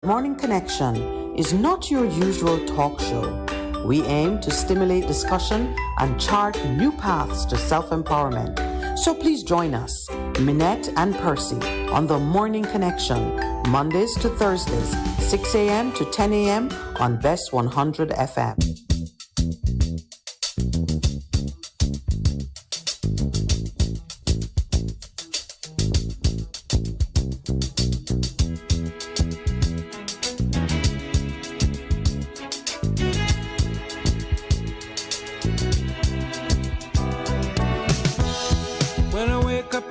Morning Connection is not your usual talk show. We aim to stimulate discussion and chart new paths to self-empowerment. So please join us, Minett and Percy, on the Morning Connection, Mondays to Thursdays, 6 a.m. to 10 a.m. on Bess100 FM.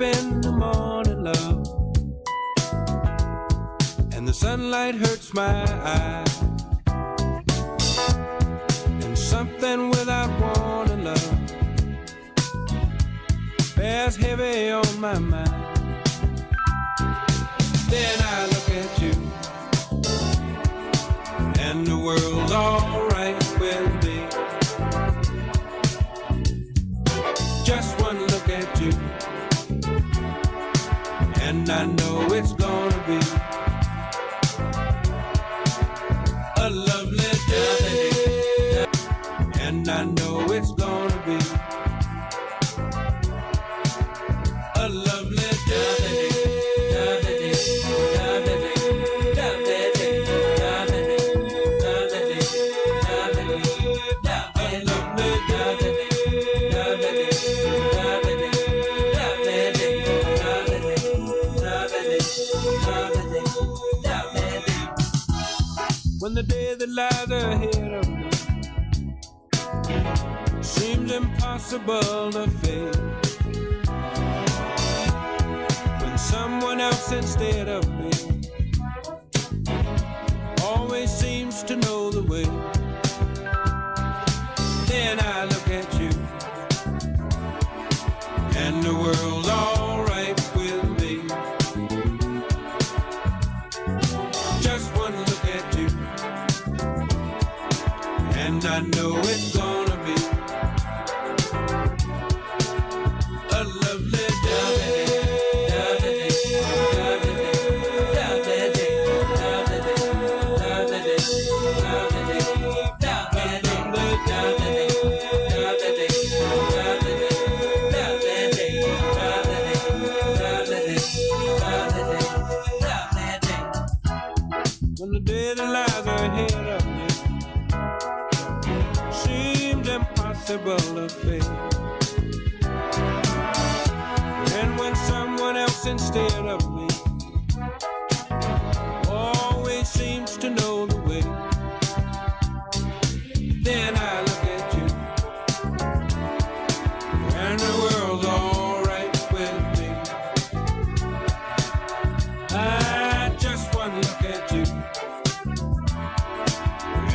In the morning, love, and the sunlight hurts my eyes, and something without warning, love, bears heavy on my mind. Then I look at you, and the world's alright with me. Just one look at you, and I know it's gonna be a lovely day. And I know it's gonna be a lovely day. When the day that lies ahead of me seems impossible to face, when someone else instead of me always seems to know the way, then I look at you, and the world's alright with me. Just one look at you, and I know it's gonna be a lovely day. When the day that lies ahead of me seems impossible to face, and when someone else instead of me always seems to know the way, then I look at you, and the world's alright with me. I just one look at you,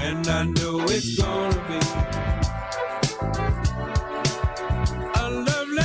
and I know it's gonna be a lovely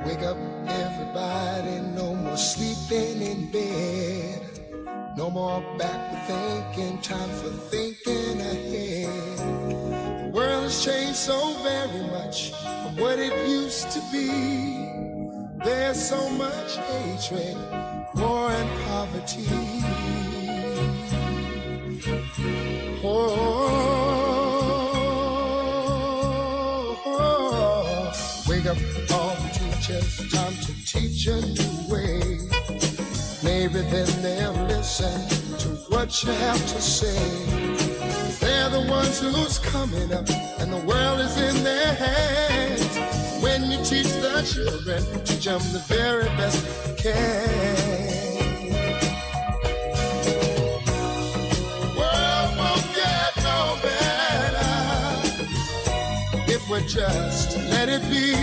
Wake up, everybody, no more sleeping in bed. No more backward thinking, time for thinking ahead. The world has changed so very much from what it used to be. There's so much hatred, war and poverty. Wake up all the teachers, time to teach a new way. Maybe then they'll listen to what you have to say. They're the ones who's coming up, and the world is in their hands. When you teach the children, teach them the very best you can. The world won't get no better if we just let it be.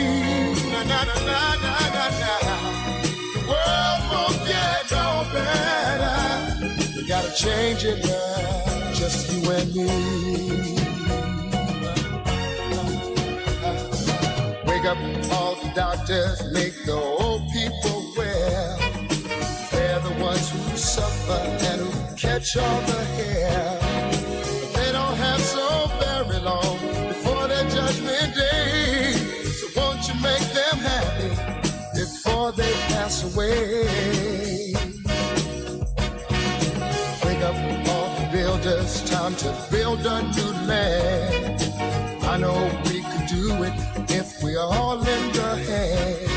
Na na na na na na na. The world won't get no better. We gotta change it now, just you and me. Wake up all the doctors, make the old people well. They're the ones who suffer and who catch all the hair. They don't have so very long before their judgment day. So won't you make them happy before they pass away? Wake up all the builders, time to build a new land. I know we could do it if we all lend a hand.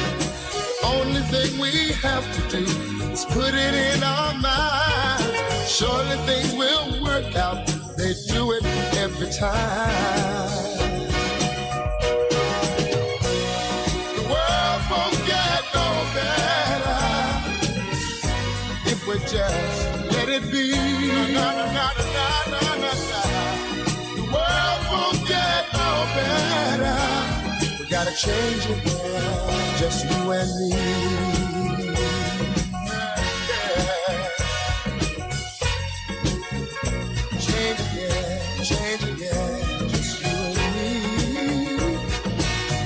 The only thing we have to do is put it in our minds. Surely things will work out. They do it every time. The world won't get no better if we just let it be. Na, na, na, na, na, na, na. The world won't get no better. We gotta change it now, just you and me. Change it, yeah, change it, yeah, just you and me.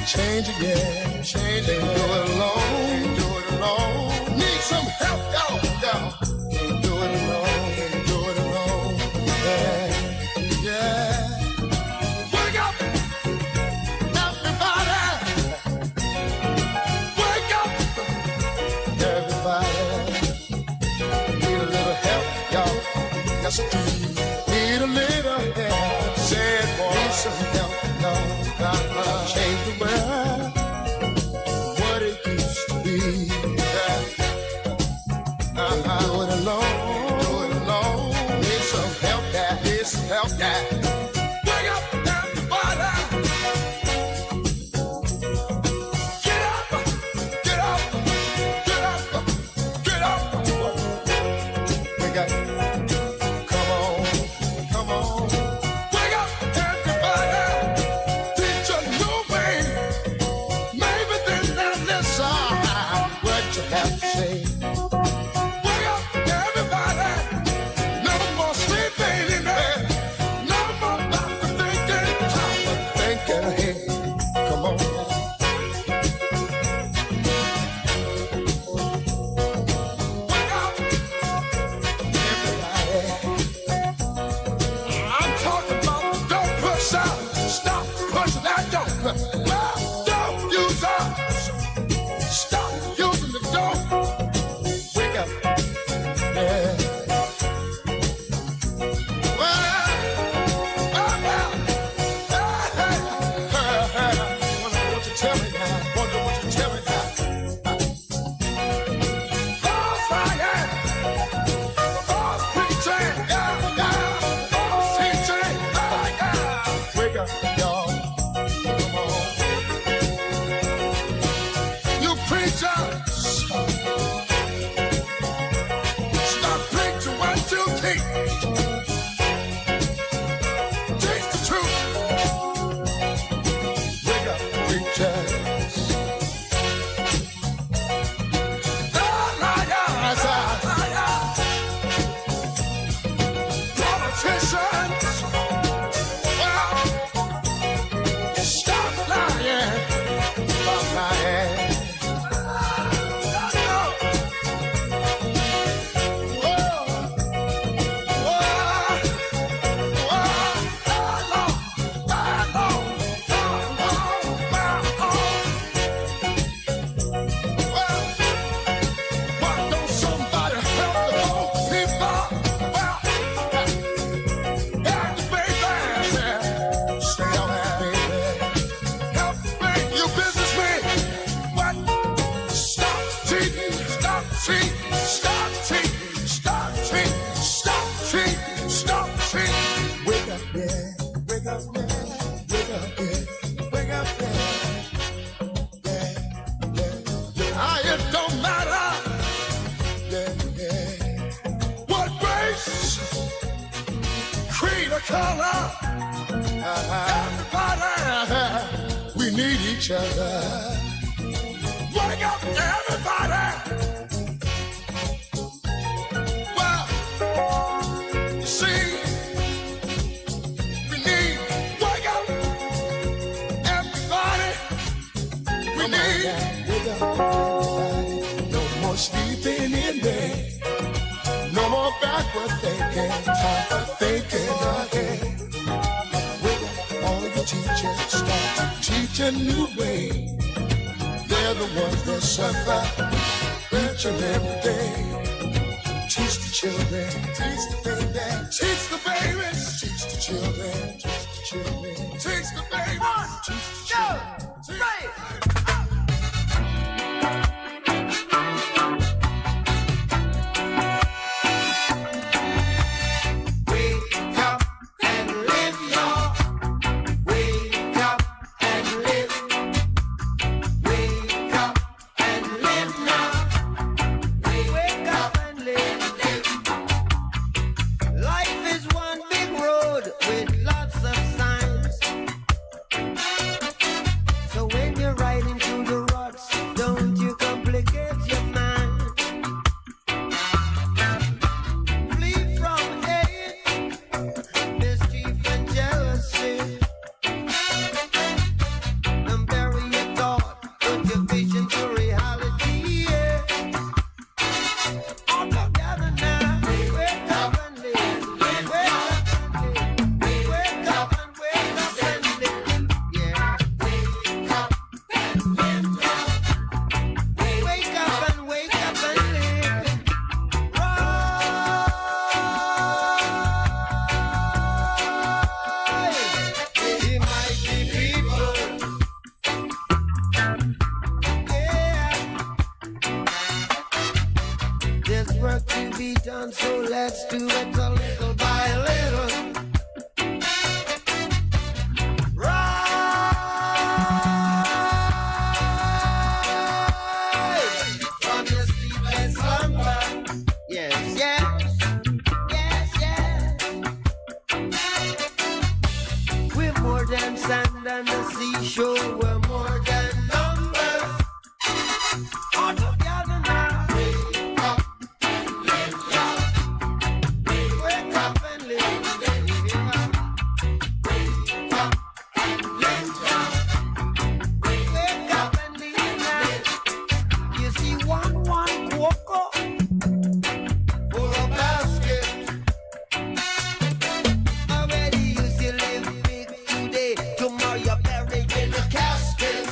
Change it, yeah, change it. Can't do it alone, can't do it alone. Need some help, y'all. Can't do it alone, can't do it alone. Yeah, yeah. Wake up, everybody. Wake up, everybody. Need a little help, y'all. Yes, we do. Need a little help. Said boy, need some help, y'all. Change the world, what it used to be. Do it alone, do it alone. Need some help, that, need some help, that. Wake up, everybody. Get up, get up, get up, get up. Wake up, come on, come on. Wake up, everybody. Teach a new way. Maybe then they'll listen what you have to say. Wake up, everybody. No more sleeping in bed. No more backward thinking. Time for thinking ahead. Come on. Wake up, everybody. I'm talking about don't push out. Stop pushing that dope. Don't use us. Stop using the dope. Wake up. Yeah. Wonder what you tell me now. Wonder what you tell me now. False fire. False preaching. Yeah, yeah. False teaching. Yeah, yeah. Wake up, y'all. Come on. You preachers. Stop preaching what you teach. Teach the truth. Wake up, preachers. Liars. Politicians. Well, stop cheating, stop cheating, stop cheating, stop cheating, stop cheating. Wake up, yeah, wake up, yeah, wake up, yeah, wake up, yeah, yeah, yeah, yeah. It don't matter, yeah, yeah. What race, creed or color, everybody, we need each other. Wake up, everybody. Well, see, we need, wake up, everybody. We need, wake up, everybody. No more sleeping in bed. No more backward thinking. Time for thinking ahead. Wake up, all the teachers start to teach a new way. They're the ones that suffer each and every day. Teach the children, teach the baby, teach the babies, teach the children, teach the children, teach the babies, teach the children. Tomorrow you're buried in a casket.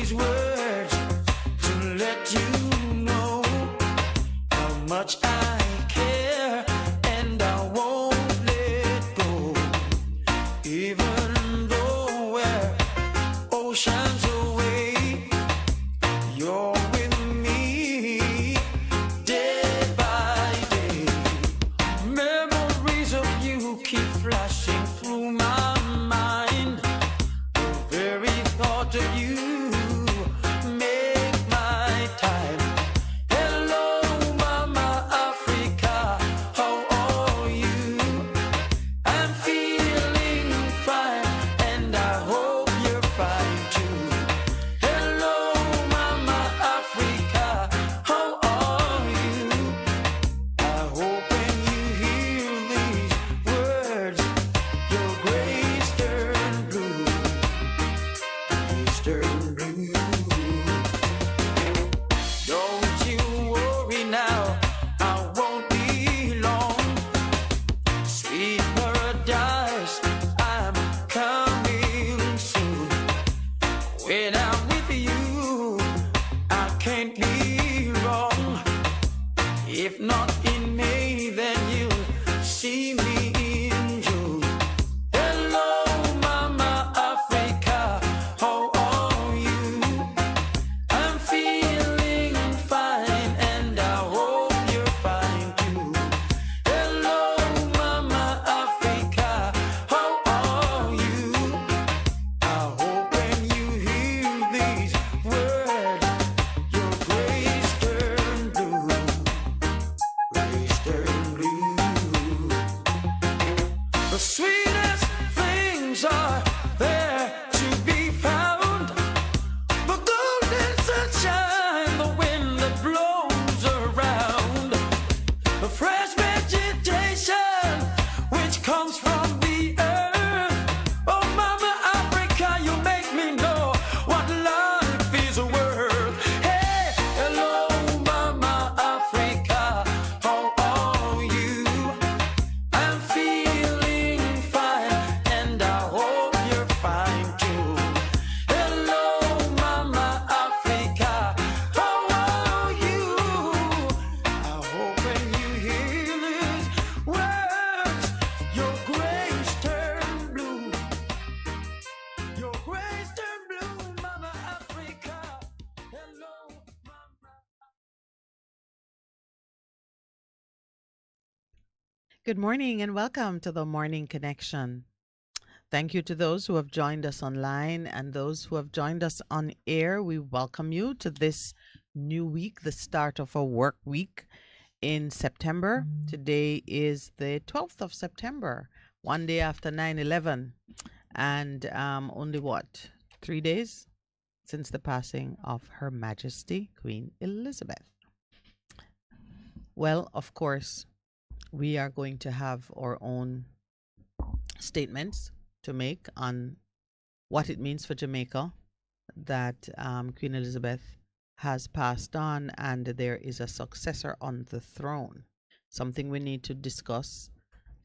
these words to let you know how much I care, and I won't let go. Even though we're oceans away, you're with me day by day. Memories of you keep flashing through my mind. The very thought of you make my time. Hello, Mama Africa, how are you? I'm feeling fine, and I hope you're fine too. Hello, Mama Africa, how are you? I hope when you hear these words, your grace turn blue, grace turn blue. Don't you worry now, I won't be long. Sweet paradise, I'm coming soon. When I'm with you, I can't be wrong. If not in May, then you'll see me in June. Hello, Mama Africa, how are you? I'm feeling fine, and I hope you're fine too. Hello, Mama Africa, how are you? I hope when you hear these words, your grace turn blue, grace turn blue. The sweetest things are there to be found. The golden sunshine, the wind that blows around, the fresh vegetation which comes from the earth. Oh, Mama Africa, you make me know what life is worth. Hey, hello, Mama Africa, how are you? I'm feeling fine, and I hope you're fine too. Hello, Mama Africa, how are you? I hope when you hear these words, your grace turn blue, your grace turn blue, Mama Africa. Hello, Mama. Good morning and welcome to the Morning Connection. Thank you to those who have joined us online and those who have joined us on air. We welcome you to this new week, the start of a work week in September. Today is the 12th of September, one day after 9/11, and only 3 days since the passing of Her Majesty Queen Elizabeth. Well, of course, we are going to have our own statements to make on what it means for Jamaica that Queen Elizabeth has passed on and there is a successor on the throne. Something we need to discuss,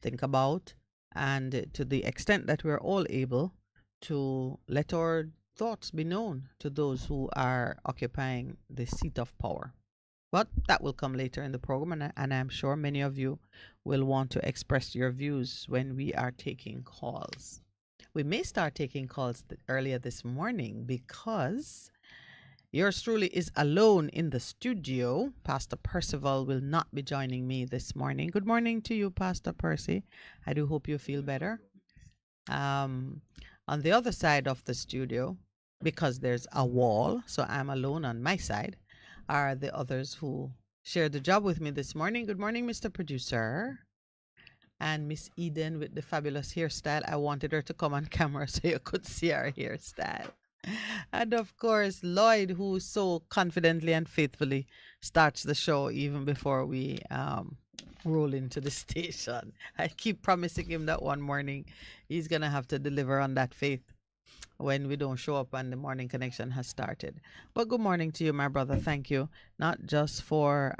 think about, and to the extent that we're all able to let our thoughts be known to those who are occupying the seat of power. But that will come later in the program, and I'm sure many of you will want to express your views when we are taking calls. We may start taking calls earlier this morning because yours truly is alone in the studio. Pastor Percival will not be joining me this morning. Good morning to you, Pastor Percy. I do hope you feel better. On the other side of the studio, because there's a wall, so I'm alone on my side, are the others who shared the job with me this morning. Good morning, Mr. Producer. And Miss Eden with the fabulous hairstyle. I wanted her to come on camera so you could see her hairstyle. And of course, Lloyd, who so confidently and faithfully starts the show even before we roll into the station. I keep promising him that one morning he's going to have to deliver on that faith when we don't show up and the morning connection has started. But good morning to you, my brother. Thank you, not just for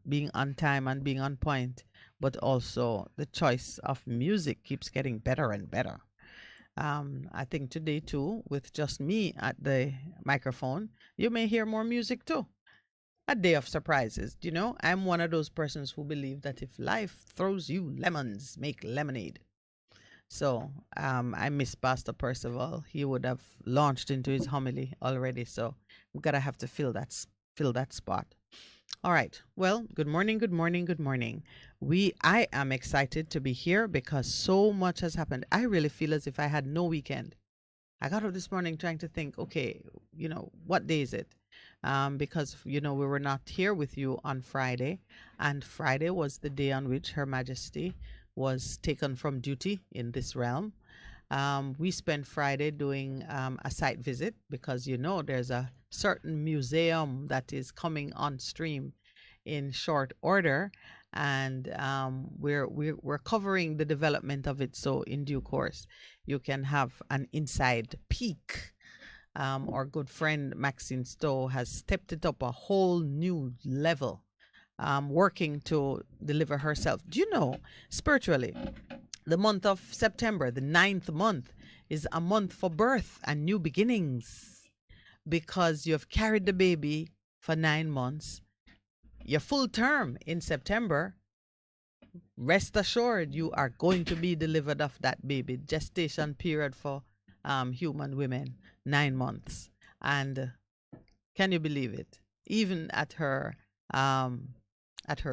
being on time and being on point, but also the choice of music keeps getting better and better. I think today too, with just me at the microphone, you may hear more music too. A day of surprises. You know, I'm one of those persons who believe that if life throws you lemons, make lemonade. So I miss Pastor Percival. He would have launched into his homily already. So I'm gonna have to fill that spot. All right. Well, good morning, good morning, good morning. I am excited to be here because so much has happened. I really feel as if I had no weekend. I got up this morning trying to think, okay, what day is it? Because we were not here with you on Friday, and Friday was the day on which Her Majesty was taken from duty in this realm. We spent Friday doing a site visit because there's a certain museum that is coming on stream in short order, and we're covering the development of it. So in due course, you can have an inside peek. Our good friend Maxine Stowe has stepped it up a whole new level, working to deliver herself. Do you know, spiritually, the month of September, the 9th month, is a month for birth and new beginnings, because you have carried the baby for 9 months. Your full term in September, rest assured you are going to be delivered of that baby. Gestation period for human women, 9 months. And can you believe it? Even at her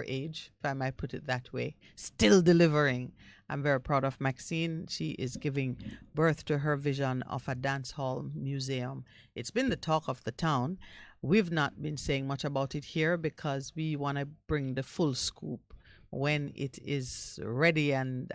age, if I might put it that way, still delivering. I'm very proud of Maxine. She is giving birth to her vision of a dance hall museum. It's been the talk of the town. We've not been saying much about it here because we want to bring the full scoop when it is ready, and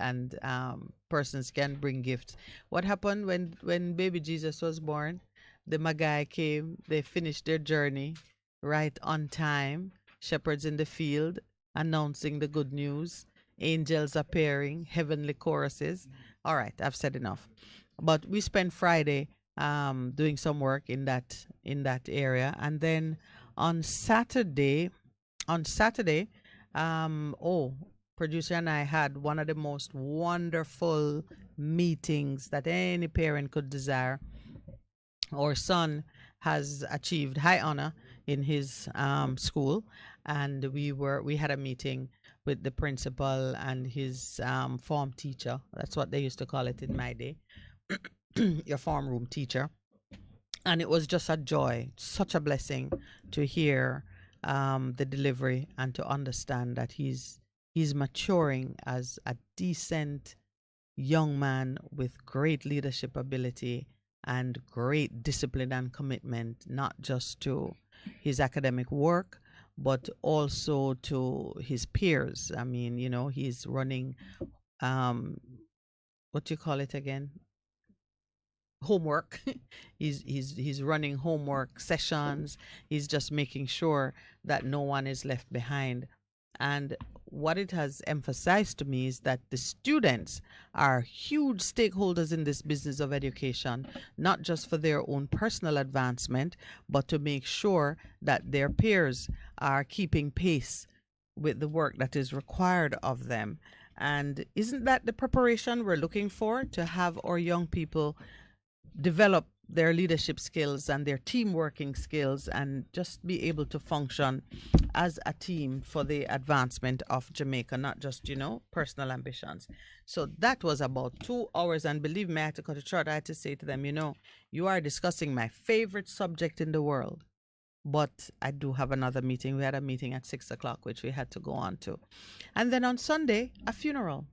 persons can bring gifts. What happened when baby Jesus was born? The Magi came, they finished their journey right on time. Shepherds in the field announcing the good news, angels appearing, heavenly choruses. All right, I've said enough. But we spent Friday doing some work in that area, and then on Saturday, producer and I had one of the most wonderful meetings that any parent could desire. Our son has achieved high honor in his school, and we had a meeting with the principal and his form teacher. That's what they used to call it in my day, your form room teacher. And it was just a joy, such a blessing to hear the delivery and to understand that he's maturing as a decent young man with great leadership ability and great discipline and commitment, not just to his academic work, but also to his peers. I mean, he's running, what do you call it again? Homework. he's running homework sessions. He's just making sure that no one is left behind. And what it has emphasized to me is that the students are huge stakeholders in this business of education, not just for their own personal advancement, but to make sure that their peers are keeping pace with the work that is required of them. And isn't that the preparation we're looking for, to have our young people develop their leadership skills and their team working skills and just be able to function as a team for the advancement of Jamaica, not just, personal ambitions. So that was about 2 hours. And believe me, I had to cut it short. I had to say to them, you are discussing my favorite subject in the world. But I do have another meeting. We had a meeting at 6 o'clock, which we had to go on to. And then on Sunday, a funeral.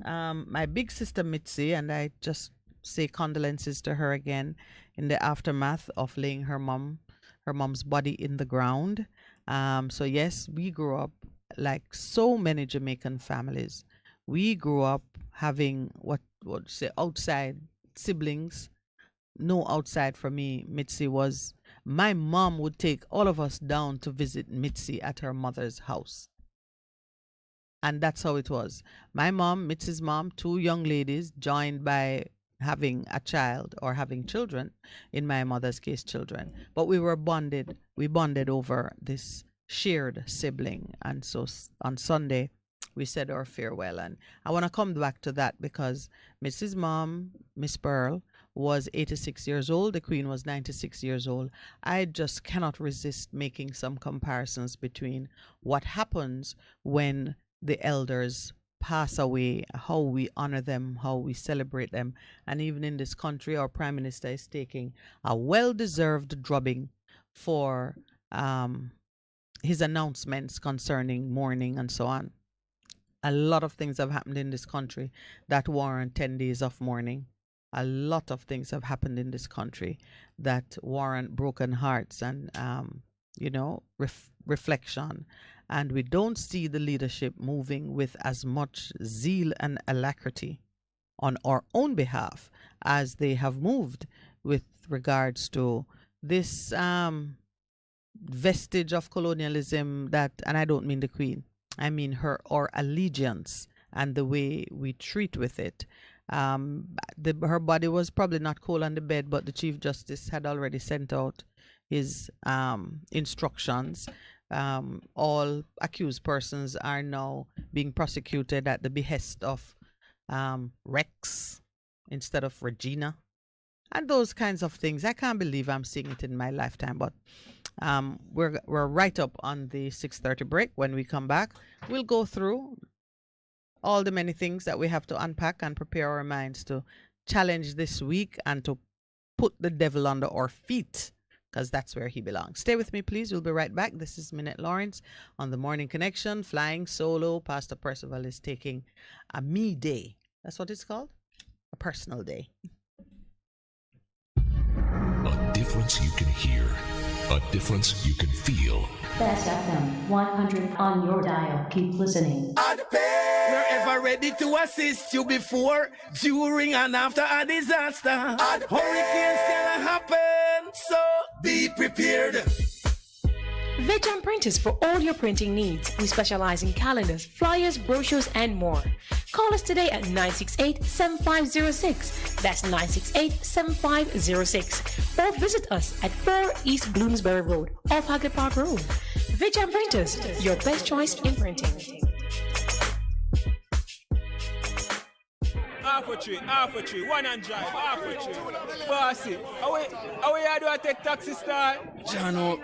My big sister Mitzi, and I just say condolences to her again in the aftermath of laying her mom's body in the ground. So yes, we grew up like so many Jamaican families. We grew up having what say outside siblings. No outside for me. Mitzi was, my mom would take all of us down to visit Mitzi at her mother's house. And that's how it was. My mom, Mitzi's mom, 2 young ladies joined by having a child or having children, in my mother's case, children. But we were bonded. We bonded over this shared sibling. And so on Sunday, we said our farewell. And I want to come back to that because Mrs. Mom, Miss Pearl, was 86 years old. The Queen was 96 years old. I just cannot resist making some comparisons between what happens when the elders pass away, how we honor them, how we celebrate them. And even in this country, our Prime Minister is taking a well-deserved drubbing for his announcements concerning mourning and so on. A lot of things have happened in this country that warrant 10 days of mourning. A lot of things have happened in this country that warrant broken hearts and, reflection. And we don't see the leadership moving with as much zeal and alacrity on our own behalf as they have moved with regards to this vestige of colonialism that, and I don't mean the Queen, I mean our allegiance and the way we treat with it. Her body was probably not cold on the bed, but the Chief Justice had already sent out his instructions. All accused persons are now being prosecuted at the behest of Rex instead of Regina, and those kinds of things. I can't believe I'm seeing it in my lifetime, but we're right up on the 6:30 break. When we come back, we'll go through all the many things that we have to unpack and prepare our minds to challenge this week and to put the devil under our feet, because that's where he belongs. Stay with me, please. We'll be right back. This is Minett Lawrence on the Morning Connection, flying solo. Pastor Percival is taking a me day. That's what it's called? A personal day. A difference you can hear. A difference you can feel. Bess FM-100 on your dial. Keep listening. We're ever ready to assist you before, during, and after a disaster. Hurricanes can happen, so be prepared. Veteran Printers for all your printing needs. We specialize in calendars, flyers, brochures, and more. Call us today at 968-7506. That's 968-7506. Or visit us at 4 East Bloomsbury Road, off Hagley Park Road. Veteran Printers, your best choice in printing. Half a tree, one and drive, half a tree. Bossy, how you do I take taxi star? Jano,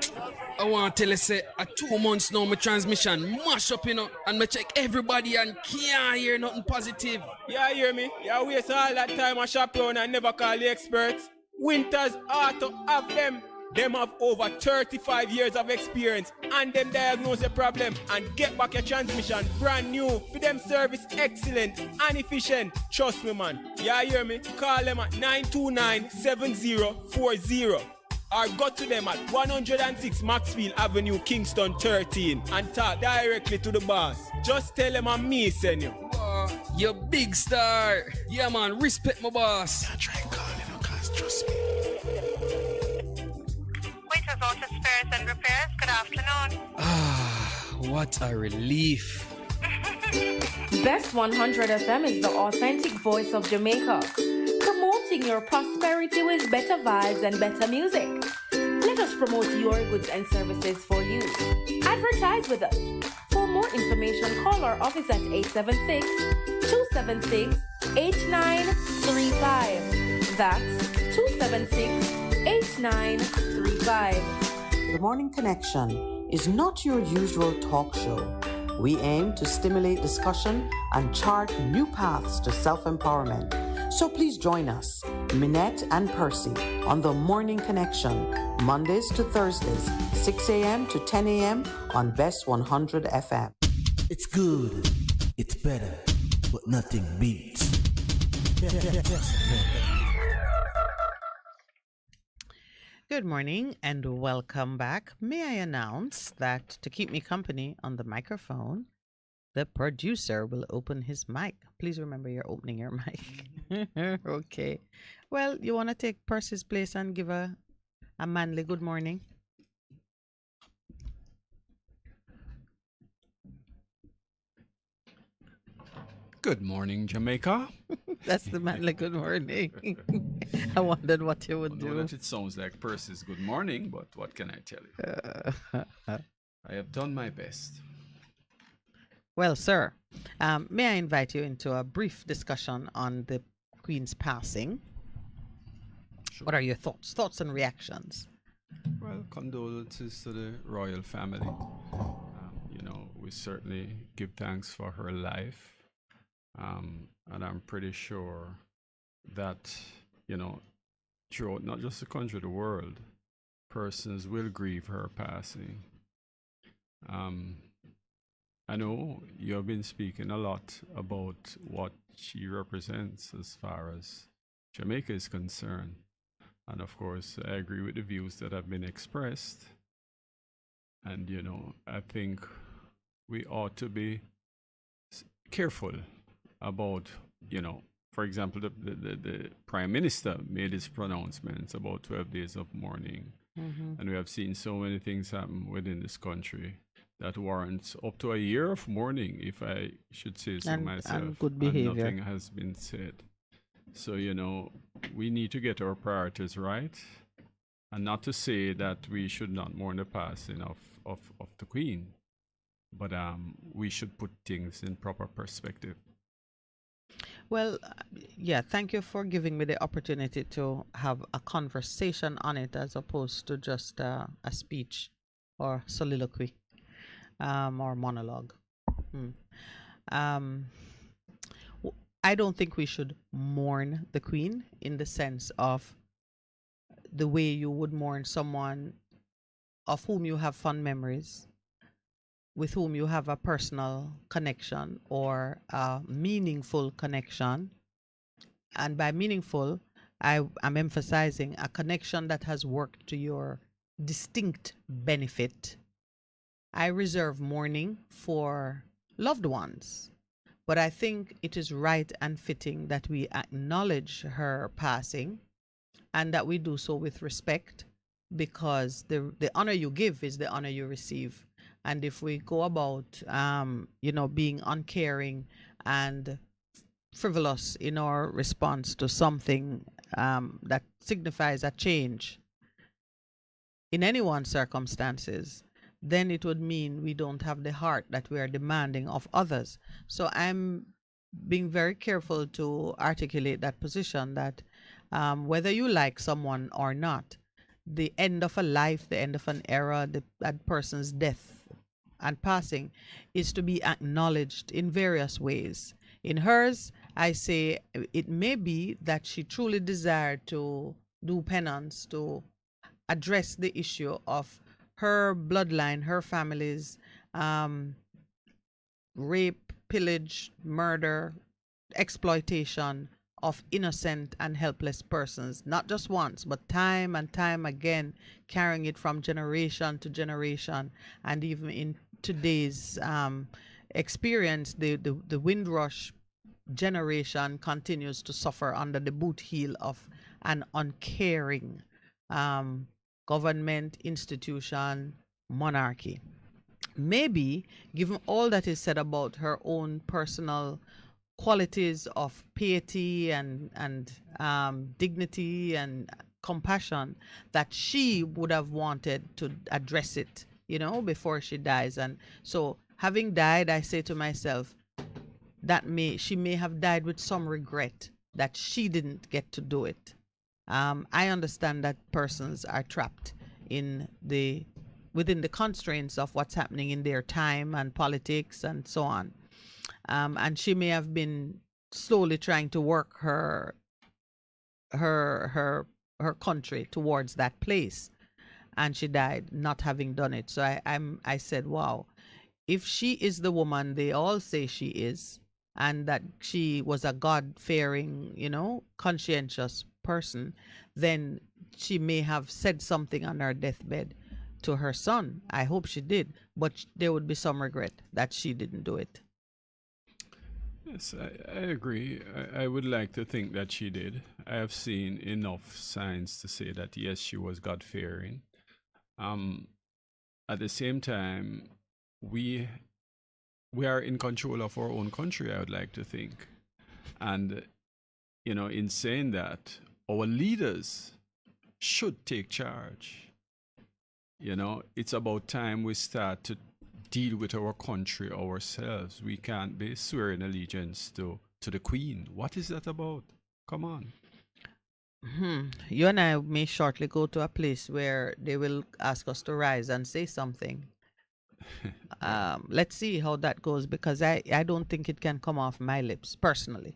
I want to tell you, say, 2 months now, my transmission mash up, and me check everybody and can't hear nothing positive. Yeah, hear me? You waste all that time I shop around and never call the experts. Winters Auto have them. Them have over 35 years of experience and them diagnose the problem and get back your transmission brand new. For them service excellent and efficient. Trust me, man. Yeah, hear me? Call them at 929-7040 or go to them at 106 Maxfield Avenue, Kingston 13 and talk directly to the boss. Just tell them I'm me, send you. You big star. Yeah, man, respect my boss. I try and call cause trust me. Auto Spares and Repairs. Good afternoon. What a relief. Bess100 FM is the authentic voice of Jamaica, promoting your prosperity with better vibes and better music. Let us promote your goods and services for you. Advertise with us. For more information, call our office at 876-276-8935. That's 276-8935. The Morning Connection is not your usual talk show. We aim to stimulate discussion and chart new paths to self-empowerment. So please join us, Minett and Percy, on The Morning Connection, Mondays to Thursdays, 6 a.m. to 10 a.m. on Bess100 FM. It's good, it's better, but nothing beats. Good morning and welcome back. May I announce that to keep me company on the microphone, the producer will open his mic. Please remember you're opening your mic. Okay. Well, you want to take Percy's place and give a manly good morning? Good morning, Jamaica. That's the manly good morning. I wondered what you would do. That it sounds like Percy's good morning, but what can I tell you? I have done my best. Well, sir, may I invite you into a brief discussion on the Queen's passing? Sure. What are your thoughts and reactions? Well, condolences to the royal family. We certainly give thanks for her life. And I'm pretty sure that, throughout not just the country, the world, persons will grieve her passing. I know you have been speaking a lot about what she represents as far as Jamaica is concerned. And of course, I agree with the views that have been expressed. And, I think we ought to be careful about, for example, the Prime Minister made his pronouncements about 12 days of mourning. Mm-hmm. And we have seen so many things happen within this country that warrants up to a year of mourning, if I should say so myself. And good behavior. And nothing has been said. So, we need to get our priorities right. And not to say that we should not mourn the passing of the Queen, but we should put things in proper perspective. Well, yeah, thank you for giving me the opportunity to have a conversation on it as opposed to just a speech or soliloquy or monologue. I don't think we should mourn the Queen in the sense of the way you would mourn someone of whom you have fond memories, with whom you have a personal connection or a meaningful connection. And by meaningful, I'm emphasizing a connection that has worked to your distinct benefit. I reserve mourning for loved ones, but I think it is right and fitting that we acknowledge her passing and that we do so with respect, because the honor you give is the honor you receive. And if we go about, being uncaring and frivolous in our response to something that signifies a change in anyone's circumstances, then it would mean we don't have the heart that we are demanding of others. So I'm being very careful to articulate that position that whether you like someone or not, the end of a life, the end of an era, that person's death and passing is to be acknowledged in various ways. In hers, I say it may be that she truly desired to do penance, to address the issue of her bloodline, her family's rape, pillage, murder, exploitation of innocent and helpless persons, not just once, but time and time again, carrying it from generation to generation. And even in today's experience, the Windrush generation continues to suffer under the boot heel of an uncaring government, institution, monarchy. Maybe, given all that is said about her own personal qualities of piety and dignity and compassion, that she would have wanted to address it, before she dies. And so, having died, I say to myself that she may have died with some regret that she didn't get to do it. I understand that persons are trapped within the constraints of what's happening in their time and politics and so on. And she may have been slowly trying to work her country towards that place, and she died not having done it. So I said, wow, if she is the woman they all say she is, and that she was a God-fearing, conscientious person, then she may have said something on her deathbed to her son. I hope she did, but there would be some regret that she didn't do it. Yes, I agree. I would like to think that she did. I have seen enough signs to say that, yes, she was God-fearing. At the same time, we are in control of our own country, I would like to think. And, in saying that, our leaders should take charge. It's about time we start to deal with our country ourselves. We can't be swearing allegiance to the Queen. What is that about? Come on. You and I may shortly go to a place where they will ask us to rise and say something. Let's see how that goes, because I don't think it can come off my lips personally.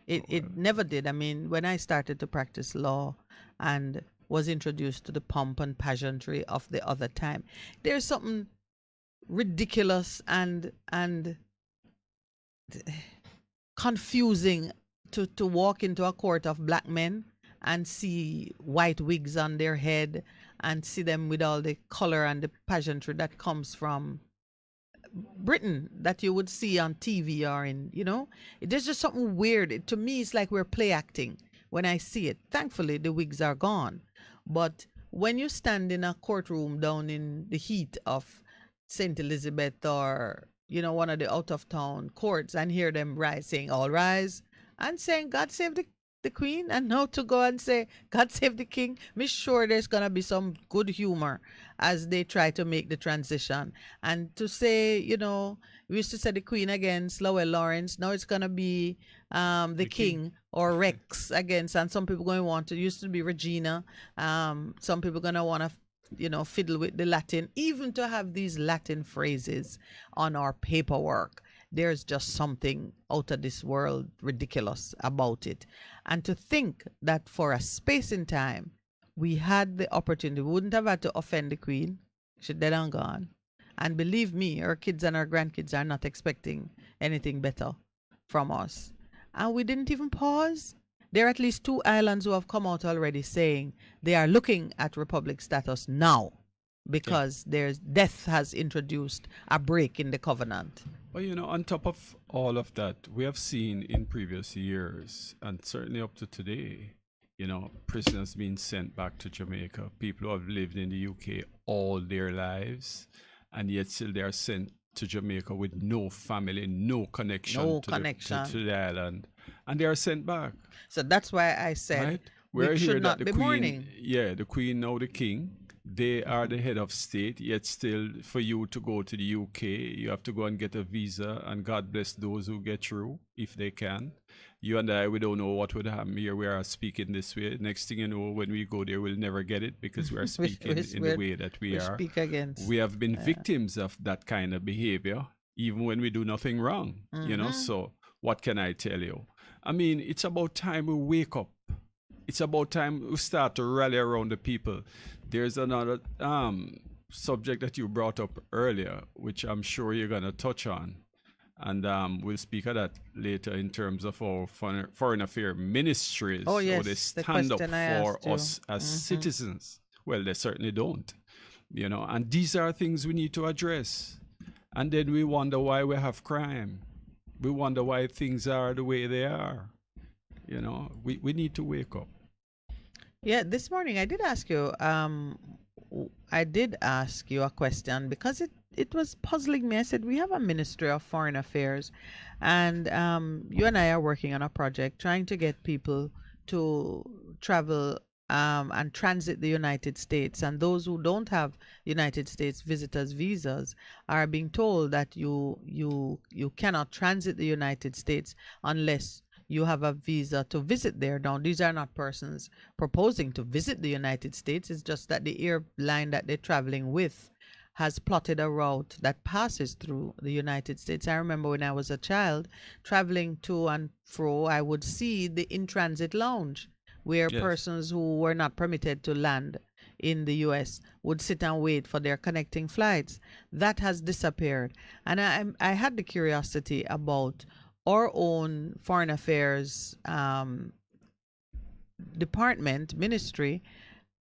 It never did. I mean, when I started to practice law and was introduced to the pomp and pageantry of the other time, there's something ridiculous and confusing to walk into a court of black men and see white wigs on their head and see them with all the color and the pageantry that comes from Britain that you would see on TV or in, there's just something weird. To me, it's like we're play acting when I see it. Thankfully, the wigs are gone. But when you stand in a courtroom down in the heat of St. Elizabeth or, one of the out-of-town courts and hear them rise, saying, all rise, and saying, God save the Queen, and now to go and say, God save the King, me sure there's going to be some good humor as they try to make the transition. And to say, we used to say the Queen against Lowell Lawrence, now it's going to be the King or Rex against, and some people going to want to, used to be Regina, some people going to want to fiddle with the Latin, even to have these Latin phrases on our paperwork. There's just something out of this world ridiculous about it. And to think that for a space in time, we had the opportunity, we wouldn't have had to offend the Queen. She's dead and gone. And believe me, our kids and our grandkids are not expecting anything better from us. And we didn't even pause. There are at least 2 islands who have come out already saying they are looking at republic status now because there's death has introduced a break in the covenant. Well, on top of all of that, we have seen in previous years, and certainly up to today, prisoners being sent back to Jamaica, people who have lived in the UK all their lives, and yet still they are sent to Jamaica with no family, no connection, to the island, and they are sent back. So that's why I said we should not be mourning. Yeah, the Queen, now the King, they are the head of state, yet still for you to go to the UK, you have to go and get a visa, and God bless those who get through, if they can. You and I, we don't know what would happen here. We are speaking this way. Next thing you know, when we go there, we'll never get it because we are speaking in the way that we are. Speak against. We have been victims of that kind of behavior, even when we do nothing wrong, So what can I tell you? I mean, it's about time we wake up. It's about time we start to rally around the people. There's another subject that you brought up earlier, which I'm sure you're going to touch on. And we'll speak of that later in terms of our foreign affairs ministries. Oh, yes, how they stand up for us as citizens. Well, they certainly don't. And these are things we need to address. And then we wonder why we have crime. We wonder why things are the way they are. We need to wake up. Yeah, this morning I did ask you a question because it was puzzling me. I said, we have a Ministry of Foreign Affairs, and you and I are working on a project trying to get people to travel and transit the United States. And those who don't have United States visitors visas are being told that you cannot transit the United States unless you have a visa to visit there. Now, these are not persons proposing to visit the United States. It's just that the airline that they're traveling with has plotted a route that passes through the United States. I remember when I was a child traveling to and fro, I would see the in-transit lounge where persons who were not permitted to land in the U.S. would sit and wait for their connecting flights. That has disappeared. And I had the curiosity about our own foreign affairs department, ministry,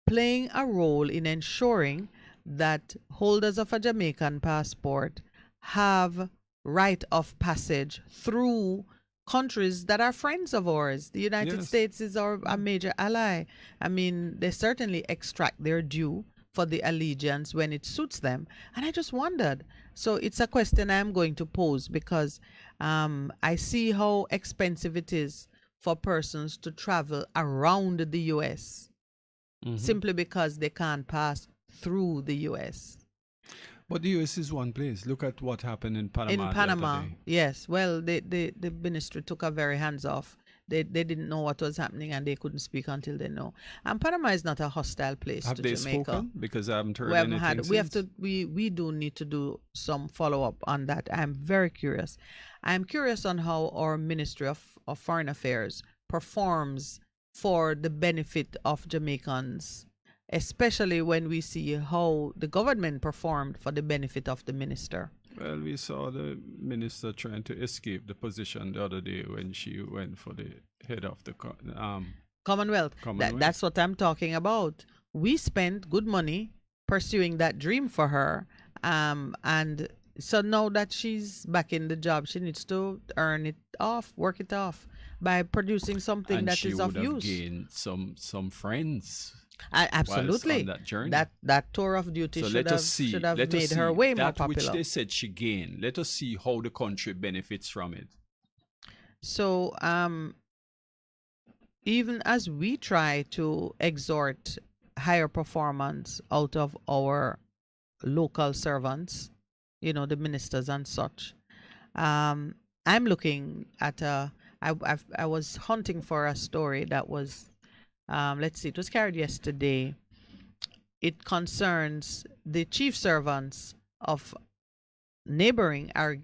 playing a role in ensuring that holders of a Jamaican passport have right of passage through countries that are friends of ours. The United States is a major ally. I mean, they certainly extract their due for the allegiance when it suits them. And I just wondered. So it's a question I'm going to pose because I see how expensive it is for persons to travel around the U.S. Simply because they can't pass through the U.S. But the US is one place. Look at what happened in Panama. In the other Panama, day. yes. Well, the ministry took a very hands off. They didn't know what was happening and they couldn't speak until they know. And Panama is not a hostile place Have to they Jamaica. spoken? Because I haven't heard We haven't anything had. We have since. to. We do need to do some follow up on that. I'm very curious. I'm curious on how our Ministry of Foreign Affairs performs for the benefit of Jamaicans, especially when we see how the government performed for the benefit of the minister. Well, we saw the minister trying to escape the position the other day when she went for the head of the Commonwealth. Commonwealth. That's what I'm talking about. We spent good money pursuing that dream for her, and so now that she's back in the job, she needs to earn it off, work it off by producing something and that she is would of have use. gained some friends. Absolutely. On that journey. That tour of duty So should let have, us see. should have Let us made see her way more that which popular. they said she gained. Let us see how the country benefits from it. So, even as we try to exhort higher performance out of our local servants, the ministers and such, I'm looking at I was hunting for a story that was, let's see, it was carried yesterday. It concerns the chief servants of neighboring our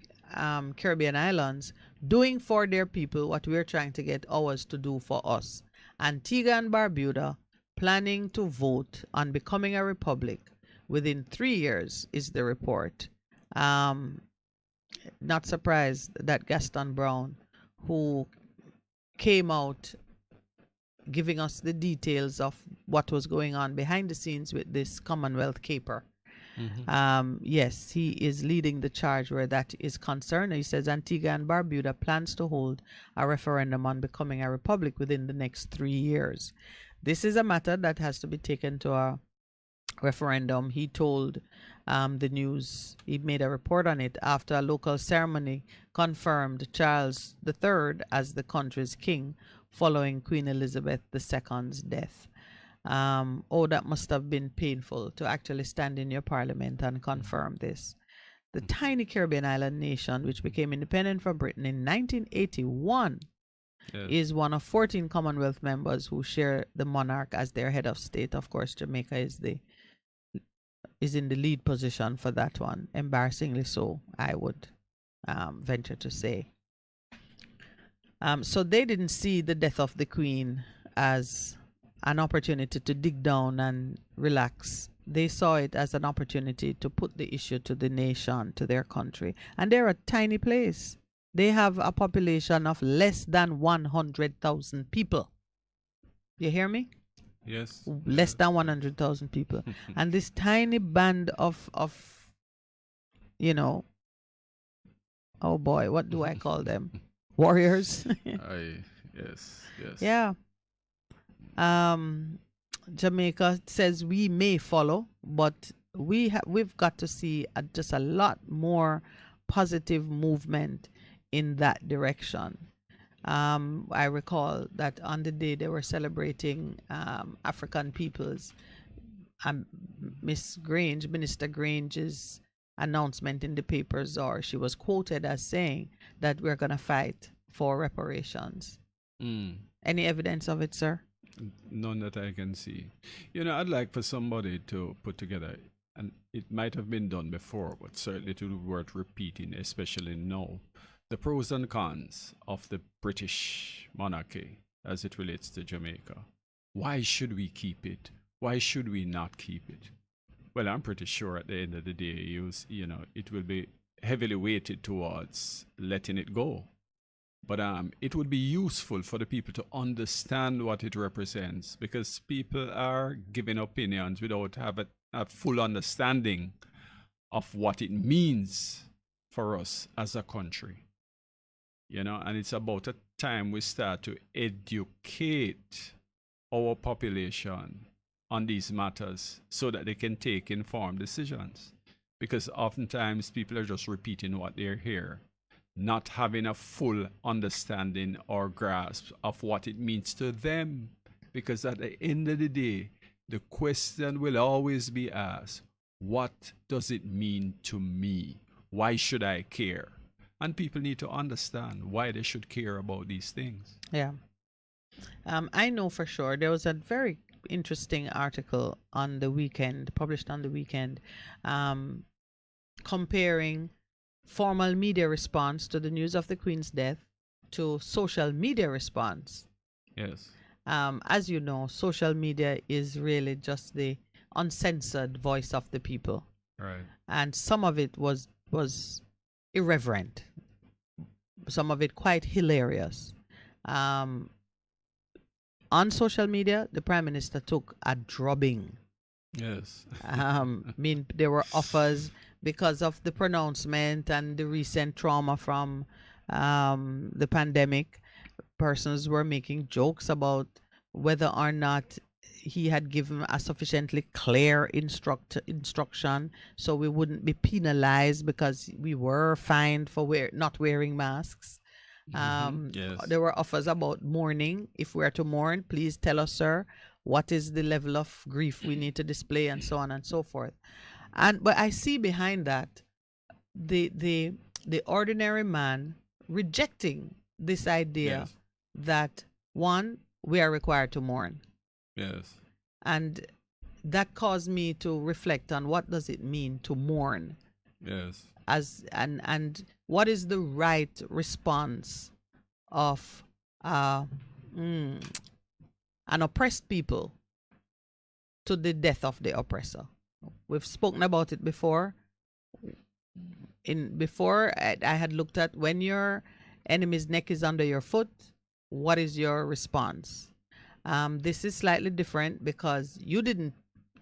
Caribbean islands doing for their people what we're trying to get ours to do for us. Antigua and Barbuda planning to vote on becoming a republic within 3 years is the report. Not surprised that Gaston Brown, who came out giving us the details of what was going on behind the scenes with this Commonwealth caper. Yes, he is leading the charge where that is concerned. He says Antigua and Barbuda plans to hold a referendum on becoming a republic within the next 3 years. This is a matter that has to be taken to a referendum. He told the news, he made a report on it after a local ceremony confirmed Charles III as the country's king following Queen Elizabeth II's death. That must have been painful to actually stand in your parliament and confirm this. The tiny Caribbean island nation, which became independent from Britain in 1981, is one of 14 Commonwealth members who share the monarch as their head of state. Of course, Jamaica is in the lead position for that one, embarrassingly so, I would venture to say. So they didn't see the death of the Queen as an opportunity to dig down and relax. They saw it as an opportunity to put the issue to the nation, to their country. And they're a tiny place. They have a population of less than 100,000 people. You hear me? Yes. Less than 100,000 people. And this tiny band of oh boy, what do I call them? Warriors. Yes. Yeah. Jamaica says we may follow, but we've got to see just a lot more positive movement in that direction. I recall that on the day they were celebrating African peoples, Minister Grange's announcement in the papers, or she was quoted as saying that we're going to fight for reparations. Any evidence of it, sir? None that I can see. I'd like for somebody to put together, and it might have been done before, but certainly it would be worth repeating, especially now, the pros and cons of the British monarchy as it relates to Jamaica. Why should we keep it? Why should we not keep it? Well, I'm pretty sure at the end of the day, it will be heavily weighted towards letting it go. But it would be useful for the people to understand what it represents, because people are giving opinions without having a full understanding of what it means for us as a country. And it's about a time we start to educate our population on these matters so that they can take informed decisions. Because oftentimes people are just repeating what they hear, not having a full understanding or grasp of what it means to them. Because at the end of the day, the question will always be asked, what does it mean to me? Why should I care? And people need to understand why they should care about these things. Yeah. I know for sure there was a very interesting article on the weekend, published on the weekend, comparing formal media response to the news of the Queen's death to social media response. Yes. As you know, social media is really just the uncensored voice of the people. Right. And some of it was irreverent, some of it quite hilarious. On social media, the Prime Minister took a drubbing. Yes. I mean, there were offers because of the pronouncement and the recent trauma from the pandemic. Persons were making jokes about whether or not he had given a sufficiently clear instruction so we wouldn't be penalized because we were fined for not wearing masks. Yes. There were offers about mourning. If we are to mourn, please tell us, sir, what is the level of grief we need to display, and so on and so forth. But I see behind that the ordinary man rejecting this idea Yes. that, one, we are required to mourn. Yes. And that caused me to reflect on what does it mean to mourn. Yes. And what is the right response of an oppressed people to the death of the oppressor. We've spoken about it before. I had looked at when your enemy's neck is under your foot, what is your response? This is slightly different because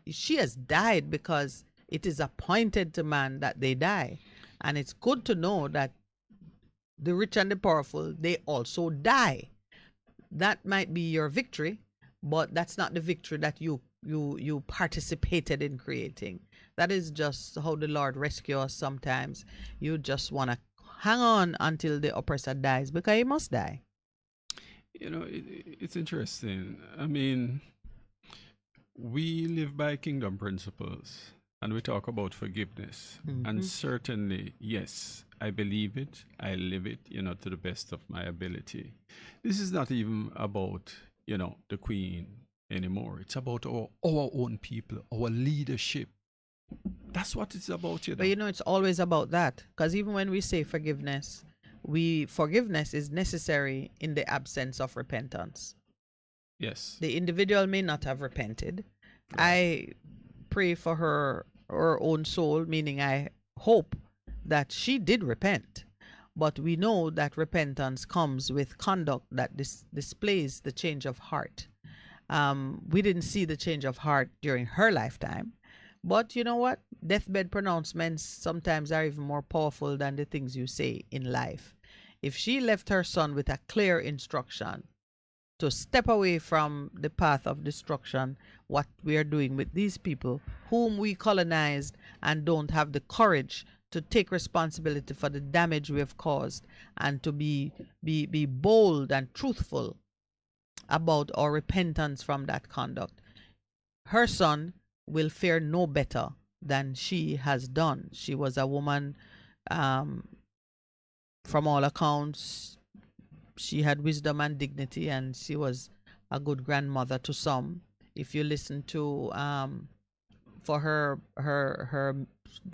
she has died because it is appointed to man that they die. And it's good to know that the rich and the powerful, they also die. That might be your victory, but that's not the victory that you participated in creating. That is just how the Lord rescues us sometimes. You just want to hang on until the oppressor dies because he must die. You know, it's interesting. I mean, we live by kingdom principles and we talk about forgiveness. Mm-hmm. And certainly, yes, I believe it. I live it, to the best of my ability. This is not even about, the Queen anymore. It's about our own people, our leadership. That's what it's about, But it's always about that. Because even when we say forgiveness, forgiveness is necessary in the absence of repentance. Yes. The individual may not have repented. I pray for her own soul, meaning I hope that she did repent. But we know that repentance comes with conduct that displays the change of heart. We didn't see the change of heart during her lifetime. But you know what? Deathbed pronouncements sometimes are even more powerful than the things you say in life. If she left her son with a clear instruction to step away from the path of destruction, what we are doing with these people whom we colonized and don't have the courage to take responsibility for the damage we have caused and to be bold and truthful about our repentance from that conduct. Her son will fare no better than she has done. She was a woman, from all accounts, she had wisdom and dignity, and she was a good grandmother to some. If you listen to for her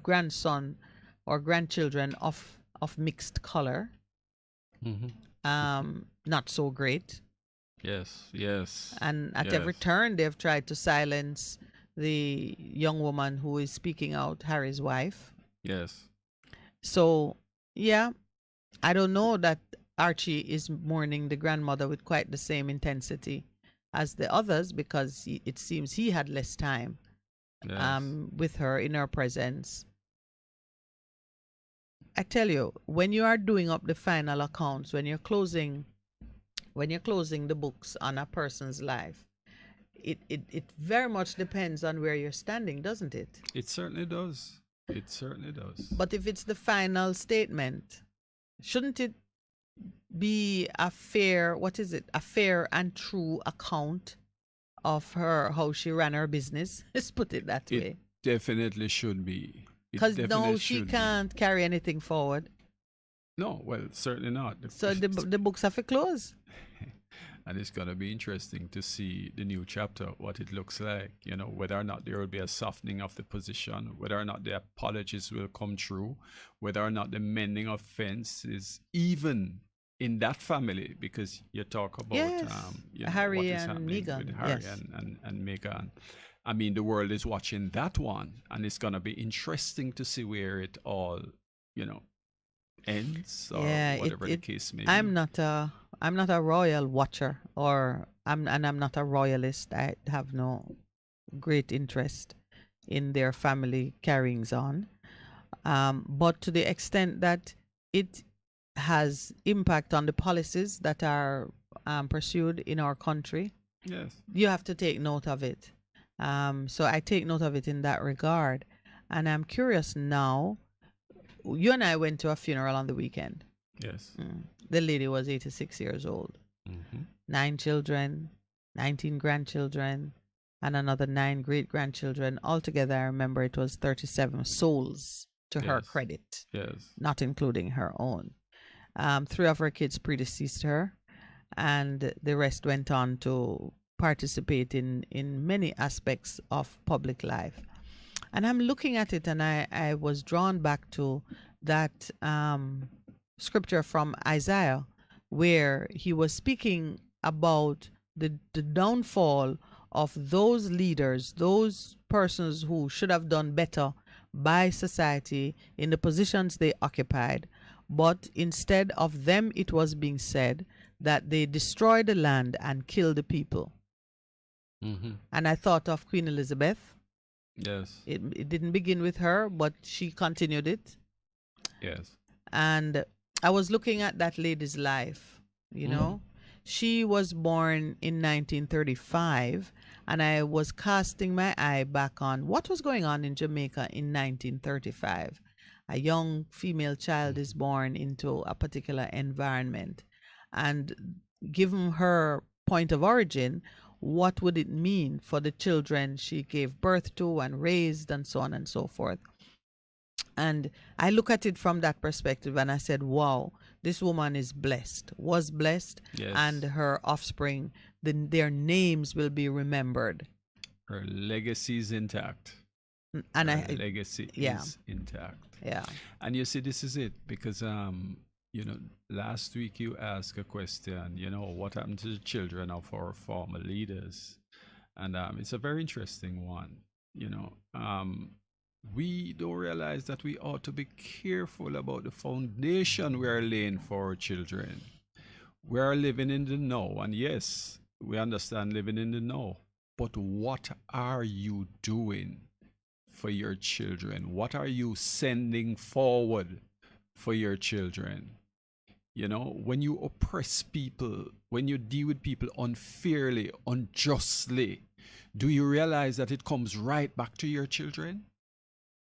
grandson or grandchildren of mixed color, not so great. Yes. And at every turn, they've tried to silence the young woman who is speaking out, Harry's wife. Yes. So, I don't know that Archie is mourning the grandmother with quite the same intensity as the others because it seems he had less time with her in her presence. I tell you, when you are doing up the final accounts, when you're closing the books on a person's life, it very much depends on where you're standing, doesn't it? It certainly does. But if it's the final statement, shouldn't it be a fair and true account of how she ran her business? Let's put it that way. definitely should be. Because no, she can't carry anything forward. No, well, certainly not. So the books have to close. And it's going to be interesting to see the new chapter, what it looks like, you know, whether or not there will be a softening of the position, whether or not the apologies will come true, whether or not the mending of fence is even in that family, because you talk about you know, Harry what is and happening Meghan. with Harry and Meghan. I mean, the world is watching that one, and it's going to be interesting to see where it all, you know, ends or whatever the case may be. I'm not a royal watcher, I'm not a royalist. I have no great interest in their family carryings on, but to the extent that it has impact on the policies that are pursued in our country, yes, you have to take note of it. So I take note of it in that regard, and I'm curious now. You and I went to a funeral on the weekend. Yes. The lady was 86 years old. 9 children, 19 grandchildren, and another 9 great-grandchildren. Altogether, I remember it was 37 souls to her credit. Yes. Not including her own. 3 of her kids predeceased her, and the rest went on to participate in many aspects of public life. And I'm looking at it, and I was drawn back to that scripture from Isaiah, where he was speaking about the downfall of those leaders, those persons who should have done better by society in the positions they occupied. But instead of them, it was being said that they destroyed the land and killed the people. And I thought of Queen Elizabeth. Yes. It didn't begin with her, but she continued it. Yes. And I was looking at that lady's life, you know. She was born in 1935, and I was casting my eye back on what was going on in Jamaica in 1935. A young female child is born into a particular environment, and given her point of origin, what would it mean for the children she gave birth to and raised, and so on and so forth? And I look at it from that perspective, and I said, wow, this woman is blessed, was blessed, and her offspring, their names will be remembered. Her legacy is intact. And her legacy is intact. Yeah. And you see, this is it, because you know, last week you asked a question, you know, what happened to the children of our former leaders? And it's a very interesting one. You know, we don't realize that we ought to be careful about the foundation we are laying for our children. We are living in the now, and yes, we understand living in the now, but what are you doing for your children? What are you sending forward for your children? You know, when you oppress people, when you deal with people unfairly, unjustly, do you realize that it comes right back to your children?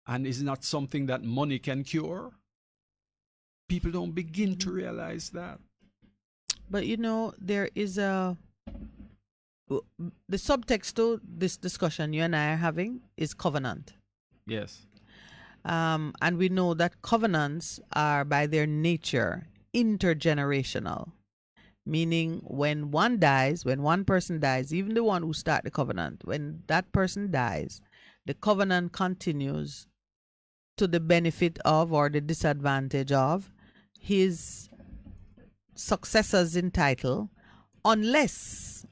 And is not something that money can cure? People don't begin to realize that. But you know, there is the subtext to this discussion you and I are having is covenant. Yes. And we know that covenants are by their nature intergenerational, meaning when one dies, when one person dies, even the one who started the covenant, when that person dies, the covenant continues to the benefit of or the disadvantage of his successors in title, unless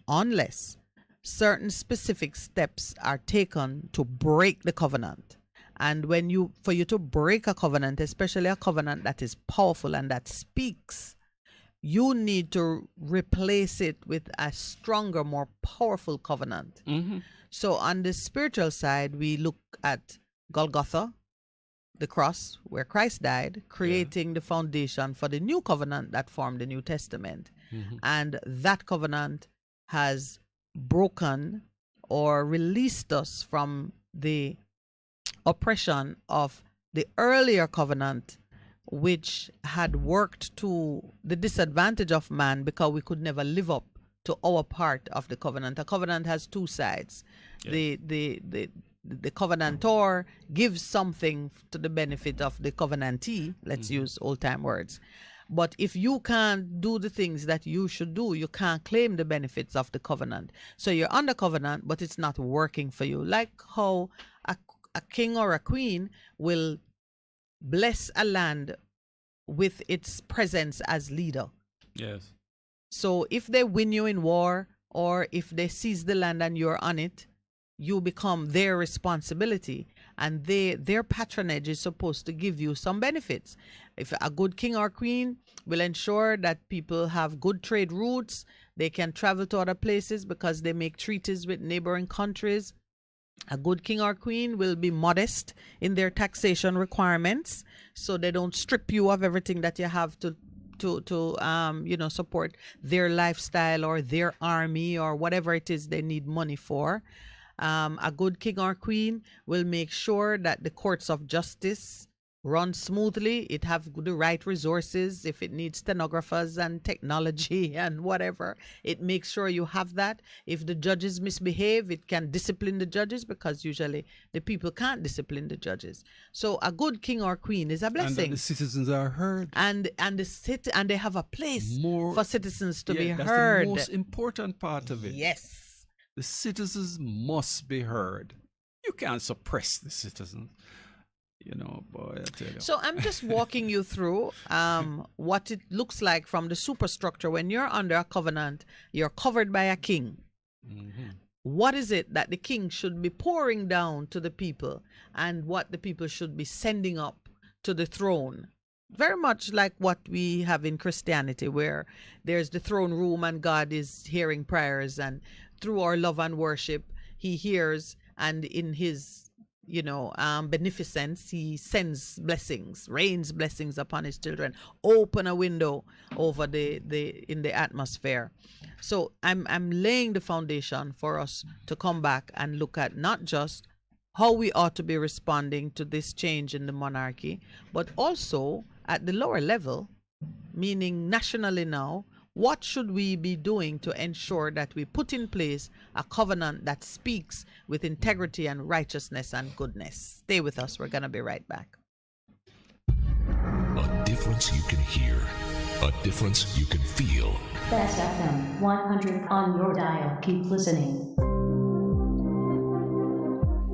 certain specific steps are taken to break the covenant. And for you to break a covenant, especially a covenant that is powerful and that speaks, you need to replace it with a stronger, more powerful covenant. So on the spiritual side, we look at Golgotha, the cross where Christ died, creating the foundation for the new covenant that formed the New Testament. And that covenant has broken or released us from the oppression of the earlier covenant, which had worked to the disadvantage of man because we could never live up to our part of the covenant. A covenant has two sides. The the covenantor gives something to the benefit of the covenantee. Let's use old time words. But if you can't do the things that you should do, you can't claim the benefits of the covenant. So you're under covenant, but it's not working for you. Like how a king or a queen will bless a land with its presence as leader. Yes. So if they win you in war, or if they seize the land and you're on it, you become their responsibility, and their patronage is supposed to give you some benefits. If a good king or queen will ensure that people have good trade routes, they can travel to other places because they make treaties with neighboring countries. A good king or queen will be modest in their taxation requirements, so they don't strip you of everything that you have to support their lifestyle or their army or whatever it is they need money for. A good king or queen will make sure that the courts of justice run smoothly. It have the right resources. If it needs stenographers and technology and whatever, it makes sure you have that. If the judges misbehave, it can discipline the judges, because usually the people can't discipline the judges. So a good king or queen is a blessing. And that the citizens are heard. And they have a place for citizens to be that's heard. The most important part of it. Yes. The citizens must be heard. You can't suppress the citizens. Boy, I tell you. So I'm just walking you through what it looks like from the superstructure. When you're under a covenant, you're covered by a king. Mm-hmm. What is it that the king should be pouring down to the people, and what the people should be sending up to the throne? Very much like what we have in Christianity, where there's the throne room and God is hearing prayers, and through our love and worship, he hears, and in his beneficence, he sends blessings, rains blessings upon his children, open a window over in the atmosphere. So I'm laying the foundation for us to come back and look at not just how we ought to be responding to this change in the monarchy, but also at the lower level, meaning nationally now, what should we be doing to ensure that we put in place a covenant that speaks with integrity and righteousness and goodness? Stay with us. We're going to be right back. A difference you can hear. A difference you can feel. Bess FM-100 on your dial. Keep listening.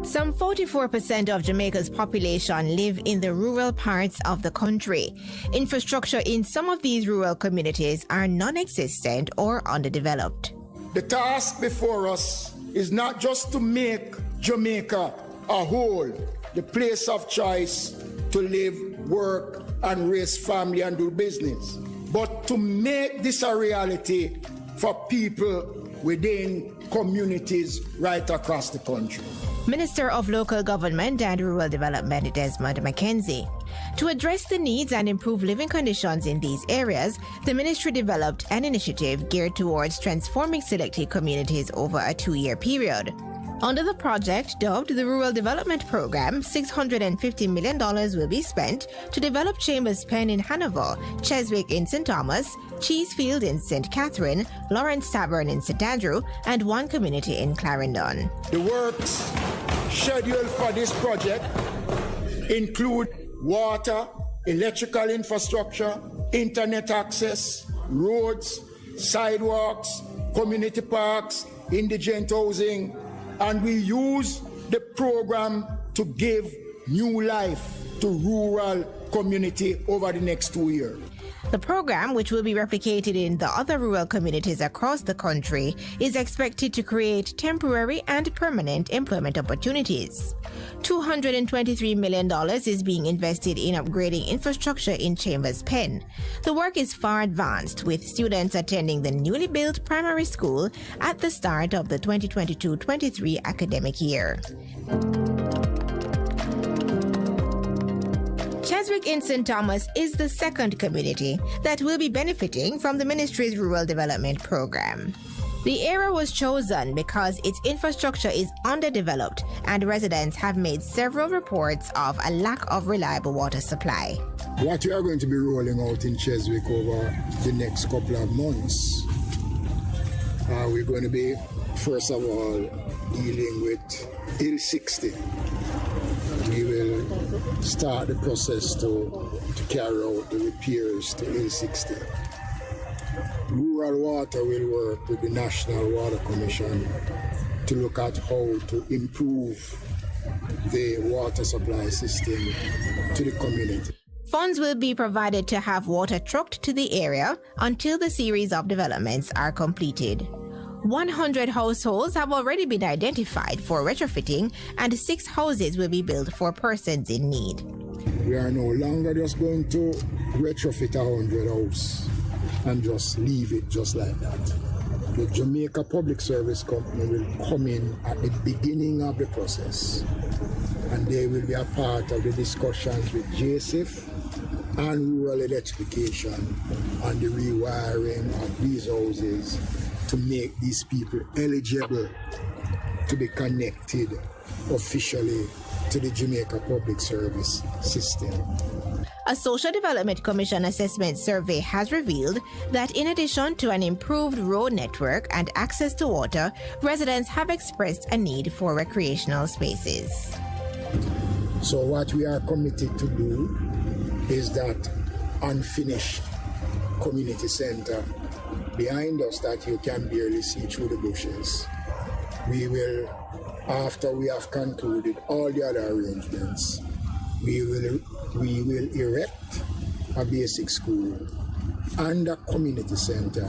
Some 44% of Jamaica's population live in the rural parts of the country. Infrastructure in some of these rural communities are non-existent or underdeveloped. The task before us is not just to make Jamaica a whole, the place of choice to live, work, and raise family and do business, but to make this a reality for people within communities right across the country. Minister of Local Government and Rural Development Desmond McKenzie. To address the needs and improve living conditions in these areas, the ministry developed an initiative geared towards transforming selected communities over a 2-year period. Under the project, dubbed the Rural Development Program, $650 million will be spent to develop Chambers Pen in Hanover, Cheswick in St. Thomas, Cheesefield in St. Catherine, Lawrence Tavern in St. Andrew, and one community in Clarendon. The works scheduled for this project include water, electrical infrastructure, internet access, roads, sidewalks, community parks, indigent housing, and we use the program to give new life to rural community over the next 2 years. The program, which will be replicated in the other rural communities across the country, is expected to create temporary and permanent employment opportunities. $223 million is being invested in upgrading infrastructure in Chambers Pen. The work is far advanced, with students attending the newly built primary school at the start of the 2022-23 academic year. Cheswick in St. Thomas is the second community that will be benefiting from the ministry's rural development program. The area was chosen because its infrastructure is underdeveloped and residents have made several reports of a lack of reliable water supply. What we are going to be rolling out in Cheswick over the next couple of months, we're going to be First of all, dealing with Hill 60. We will start the process to carry out the repairs to Hill 60. Rural Water will work with the National Water Commission to look at how to improve the water supply system to the community. Funds will be provided to have water trucked to the area until the series of developments are completed. 100 households have already been identified for retrofitting, and 6 houses will be built for persons in need. We are no longer just going to retrofit 100 houses and just leave it just like that. The Jamaica Public Service Company will come in at the beginning of the process, and they will be a part of the discussions with JSIF and Rural Electrification on the rewiring of these houses to make these people eligible to be connected officially to the Jamaica Public Service system. A Social Development Commission assessment survey has revealed that in addition to an improved road network and access to water, residents have expressed a need for recreational spaces. So what we are committed to do is that unfinished community center behind us that you can barely see through the bushes. We will, after we have concluded all the other arrangements, we will erect a basic school and a community center,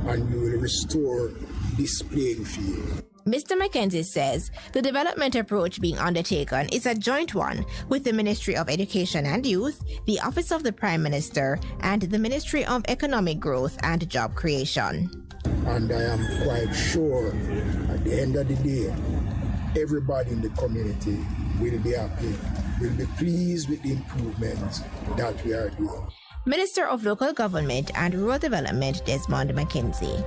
and we will restore this playing field. Mr. Mackenzie says the development approach being undertaken is a joint one with the Ministry of Education and Youth, the Office of the Prime Minister, and the Ministry of Economic Growth and Job Creation. And I am quite sure at the end of the day, everybody in the community will be happy, will be pleased with the improvements that we are doing. Minister of Local Government and Rural Development Desmond Mackenzie.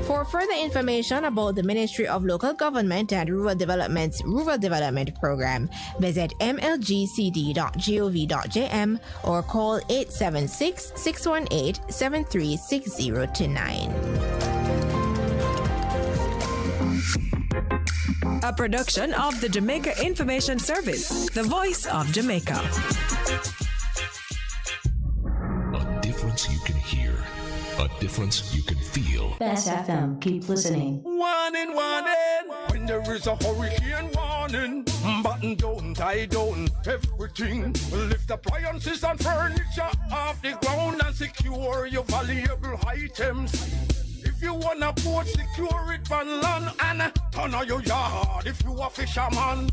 For further information about the Ministry of Local Government and Rural Development's Rural Development Program, visit mlgcd.gov.jm or call 876-618-7360 A production of the Jamaica Information Service, the voice of Jamaica. A difference you can hear, a difference you can feel. Bess FM, keep listening. Warning, warning. When there is a hurricane warning, button down, tie down, everything. Lift appliances and furniture off the ground and secure your valuable items. If you wanna port, secure it on land and turn on your yard if you a fisherman.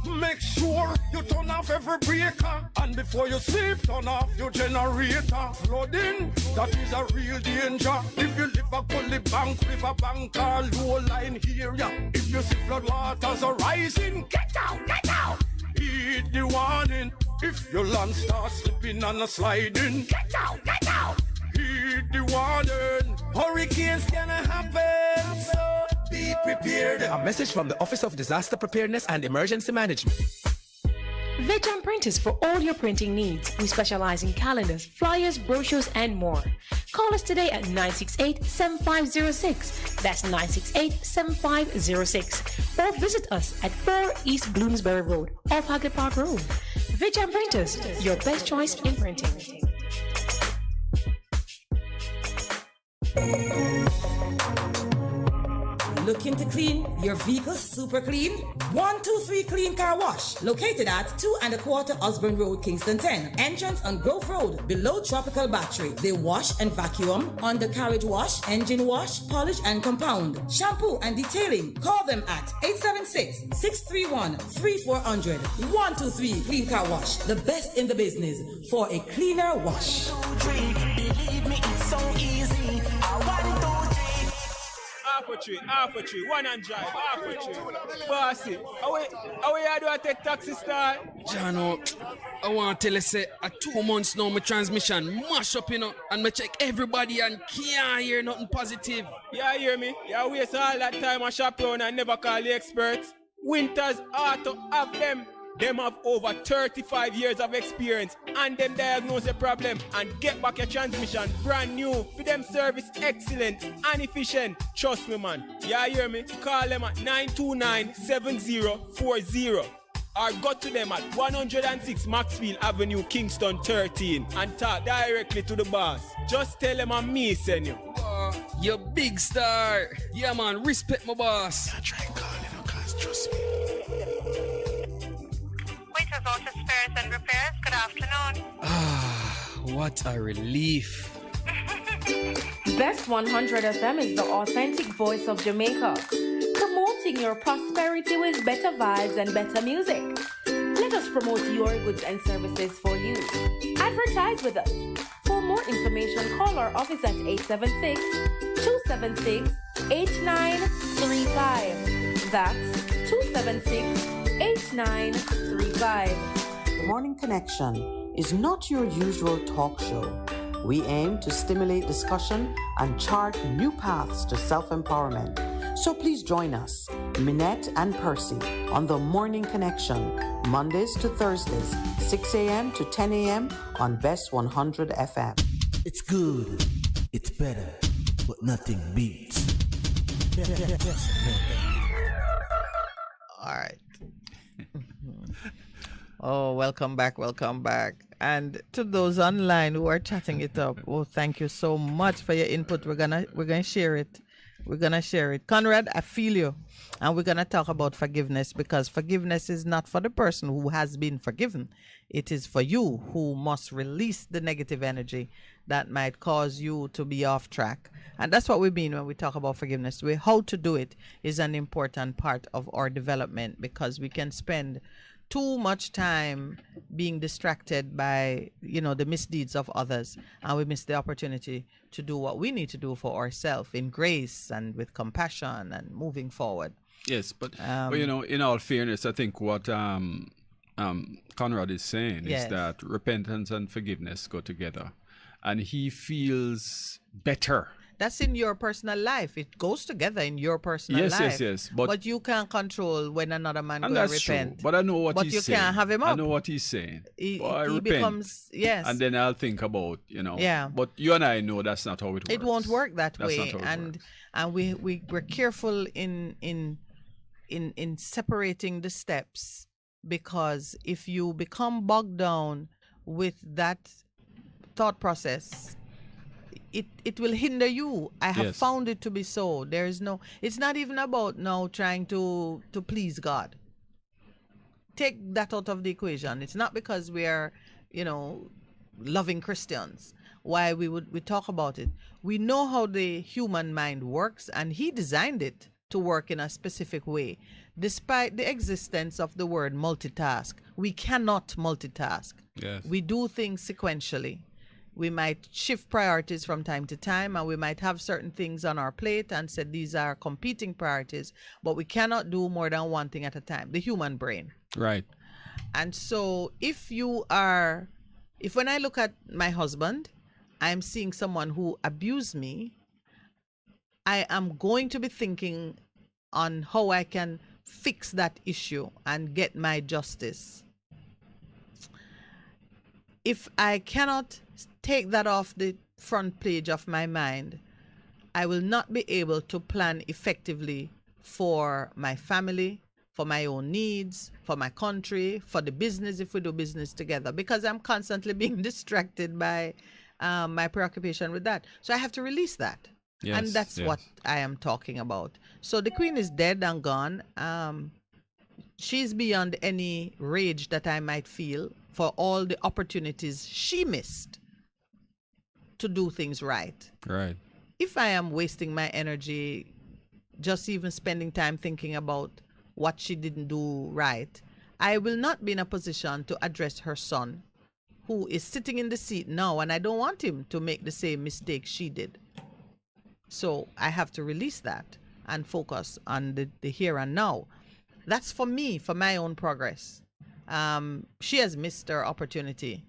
Make sure you turn off every breaker, and before you sleep, turn off your generator. Flooding, that is a real danger. If you live a gully bank, river bank, or low line area, if you see flood waters are rising, get out, get out. Heed the warning. If your land starts slipping and sliding, get out, get out. Heed the warning. Hurricanes gonna happen, so be prepared. A message from the Office of Disaster Preparedness and Emergency Management. Veg & Printers for all your printing needs. We specialize in calendars, flyers, brochures, and more. Call us today at 968-7506. That's 968-7506. Or visit us at 4 East Bloomsbury Road, off Hagley Park Road. Veg & Printers, your best choice in printing. Looking to clean your vehicle super clean? 123 Clean Car Wash, located at 2 1/4 Osborne Road, Kingston 10. Entrance on Grove Road, below Tropical Battery. They wash and vacuum, undercarriage wash, engine wash, polish and compound, shampoo and detailing. Call them at 876-631-3400. 123 Clean Car Wash, the best in the business for a cleaner wash. Believe me, it's so easy. Half a tree, one and drive, half a tree. Bossy, how we do I take taxi style? Jano, I want to tell you, say, 2 months now, my transmission mash up, and me check everybody and can't hear nothing positive. Yeah, hear me? Yeah, waste all that time I shop around and never call the experts. Winters Auto have them Them have over 35 years of experience and them diagnose the problem and get back your transmission brand new for them service excellent and efficient. Trust me, man. You hear me? Call them at 929-7040 or go to them at 106 Maxfield Avenue, Kingston 13 and talk directly to the boss. Just tell them I'm me, send you. You big star. Yeah, man. Respect my boss. I try calling, cause trust me. Waiters Auto Spares and Repairs, good afternoon. What a relief. Bess100 FM is the authentic voice of Jamaica, promoting your prosperity with better vibes and better music. Let us promote your goods and services for you. Advertise with us. For more information, call our office at 876-276-8935. That's 276-8935. The Morning Connection is not your usual talk show. We aim to stimulate discussion and chart new paths to self-empowerment. So please join us, Minett and Percy, on The Morning Connection, Mondays to Thursdays, 6 a.m. to 10 a.m. on Bess100 FM. It's good, it's better, but nothing beats. All right. Oh, welcome back. And to those online who are chatting it up, oh, thank you so much for your input. We're gonna share it. Conrad, I feel you. And we're gonna talk about forgiveness, because forgiveness is not for the person who has been forgiven. It is for you who must release the negative energy that might cause you to be off track. And that's what we mean when we talk about forgiveness. How to do it is an important part of our development, because we can spend too much time being distracted by, the misdeeds of others, and we miss the opportunity to do what we need to do for ourselves in grace and with compassion and moving forward. Yes, but in all fairness, I think what Conrad is saying is that repentance and forgiveness go together, and he feels better. That's in your personal life. It goes together in your personal life. Yes. But you can't control when another man will repent. True. But I know what he's saying. But you can't have him up. I know what he's saying. He repent, becomes, and then I'll think about, Yeah. But you and I know that's not how it works. It won't work that way. Not how it works. And we're careful in separating the steps, because if you become bogged down with that thought process, it will hinder you. I have found it to be so. It's not even about now trying to please God. Take that out of the equation. It's not because we are, loving Christians why we talk about it. We know how the human mind works, and he designed it to work in a specific way. Despite the existence of the word multitask, we cannot multitask. Yes. We do things sequentially. We might shift priorities from time to time, and we might have certain things on our plate and say these are competing priorities, but we cannot do more than one thing at a time. The human brain. Right. And so if when I look at my husband, I'm seeing someone who abused me, I am going to be thinking on how I can fix that issue and get my justice. If I cannot take that off the front page of my mind, I will not be able to plan effectively for my family, for my own needs, for my country, for the business if we do business together, because I'm constantly being distracted by my preoccupation with that. So I have to release that. Yes, and that's what I am talking about. So the queen is dead and gone. She's beyond any rage that I might feel for all the opportunities she missed to do things right. Right. If I am wasting my energy just even spending time thinking about what she didn't do right, I will not be in a position to address her son, who is sitting in the seat now, and I don't want him to make the same mistake she did. So I have to release that and focus on the here and now. That's for me, for my own progress. She has missed her opportunity,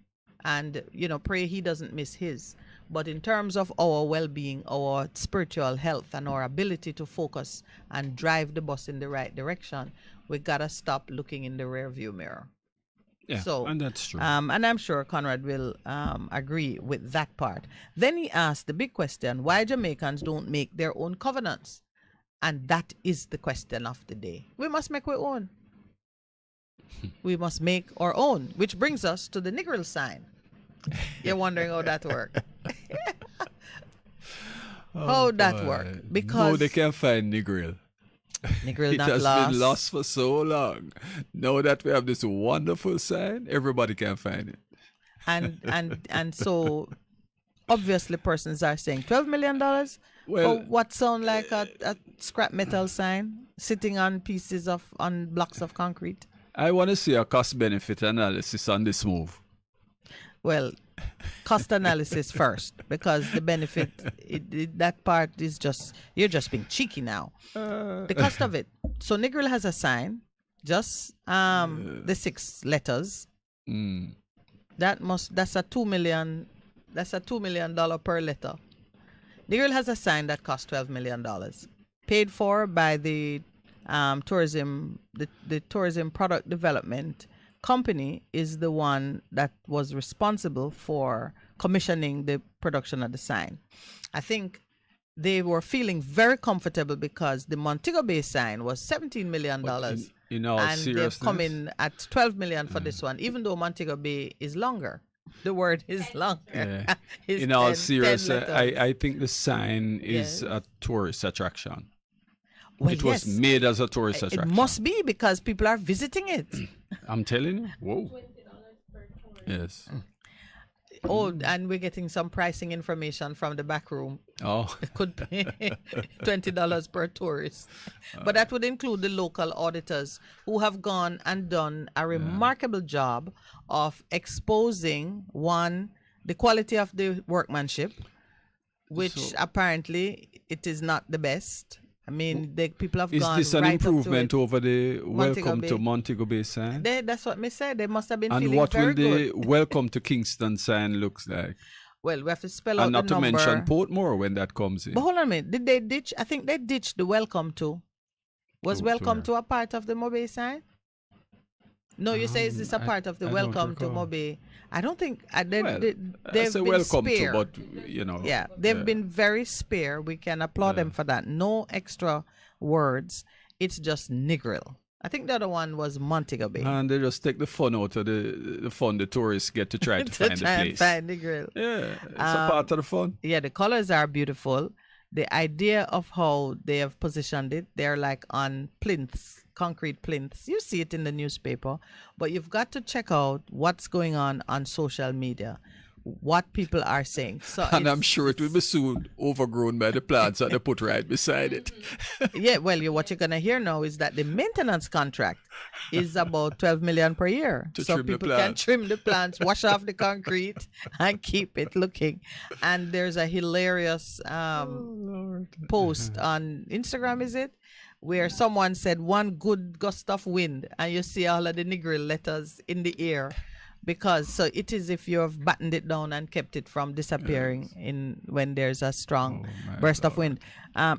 and pray he doesn't miss his. But in terms of our well-being, our spiritual health, and our ability to focus and drive the bus in the right direction, we gotta stop looking in the rearview mirror. Yeah, So, and that's true. And I'm sure Conrad will agree with that part. Then he asked the big question, why Jamaicans don't make their own covenants? And that is the question of the day. We must make our own. We must make our own, which brings us to the Negril sign. You're wondering how that works. How that work? Because no, they can't find Negril. Negril it not has lost. been lost for so long. Now that we have this wonderful sign, everybody can find it. And so obviously persons are saying $12 million Well, for what sound like a scrap metal sign sitting on blocks of concrete. I want to see a cost benefit analysis on this move. Well, cost analysis first, because the benefit, that part is you're just being cheeky now. The cost of it. So Negril has a sign, just the 6 letters. That's a $2 million. That's a $2 million per letter. Negril has a sign that costs $12 million, paid for by the tourism product development company is the one that was responsible for commissioning the production of the sign. I think they were feeling very comfortable because the Montego Bay sign was $17 million. In all and seriousness, they've come in at $12 million for this one, even though Montego Bay is longer. The word is longer. It's in all 10 seriousness, letters. I think the sign is Yes. a tourist attraction. Well, it was yes. made as a tourist attraction. It must be because people are visiting it. I'm telling you. Whoa. Yes. Oh, and we're getting some pricing information from the back room. Oh. It could be $20 per tourist. But that would include the local auditors who have gone and done a remarkable job of exposing, one, the quality of the workmanship, which apparently it is not the best. I mean, the people have Is gone this an right improvement up to it. over the Montego welcome Bay. to Montego Bay sign? That's what me said. They must have been And feeling what very will the good. welcome to Kingston sign looks like? Well, we have to spell out And not the to number. mention Portmore when that comes in. But hold on a minute. Did they ditch? I think they ditched the welcome to. Was To welcome where? to a part of the Mobe sign? No, you say is this a part of the I don't welcome to recall. Mobe? I don't think. They've I say been welcome spare. to, but you know. Yeah, they've been very spare. We can applaud them for that. No extra words. It's just Negril. I think the other one was Montego Bay. And they just take the fun out of the fun the tourists get to try to To find the try and place. find Negril. Yeah, it's a part of the fun. Yeah, the colors are beautiful. The idea of how they have positioned it, they're like on plinths, concrete plinths. You see it in the newspaper, but you've got to check out what's going on social media, what people are saying. So And I'm sure it will be soon overgrown by the plants that they put right beside it. yeah, well, what you're gonna hear now is that the maintenance contract is about $12 million per year, To so trim the people can plants. trim the plants, wash off the concrete, and keep it looking. And there's a hilarious post on Instagram, is it, where someone said one good gust of wind, and you see all of the Negril letters in the air. Because so it is if you have battened it down and kept it from disappearing in when there's a strong burst of wind.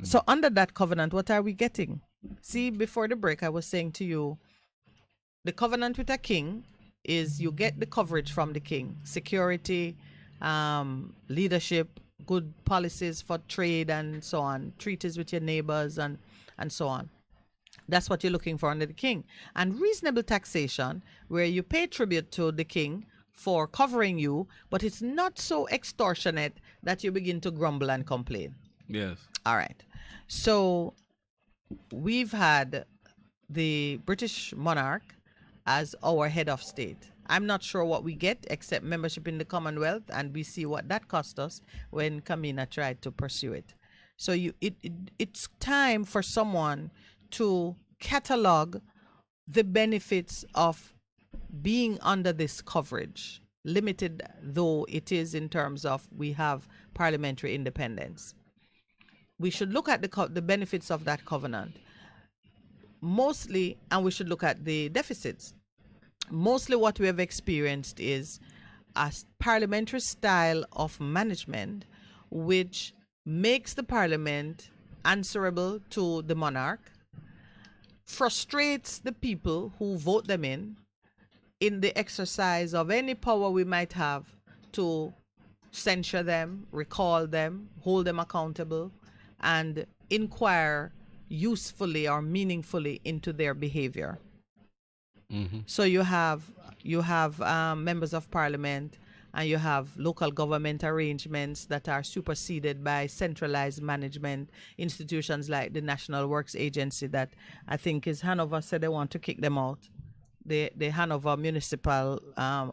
So under that covenant, what are we getting? See, before the break, I was saying to you, the covenant with a king is you get the coverage from the king, security, leadership, good policies for trade and so on, treaties with your neighbors and so on. That's what you're looking for under the king. And reasonable taxation, where you pay tribute to the king for covering you, but it's not so extortionate that you begin to grumble and complain. Yes. All right. So we've had the British monarch as our head of state. I'm not sure what we get except membership in the Commonwealth, and we see what that cost us when Kamina tried to pursue it. So it's time for someone to catalog the benefits of being under this coverage, limited though it is in terms of we have parliamentary independence. We should look at the benefits of that covenant mostly, and we should look at the deficits. Mostly what we have experienced is a parliamentary style of management which makes the parliament answerable to the monarch, frustrates the people who vote them in, in the exercise of any power we might have to censure them, recall them, hold them accountable, and inquire usefully or meaningfully into their behavior. So you have members of parliament, and you have local government arrangements that are superseded by centralized management institutions like the National Works Agency that I think is Hanover said they want to kick them out. The Hanover Municipal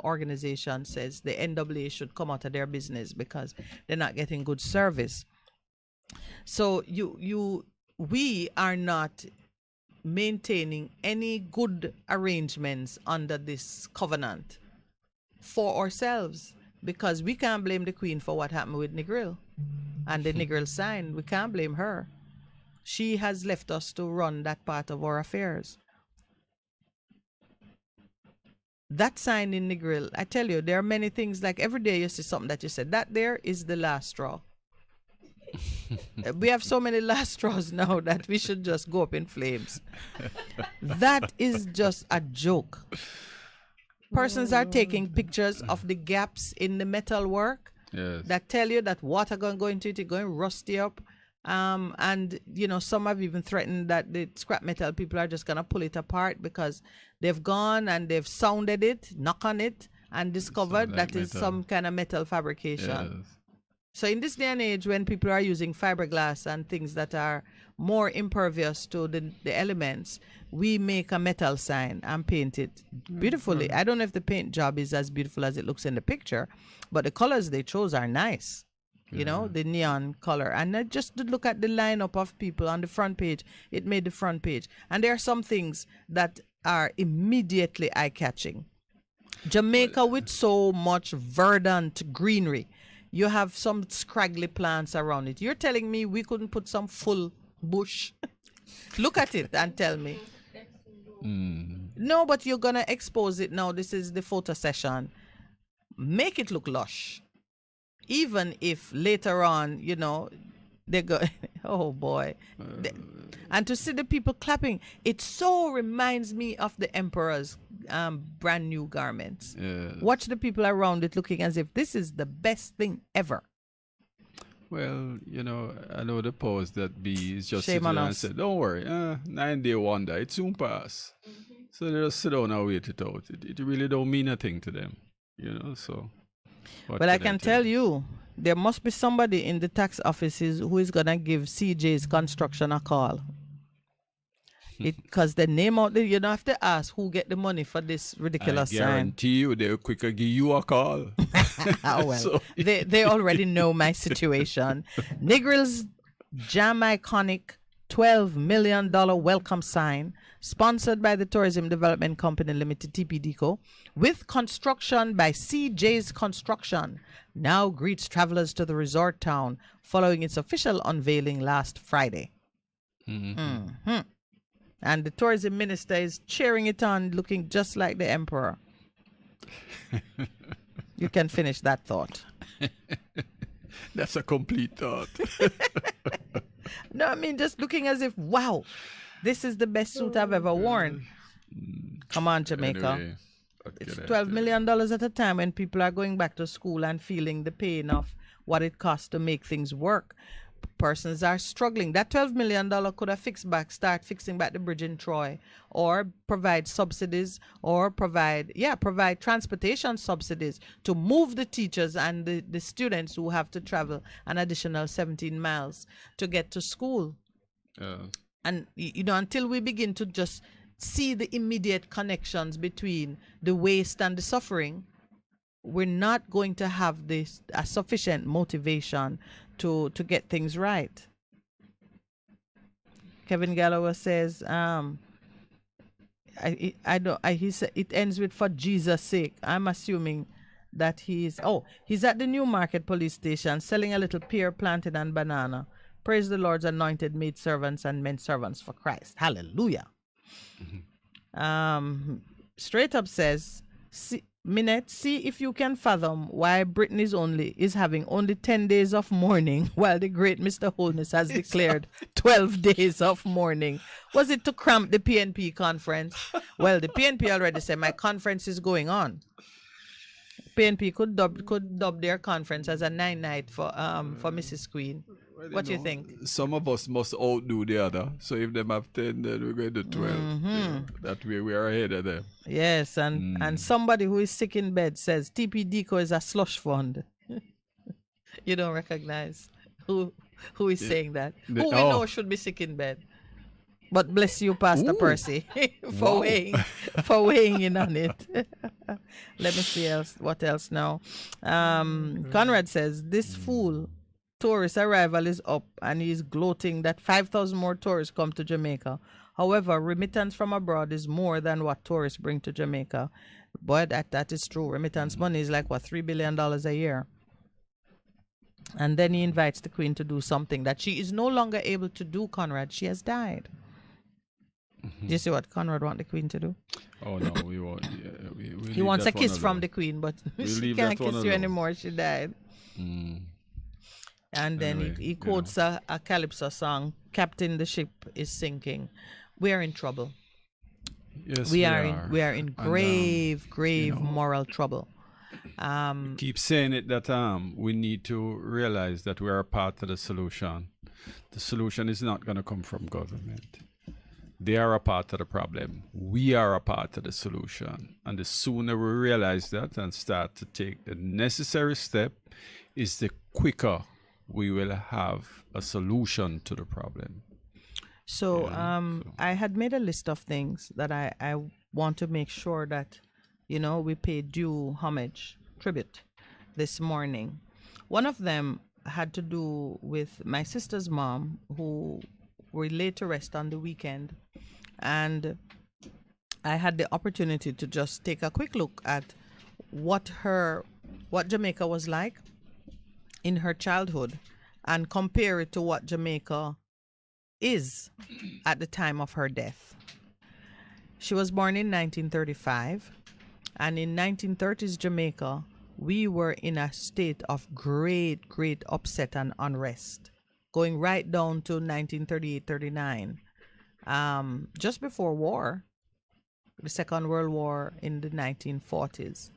Organization says the NWA should come out of their business because they're not getting good service. So we are not maintaining any good arrangements under this covenant for ourselves, because we can't blame the Queen for what happened with Negril and the Negril sign. We can't blame her. She has left us to run that part of our affairs. That sign in Negril, I tell you, there are many things, like every day you see something that you said, that there is the last straw. We have so many last straws now that we should just go up in flames. That is just a joke. Persons are taking pictures of the gaps in the metal work that tell you that water going to go into it, it's going rusty up. And, you know, some have even threatened that the scrap metal people are just going to pull it apart because they've gone and they've sounded it, knock on it, and discovered like that is some kind of metal fabrication. Yes. So in this day and age, when people are using fiberglass and things that are more impervious to the elements, we make a metal sign and paint it beautifully. I don't know if the paint job is as beautiful as it looks in the picture, but the colors they chose are nice. You know, the neon color. And I just look at the lineup of people on the front page. It made the front page. And there are some things that are immediately eye-catching. Jamaica with so much verdant greenery. You have some scraggly plants around it. You're telling me we couldn't put some full bush? Look at it and tell me. No, but you're going to expose it now. This is the photo session. Make it look lush. Even if later on, you know, they go, oh boy. And to see the people clapping, it so reminds me of the emperor's brand new garments. Yes. Watch the people around it looking as if this is the best thing ever. Well, you know, I know the pause that B is just Shame sitting on and us. said, don't worry, 9-day wonder, it soon pass. So they just sit down and wait it out. It really don't mean a thing to them, you know, so. But I can tell you, there must be somebody in the tax offices who is going to give CJ's construction a call. Because the name out there, you don't have to ask who get the money for this ridiculous sign. I guarantee you they'll quicker give you a call. Oh, well, so, they already know my situation. Negril's Jam Iconic $12 million welcome sign, sponsored by the Tourism Development Company Limited, TPDCO, with construction by CJ's Construction, now greets travelers to the resort town following its official unveiling last Friday. And the tourism minister is cheering it on, looking just like the emperor. You can finish that thought. That's a complete thought. No, I mean, just looking as if, wow, this is the best suit I've ever worn. Come on, Jamaica. Anyway, it's $12 million at a time when people are going back to school and feeling the pain of what it costs to make things work. Persons are struggling. That $12 million could have start fixing back the bridge in Troy, or provide subsidies, or provide transportation subsidies to move the teachers and the students who have to travel an additional 17 miles to get to school. And, you know, until we begin to just see the immediate connections between the waste and the suffering, we're not going to have a sufficient motivation to get things right. Kevin Galloway says, he said it ends with "for Jesus' sake." I'm assuming that he's at the Newmarket police station selling a little pear, plantain, and banana. Praise the Lord's anointed maid servants and men servants for Christ. Hallelujah. Straight Up says, Minett, see if you can fathom why Britain is having only 10 days of mourning while the great Mr. Holness has declared 12 days of mourning. Was it to cramp the PNP conference? Well, the PNP already said my conference is going on. PNP could dub their conference as a 9-night for Mrs. Queen. What do you think? Some of us must outdo the other. So if them have 10, then we're going to 12. Yeah, that way we are ahead of them. Yes, and somebody who is sick in bed says TPDCO is a slush fund. You don't recognize who is saying that? Who we know should be sick in bed. But bless you, Pastor Percy, for weighing in on it. Let me see what else now. Conrad says, this fool tourist arrival is up and he's gloating that 5,000 more tourists come to Jamaica. However, remittance from abroad is more than what tourists bring to Jamaica. Boy, that is true. Remittance money is like, what, $3 billion a year. And then he invites the Queen to do something that she is no longer able to do, Conrad. She has died. Do you see what Conrad wants the Queen to do? Oh, no, we won't. Yeah, he wants a kiss from the Queen, but she can't kiss you anymore. She died. And then he quotes a Calypso song, Captain, the ship is sinking. We are in trouble. Yes, we are in grave moral trouble. Keep saying it that we need to realize that we are a part of the solution. The solution is not going to come from government. They are a part of the problem. We are a part of the solution. And the sooner we realize that and start to take the necessary step, is the quicker we will have a solution to the problem. So I had made a list of things that I want to make sure that, we pay due homage, tribute this morning. One of them had to do with my sister's mom, who were laid to rest on the weekend. And I had the opportunity to just take a quick look at what Jamaica was like in her childhood and compare it to what Jamaica is at the time of her death. She was born in 1935, and in 1930s Jamaica, we were in a state of great upset and unrest, going right down to 1938-39. Just before war, the Second World War in the 1940s.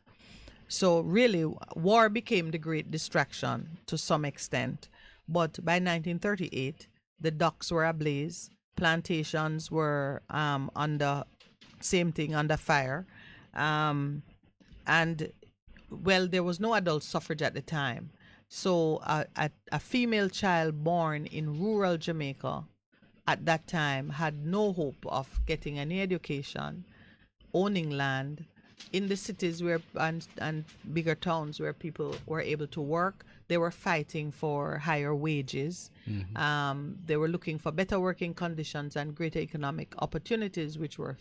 So really, war became the great distraction to some extent. But by 1938, the docks were ablaze, plantations were under fire, and there was no adult suffrage at the time. So a female child born in rural Jamaica at that time had no hope of getting any education, owning land. In the cities and bigger towns where people were able to work, they were fighting for higher wages. They were looking for better working conditions and greater economic opportunities, which were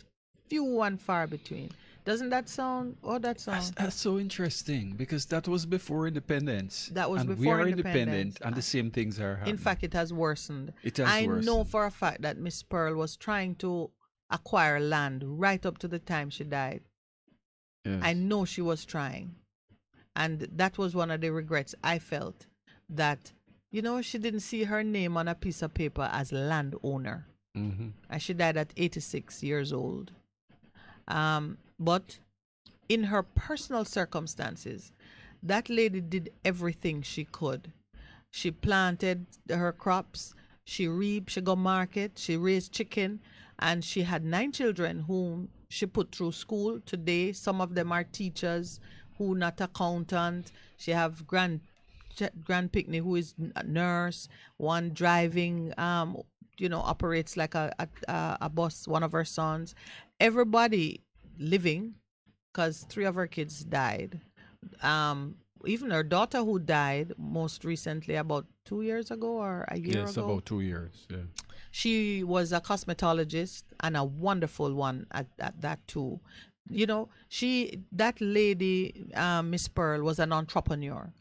few and far between. Doesn't that sound? That's so interesting, because that was before independence. That was before we are independence. Independent, and the same things are happening. In fact, it has worsened. I know for a fact that Miss Pearl was trying to acquire land right up to the time she died. Yes. I know she was trying. And that was one of the regrets I felt, that, she didn't see her name on a piece of paper as landowner. And she died at 86 years old. But in her personal circumstances, that lady did everything she could. She planted her crops, she reaped, she got market, she raised chicken, and she had 9 children whom she put through school. Today, some of them are teachers who not accountant. She have Grand Pickney, who is a nurse, one driving, operates like a bus, one of her sons. Everybody living, because 3 of her kids died. Even her daughter, who died most recently about 2 years ago or a year ago. Yes, about 2 years, yeah. She was a cosmetologist, and a wonderful one at that too. That lady, Miss Pearl, was an entrepreneur.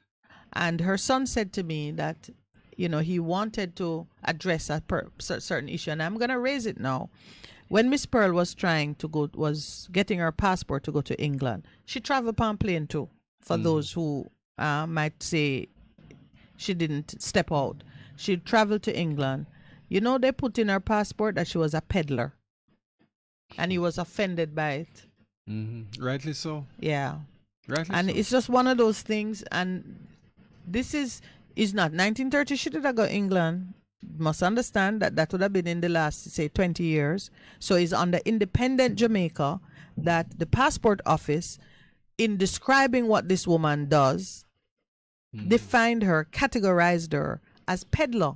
And her son said to me that, he wanted to address a certain issue, and I'm going to raise it now. when Miss Pearl was getting her passport to go to England, she traveled on plane too. For those who might say she didn't step out, she traveled to England. You know, they put in her passport that she was a peddler, and he was offended by it. Rightly so. Yeah. Rightly and so. It's just one of those things. And this is not 1930. She did not go to England. Must understand that would have been in the last, say, 20 years. So it's under independent Jamaica that the passport office, in describing what this woman does, defined her, categorized her as peddler.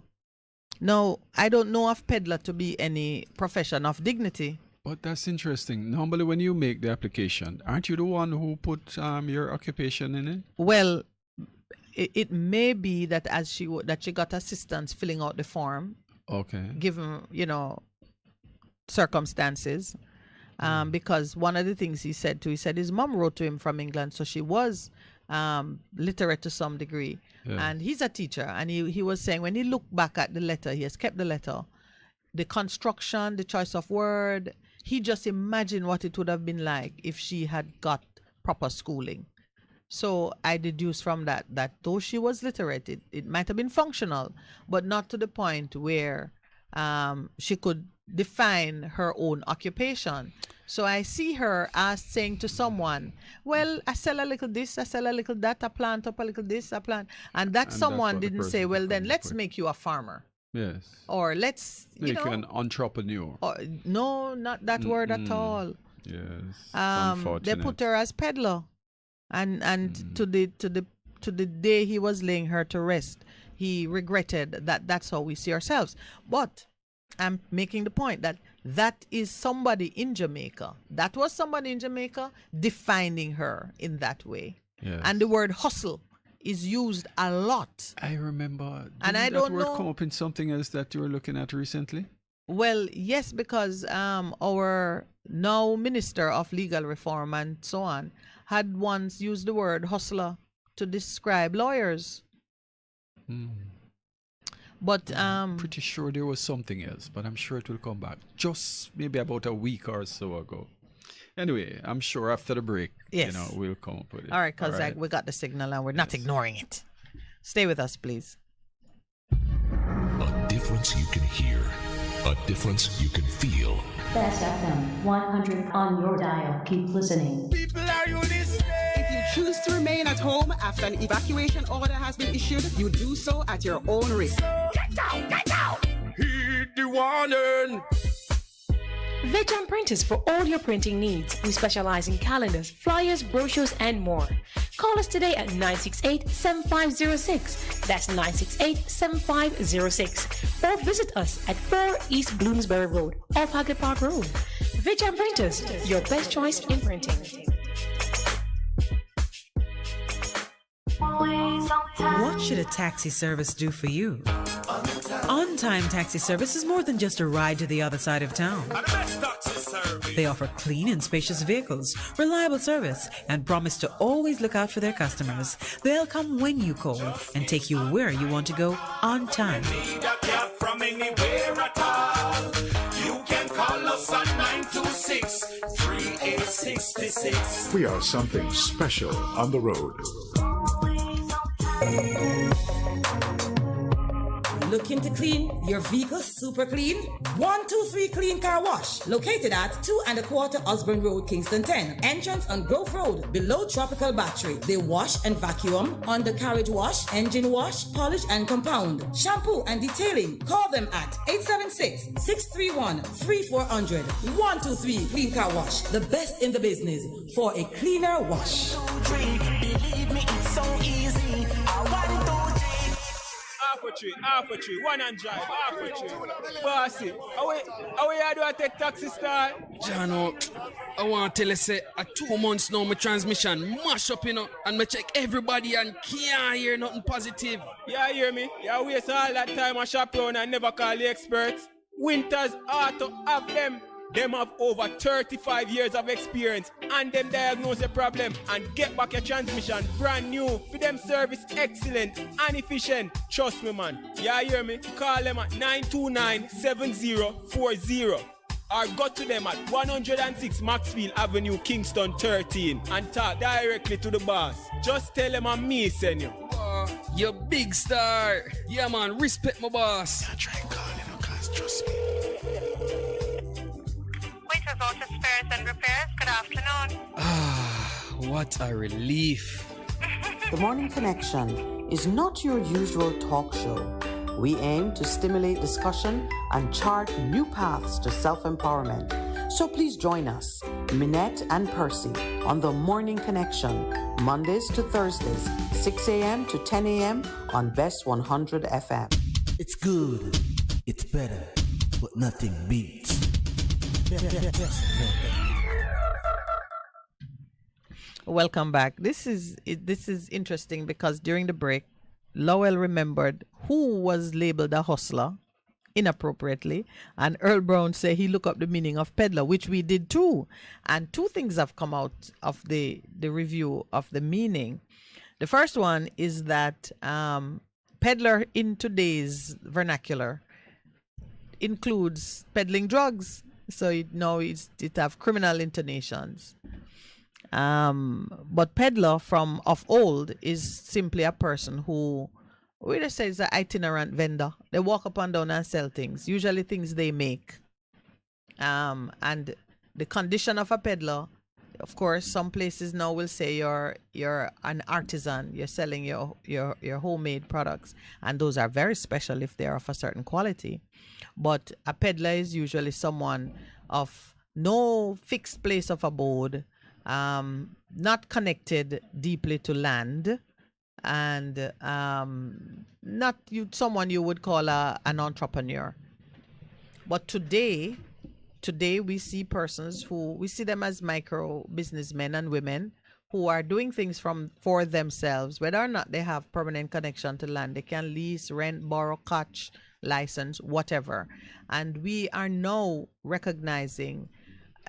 Now, I don't know of peddler to be any profession of dignity. But that's interesting. Normally, when you make the application, aren't you the one who put your occupation in it? Well, it may be that she got assistance filling out the form. Okay. Given, circumstances. Because one of the things he said his mom wrote to him from England, so she was literate to some degree. Yeah. And he's a teacher, and he was saying when he looked back at the letter, he has kept the letter, the construction, the choice of word, he just imagined what it would have been like if she had got proper schooling. So I deduced from that though she was literate, it might have been functional, but not to the point where she could define her own occupation. So I see her as saying to someone, well, I sell a little this, I sell a little that, I plant up a little this, I plant. And someone didn't say, well, then let's make you a farmer. Yes. Or let's make you an entrepreneur. Or, no, not that word at all. Yes. They put her as peddler. And to the day he was laying her to rest, he regretted that's how we see ourselves. But I'm making the point that is somebody in Jamaica. That was somebody in Jamaica defining her in that way. Yes. And the word hustle is used a lot. I remember. And I don't know. That word come up in something else that you were looking at recently? Well, yes, because our now Minister of Legal Reform and so on had once used the word hustler to describe lawyers. But I'm pretty sure there was something else, but I'm sure it will come back. Just maybe about a week or so ago. Anyway, I'm sure after the break, we'll come up with it. All right, because we got the signal and we're not ignoring it. Stay with us, please. A difference you can hear. A difference you can feel. Bess FM-100 on your dial. Keep listening. People, are you listening? If you choose to remain at home after an evacuation order has been issued, you do so at your own risk. Get down, get down! Heed the warning! Vejan Printers for all your printing needs. We specialize in calendars, flyers, brochures, and more. Call us today at 968-7506. That's 968-7506. Or visit us at 4 East Bloomsbury Road, off Hagley Park Road. Vejan Printers, your best choice in printing. What should a taxi service do for you? On-Time Taxi Service is more than just a ride to the other side of town. They offer clean and spacious vehicles, reliable service, and promise to always look out for their customers. They'll come when you call and take you where you want to go on time. You can call us on 926-3866. We are something special on the road. Looking to clean your vehicle super clean? 123 Clean Car Wash, located at 2 1/4 Osborne Road, Kingston 10. Entrance on Grove Road, below Tropical Battery. They wash and vacuum, undercarriage wash, engine wash, polish and compound, shampoo and detailing. Call them at 876-631-3400. 123 Clean Car Wash, the best in the business for a cleaner wash. Believe me, it's so easy. Half a tree, one and drive, half a tree. Bossy, how we do I take taxi style? Jano, I want to tell you, say, 2 months now, my transmission mash up, and I check everybody and can't hear nothing positive. Yeah, hear me? Yeah, waste all that time I shop around and never call the experts. Winters Auto have them. Them have over 35 years of experience and them diagnose the problem and get back your transmission brand new. For them service excellent and efficient. Trust me, man. Yeah, hear me? Call them at 929-7040. or go to them at 106 Maxfield Avenue, Kingston 13 and talk directly to the boss. Just tell them I'm me, send you. You big star. Yeah, man, respect my boss. I try calling her, cause trust me. Waiters Auto Spares and Repairs, good afternoon. What a relief. The Morning Connection is not your usual talk show. We aim to stimulate discussion and chart new paths to self-empowerment. So please join us, Minett and Percy, on The Morning Connection, Mondays to Thursdays, 6 a.m. to 10 a.m. on Bess100 FM. It's good, it's better, but nothing beats. Welcome back. This is interesting because during the break, Lowell remembered who was labeled a hustler inappropriately, and Earl Brown said he looked up the meaning of peddler, which we did too. And two things have come out of the review of the meaning. The first one is that peddler in today's vernacular includes peddling drugs, so it have criminal intonations. But peddler from of old is simply a person who, we just say, is an itinerant vendor. They walk up and down and sell things, usually things they make. And the condition of a peddler, of course, some places now will say you're an artisan, you're selling your homemade products, and those are very special if they're of a certain quality. But a peddler is usually someone of no fixed place of abode, not connected deeply to land, and not someone you would call an entrepreneur. But today we see persons who we see them as micro businessmen and women who are doing things for themselves, whether or not they have permanent connection to land. They can lease, rent, borrow, catch, license, whatever. And we are now recognizing,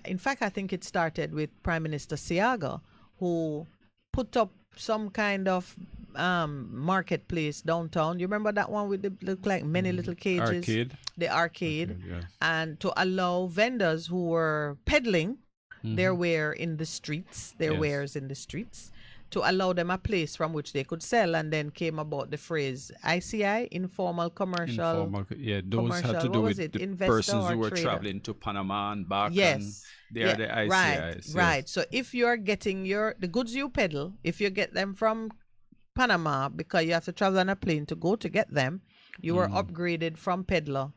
in fact, I think it started with Prime Minister Siaga, who put up some kind of marketplace downtown. You remember that one with the look like many little cages? Arcade. The arcade. Yes. And to allow vendors who were peddling their ware in the streets, wares in the streets, to allow them a place from which they could sell. And then came about the phrase ICI, informal commercial. Those had to do with the persons who were traveling to Panama and back. Yes. And they are the ICIs. Right. So if you're getting the goods you peddle, if you get them from Panama because you have to travel on a plane to go to get them, you were upgraded from peddler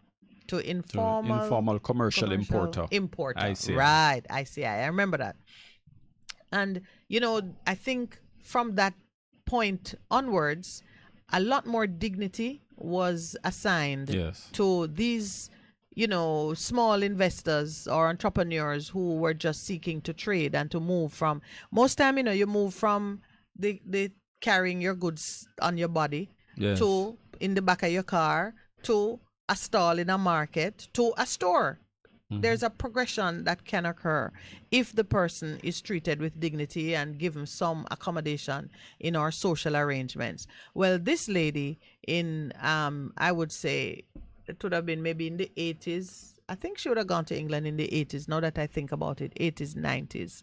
to informal commercial importer. ICI. Right, ICI. I remember that. And, I think from that point onwards, a lot more dignity was assigned to these, small investors or entrepreneurs who were just seeking to trade and to move from, most time, you move from the carrying your goods on your body to in the back of your car to a stall in a market to a store. There's a progression that can occur if the person is treated with dignity and given some accommodation in our social arrangements. Well, this lady in, I would say, it would have been maybe in the 80s. I think she would have gone to England in the 80s, now that I think about it, 80s, 90s.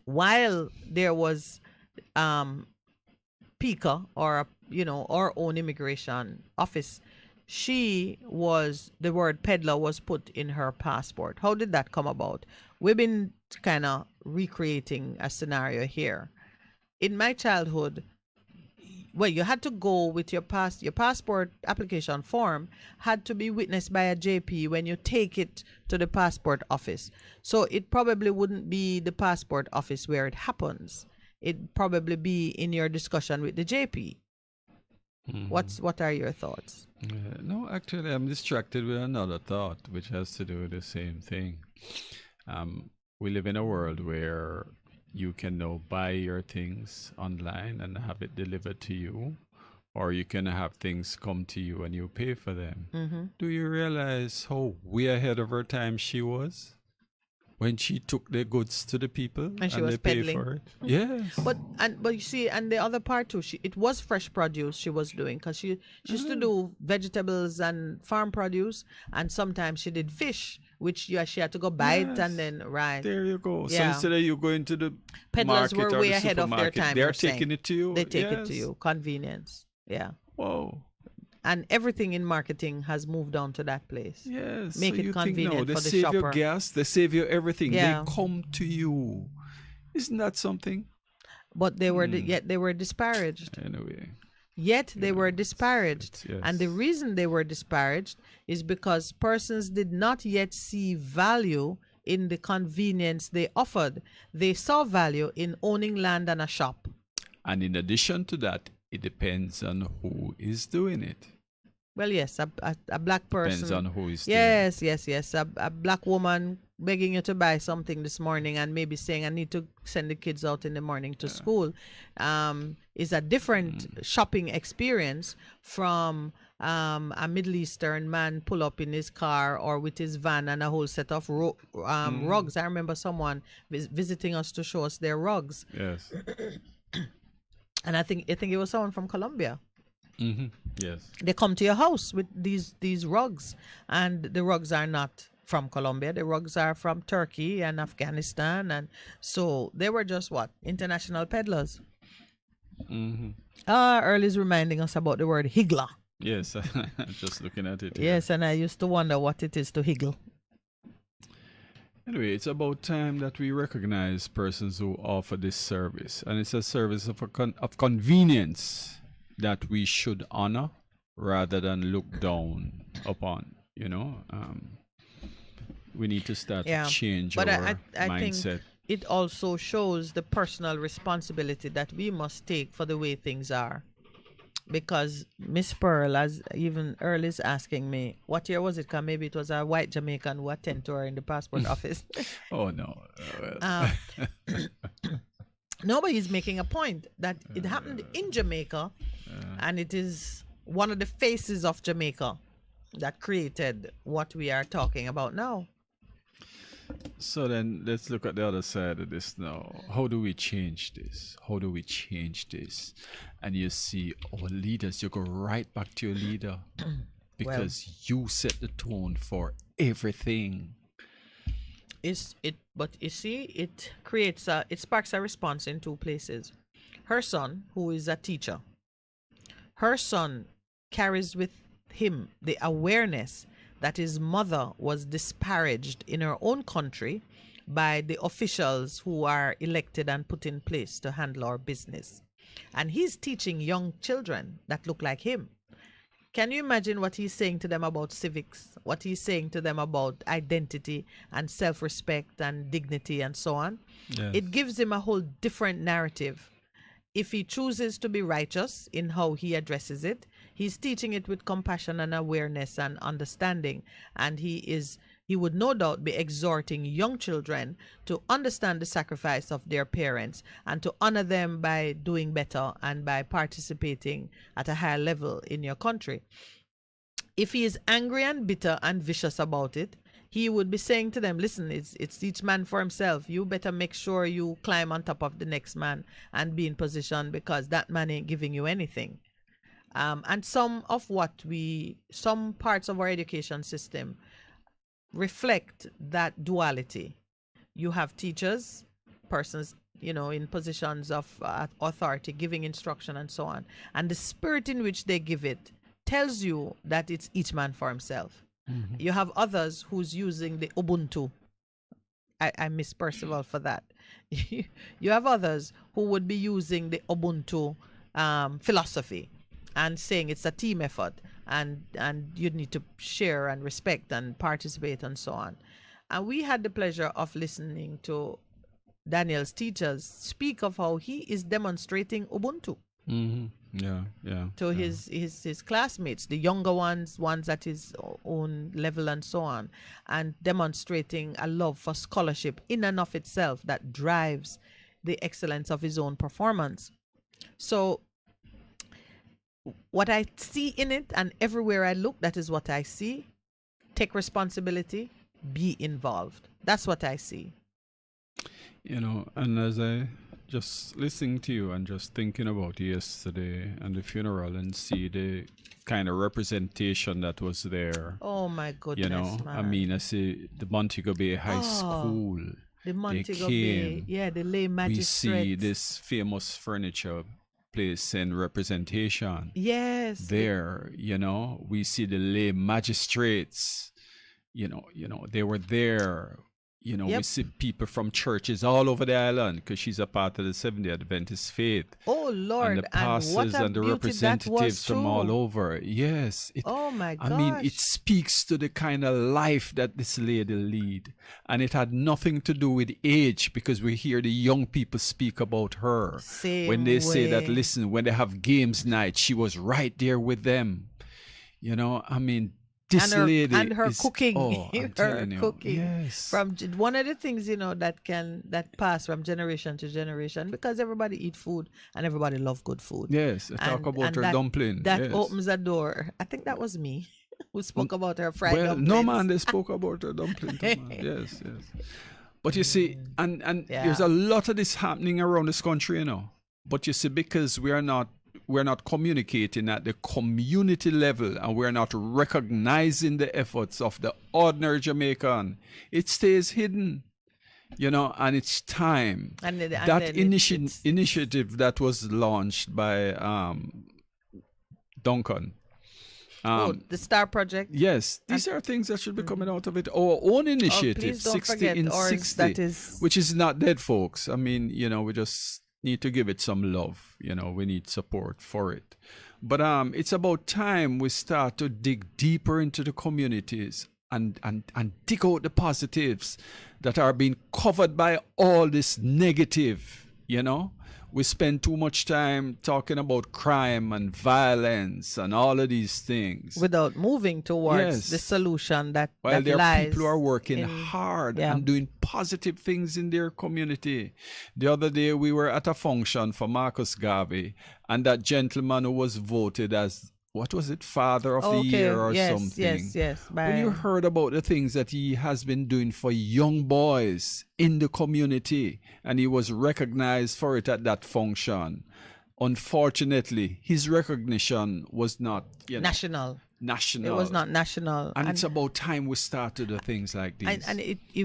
While there was PICA, or, our own immigration office, the word peddler was put in her passport. How did that come about? We've been kind of recreating a scenario here. In my childhood, you had to go with your passport application form had to be witnessed by a JP when you take it to the passport office. So it probably wouldn't be the passport office where it happens. It'd probably be in your discussion with the JP. What are your thoughts? No, actually, I'm distracted with another thought, which has to do with the same thing. We live in a world where you can now buy your things online and have it delivered to you, or you can have things come to you and you pay for them. Do you realize how way ahead of her time she was when she took the goods to the people and she was they peddling pay for it? Yes. But you see, and the other part too, it was fresh produce she was doing, because she used to do vegetables and farm produce, and sometimes she did fish, which she had to go buy it Yes. and then right. There you go. So Yeah. instead of you going to the Peddlers market were or way the ahead of their supermarket, time. they're we're saying. taking it to you. They take it to Yes. you. Convenience. Yeah. Whoa. And everything in marketing has moved on to that place. Yes. Make so it you convenient think, no, for they the save shopper. your gas, they save you everything. Yeah. They come to you. Isn't that something? But they were yet they were disparaged. Anyway. Yet they were disparaged. Yes. And the reason they were disparaged is because persons did not yet see value in the convenience they offered. They saw value in owning land and a shop. And in addition to that, it depends on who is doing it. Well, yes, a black person. Depends on who is doing Yes. A black woman begging you to buy something this morning and maybe saying, I need to send the kids out in the morning to school, is a different shopping experience from a Middle Eastern man pull up in his car or with his van and a whole set of rugs. I remember someone visiting us to show us their rugs. Yes. And I think it was someone from Colombia. Mm-hmm. Yes. They come to your house with these rugs, and the rugs are not from Colombia. The rugs are from Turkey and Afghanistan, and so they were just international peddlers. Mm-hmm. Early's reminding us about the word higgler. Yes, just looking at it. Yes, and I used to wonder what it is to higgle. Anyway, it's about time that we recognize persons who offer this service, and it's a service of convenience that we should honor rather than look down upon. We need to start to change but our I mindset. think it also shows the personal responsibility that we must take for the way things are. Because Miss Pearl, as even Earl is asking me, what year was it? Because maybe it was a white Jamaican who attended to her in the passport office. Oh, no. No, but he's making a point that it happened in Jamaica, and it is one of the faces of Jamaica that created what we are talking about now. So then let's look at the other side of this now. How do we change this? How do we change this? And you see our leaders, you go right back to your leader because you set the tone for everything. But you see, it sparks a response in two places. Her son, who is a teacher, her son carries with him the awareness that his mother was disparaged in her own country by the officials who are elected and put in place to handle our business. And he's teaching young children that look like him. Can you imagine what he's saying to them about civics, what he's saying to them about identity and self-respect and dignity and so on? Yes. It gives him a whole different narrative. If he chooses to be righteous in how he addresses it, he's teaching it with compassion and awareness and understanding. And he would no doubt be exhorting young children to understand the sacrifice of their parents and to honor them by doing better and by participating at a higher level in your country. If he is angry and bitter and vicious about it, he would be saying to them, listen, it's each man for himself. You better make sure you climb on top of the next man and be in position, because that man ain't giving you anything. And some parts of our education system reflect that duality. You have teachers, persons, in positions of authority, giving instruction and so on. And the spirit in which they give it tells you that it's each man for himself. Mm-hmm. You have others who's using the Ubuntu. I miss Percival for that. You have others who would be using the Ubuntu philosophy and saying it's a team effort and you need to share and respect and participate and so on. And we had the pleasure of listening to Daniel's teachers speak of how he is demonstrating Ubuntu. Mm-hmm. To his classmates, the younger ones at his own level and so on, and demonstrating a love for scholarship in and of itself that drives the excellence of his own performance. So what I see in it, and everywhere I look, that is what I see. Take responsibility, be involved. That's what I see. And as I just listening to you and just thinking about yesterday and the funeral and see the kind of representation that was there. Oh my goodness, You know, man. I mean, I see the Montego Bay High School. The Montego came. Bay, yeah, the lay magistrates. We see this famous furniture place and representation. Yes. There, you know, we see the lay magistrates. You know, they were there. You know, we see people from churches all over the island because she's a part of the Seventh-day Adventist faith. Oh Lord! And the pastors what a and the beauty representatives that was from all too. over. Yes. Oh my gosh! I mean, it speaks to the kind of life that this lady lead. And it had nothing to do with age because we hear the young people speak about her. Same when they say that, way. listen, when they have games night, she was right there with them. You know, I mean, this lady and her is, cooking, oh, I'm her telling you, cooking. yes. From one of the things that pass from generation to generation because everybody eat food and everybody love good food. Yes, talk about her dumpling. That yes. opens a door. I think that was me who spoke about her fried Well, dumplings. no man, they spoke about her dumpling too, man. Yes, yes. But you see, and there's a lot of this happening around this country, you know. But you see, because we're not communicating at the community level and we're not recognizing the efforts of the ordinary Jamaican, it stays hidden. You know, and it's time. That initiative that was launched by Duncan. The Star Project. Yes, these are things that should be coming out of it. Our own initiative, please don't 60 forget in ours, 60, that is- which is not dead, folks. I mean, you know, we just need to give it some love. You know, we need support for it. But it's about time we start to dig deeper into the communities and dig out the positives that are being covered by all this negative, you know. We spend too much time talking about crime and violence and all of these things without moving towards Yes. the solution that while that there are lies people who are working in- hard yeah. and doing positive things in their community. The other day we were at a function for Marcus Garvey, and that gentleman who was voted as, what was it, Father of the Year or yes, something. Yes. When you heard about the things that he has been doing for young boys in the community, and he was recognized for it at that function, unfortunately, his recognition was not national. National. It was not national. And it's about time we start to do things like these. And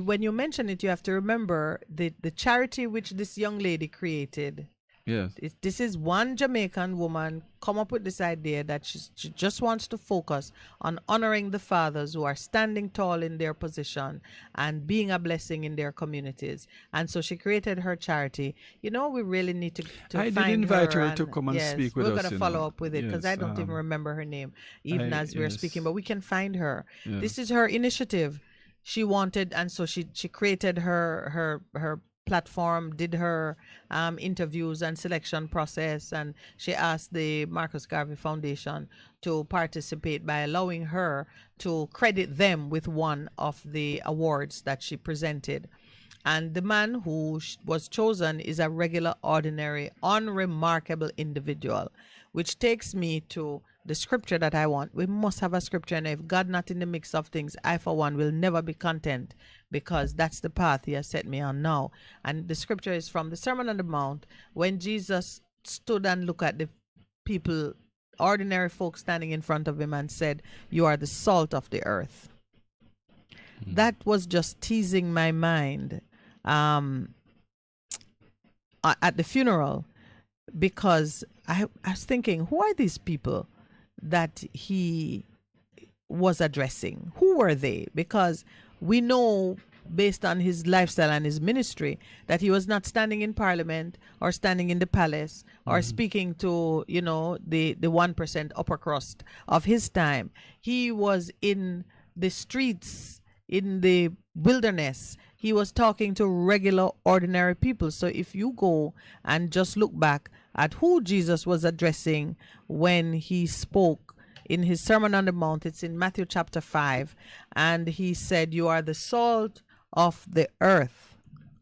when you mention it, you have to remember the charity which this young lady created. Yes. This is one Jamaican woman come up with this idea that she just wants to focus on honoring the fathers who are standing tall in their position and being a blessing in their communities. And so she created her charity. You know, we really need to I find did invite her and- to come and yes, speak with us. We're going to you follow know. up with it because Yes, I don't even remember her name even as we're yes. speaking, but we can find her. Yeah. This is her initiative. She wanted, and so she created her platform, did her interviews and selection process, and she asked the Marcus Garvey Foundation to participate by allowing her to credit them with one of the awards that she presented. And the man who was chosen is a regular, ordinary, unremarkable individual, which takes me to the scripture that I want. We must have a scripture, and if God not in the mix of things, I for one will never be content, because that's the path he has set me on now. And the scripture is from the Sermon on the Mount, when Jesus stood and looked at the people, ordinary folks standing in front of him, and said, "You are the salt of the earth." That was just teasing my mind at the funeral, because I was thinking, who are these people that he was addressing? Who were they? Because we know, based on his lifestyle and his ministry, that he was not standing in Parliament or standing in the palace or speaking to, you know, the 1% upper crust of his time. He was in the streets, in the wilderness. He was talking to regular, ordinary people. So if you go and just look back at who Jesus was addressing when he spoke in his Sermon on the Mount, it's in Matthew chapter 5, and he said, "You are the salt of the earth."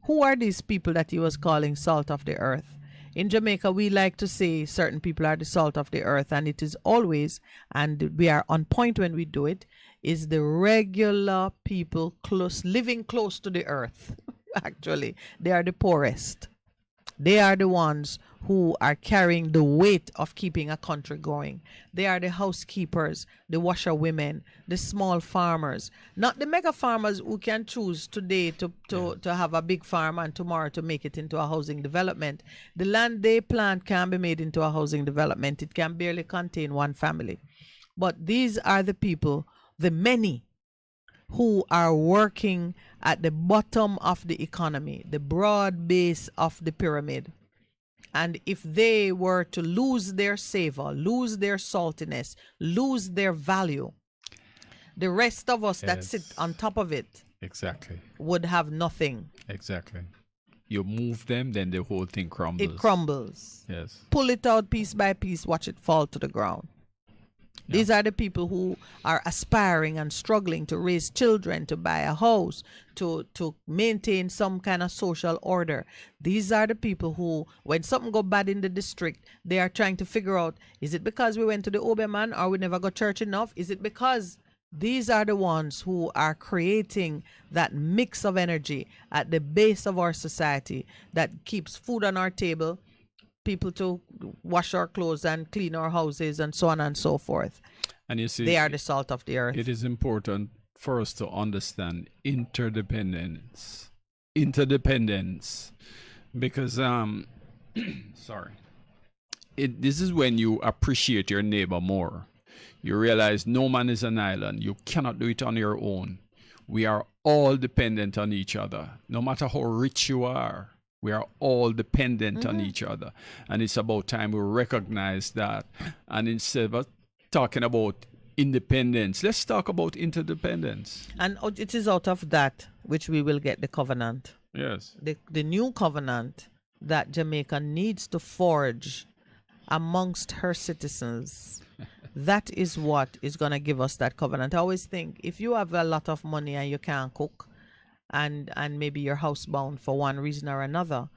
Who are these people that he was calling salt of the earth? In Jamaica, we like to say certain people are the salt of the earth, and it is always, and we are on point when we do it, is the regular people living close to the earth. Actually, they are the poorest. They are the ones who are carrying the weight of keeping a country going. They are the housekeepers, the washerwomen, the small farmers, not the mega farmers who can choose today to have a big farm and tomorrow to make it into a housing development. The land they plant can be made into a housing development. It can barely contain one family. But these are the people, the many, who are working at the bottom of the economy, the broad base of the pyramid. And if they were to lose their savor, lose their saltiness, lose their value, the rest of us that sit on top of it exactly would have nothing. Exactly. You move them, then the whole thing crumbles. It crumbles. Yes. Pull it out piece by piece, watch it fall to the ground. Yeah. These are the people who are aspiring and struggling to raise children, to buy a house, to maintain some kind of social order. These are the people who, when something go bad in the district, they are trying to figure out, is it because we went to the Oberman or we never got church enough? Is it because these are the ones who are creating that mix of energy at the base of our society that keeps food on our table, people to wash our clothes and clean our houses and so on and so forth. And you see, they are the salt of the earth. It is important for us to understand interdependence, because sorry, this is when you appreciate your neighbor more. You realize no man is an island. You cannot do it on your own. We are all dependent on each other, no matter how rich you are. We are all dependent on each other. And it's about time we recognize that. And instead of talking about independence, let's talk about interdependence. And it is out of that which we will get the covenant. Yes. The new covenant that Jamaica needs to forge amongst her citizens. That is what is going to give us that covenant. I always think if you have a lot of money and you can't cook, and maybe you're housebound for one reason or another,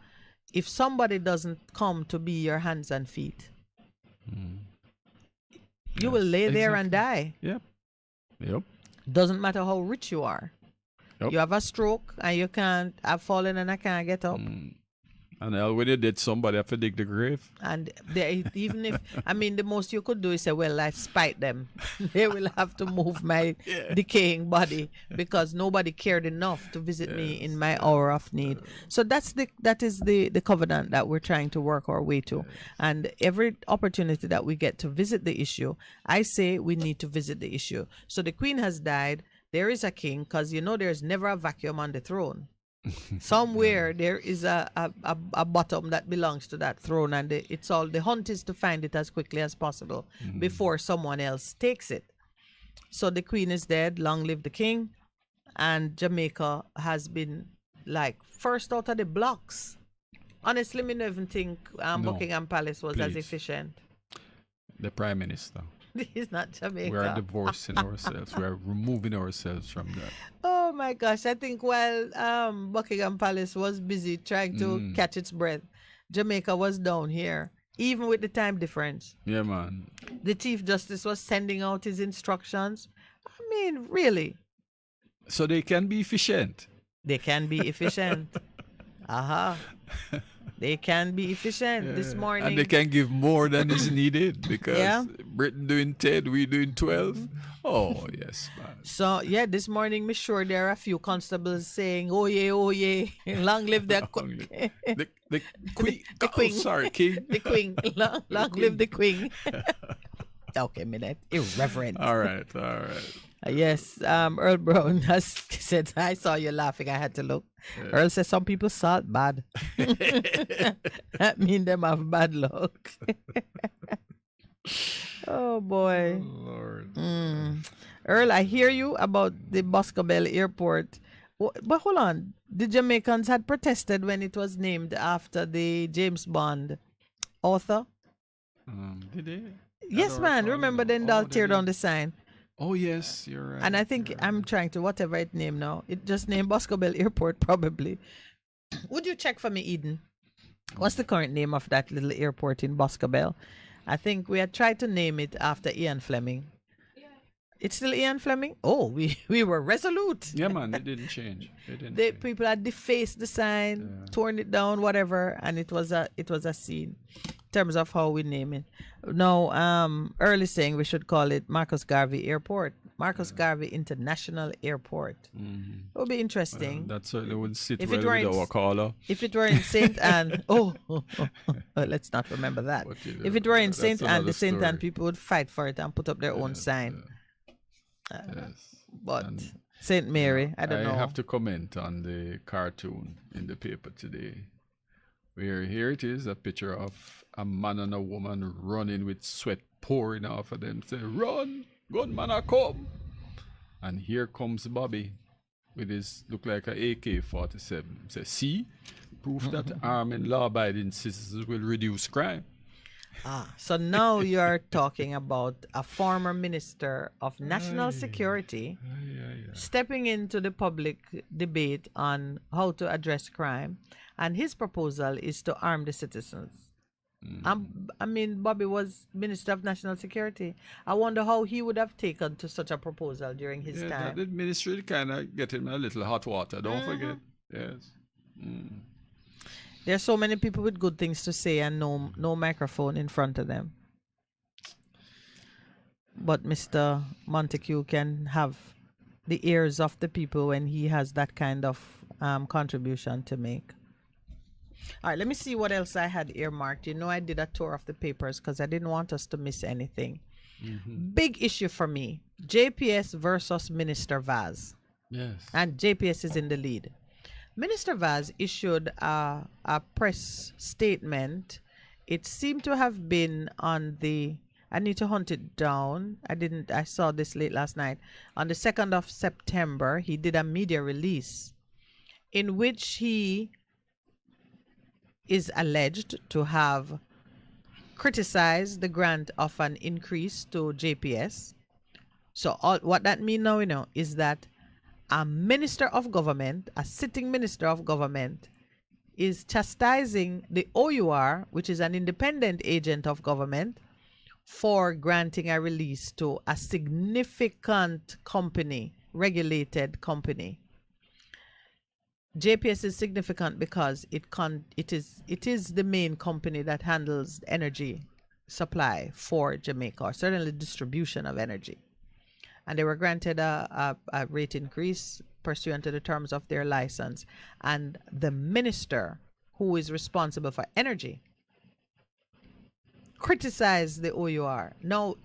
if somebody doesn't come to be your hands and feet, you will lay there and die. Yep. Doesn't matter how rich you are. Yep. You have a stroke and you can't, I've fallen and I can't get up. And when you did, somebody have to dig the grave. And even if, I mean, the most you could do is say, well, I spite them. They will have to move my decaying body because nobody cared enough to visit me in my hour of need. So that is the covenant that we're trying to work our way to. And every opportunity that we get to visit the issue, I say we need to visit the issue. So the queen has died. There is a king, because there's never a vacuum on the throne. Somewhere there is a bottom that belongs to that throne, and the hunt is to find it as quickly as possible before someone else takes it. So the queen is dead, long live the king, and Jamaica has been like first out of the blocks. Honestly, me never think Buckingham Palace was as efficient. The Prime Minister. He's not Jamaica. We are divorcing ourselves. We are removing ourselves from that. Oh my gosh. I think while Buckingham Palace was busy trying to catch its breath, Jamaica was down here, even with the time difference. Yeah, man. The Chief Justice was sending out his instructions. I mean, really. So they can be efficient. They can be efficient. They can be efficient this morning. And they can give more than is needed because Britain doing 10, we doing 12. Oh, yes, man. So, this morning, me sure there are a few constables saying, oh, yeah, long live the queen. The queen. The queen. Oh, sorry, king. The queen. Long live the queen. Okay, Minett. Irreverent. All right. Yes, Earl Brown has said, I saw you laughing, I had to look. Yeah. Earl says some people salt bad. That mean them have bad luck. Oh boy. Oh, Lord. Earl, I hear you about the Boscobel Airport. But hold on. The Jamaicans had protested when it was named after the James Bond author. Did they? Yes, man. Remember then they'll tear down the sign. Oh, yes, you're right. And I think I'm trying to, whatever it named now, it just named Boscobel Airport probably. Would you check for me, Eden? What's the current name of that little airport in Boscobel? I think we had tried to name it after Ian Fleming. It's still Ian Fleming? Oh, we were resolute. Yeah, man, it didn't change. It didn't The change. people had defaced the sign, torn it down, whatever, and it was a scene in terms of how we name it. Now, early saying we should call it Marcus Garvey Airport. Marcus Garvey International Airport. It would be interesting. That certainly would sit If well it were with in- our caller. If it were in Saint Anne, let's not remember that. If it were in That's Saint Anne, another the Saint Anne story. people would fight for it and put up their own sign. Yes. But And, Saint Mary, I don't know. I have to comment on the cartoon in the paper today. Where here it is, a picture of a man and a woman running with sweat pouring off of them. Say, run, gunman are come. And here comes Bobby with his look like a AK-47. Say, see, proof that arming law-abiding citizens will reduce crime. So now you're talking about a former minister of national security stepping into the public debate on how to address crime, and his proposal is to arm the citizens. I mean, Bobby was Minister of National Security. I wonder how he would have taken to such a proposal during his time. The ministry kind of get him a little hot water. Don't forget. Yes. There's so many people with good things to say and no microphone in front of them. But Mr. Montague can have the ears of the people when he has that kind of contribution to make. All right, let me see what else I had earmarked. You know, I did a tour of the papers because I didn't want us to miss anything. Big issue for me, JPS versus Minister Vaz. Yes. And JPS is in the lead. Minister Vaz issued a press statement. It seemed to have been on the, I need to hunt it down. I saw this late last night. On the 2nd of September, he did a media release in which he is alleged to have criticized the grant of an increase to JPS. So what that means now, is that a minister of government, a sitting minister of government, is chastising the OUR, which is an independent agent of government, for granting a release to a significant company, regulated company. JPS is significant because it is the main company that handles energy supply for Jamaica, or certainly distribution of energy. And they were granted a rate increase pursuant to the terms of their license. And the minister who is responsible for energy criticized the OUR. Now,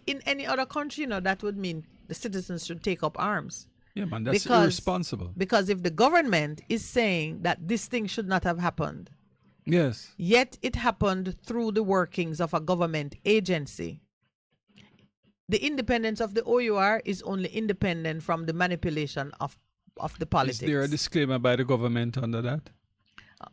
in any other country, that would mean the citizens should take up arms. Yeah, man, that's irresponsible. Because if the government is saying that this thing should not have happened, yes, yet it happened through the workings of a government agency, the independence of the OUR is only independent from the manipulation of the politics. Is there a disclaimer by the government under that?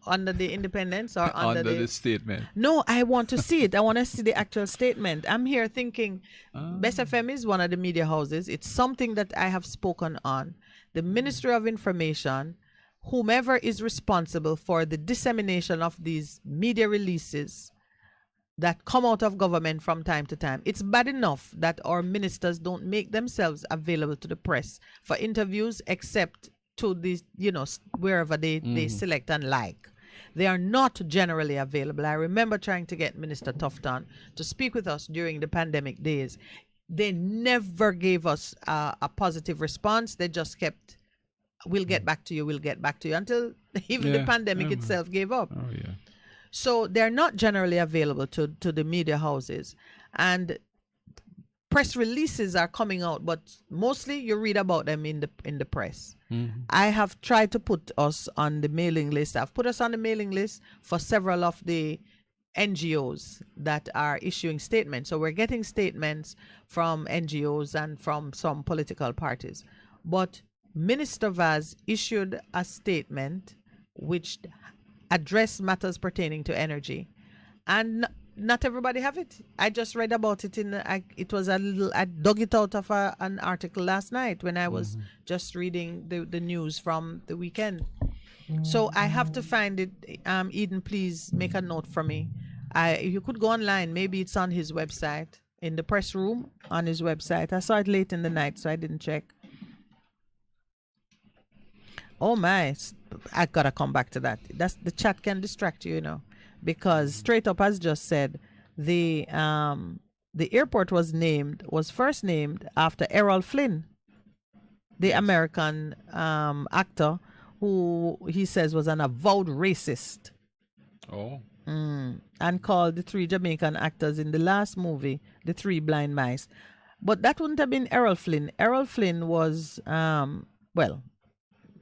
Under the independence or under the statement? No, I want to see it. I want to see the actual statement. I'm here thinking Bess FM is one of the media houses. It's something that I have spoken on. The Ministry of Information, whomever is responsible for the dissemination of these media releases that come out of government from time to time. It's bad enough that our ministers don't make themselves available to the press for interviews except to the, wherever they select and like. They are not generally available. I remember trying to get Minister Tufton to speak with us during the pandemic days. They never gave us a positive response. They just kept, we'll get back to you, until even the pandemic itself gave up. Oh, yeah. So they're not generally available to the media houses. And press releases are coming out, but mostly you read about them in the press. I have tried to put us on the mailing list. I've put us on the mailing list for several of the NGOs that are issuing statements. So we're getting statements from NGOs and from some political parties. But Minister Vaz issued a statement which addressed matters pertaining to energy. And not everybody have it. I just read about it it was a little, I dug it out of an article last night when I was just reading the news from the weekend. So I have to find it. Eden, please make a note for me. You could go online. Maybe it's on his website. in the press room on his website. I saw it late in the night, so I didn't check. Oh my, I gotta come back to that. That's the chat can distract you, you know, because Straight Up has just said the airport was first named after Errol Flynn, the American actor who he says was an avowed racist. Oh. And called the three Jamaican actors in the last movie, The Three Blind Mice. But that wouldn't have been Errol Flynn. Errol Flynn was, well,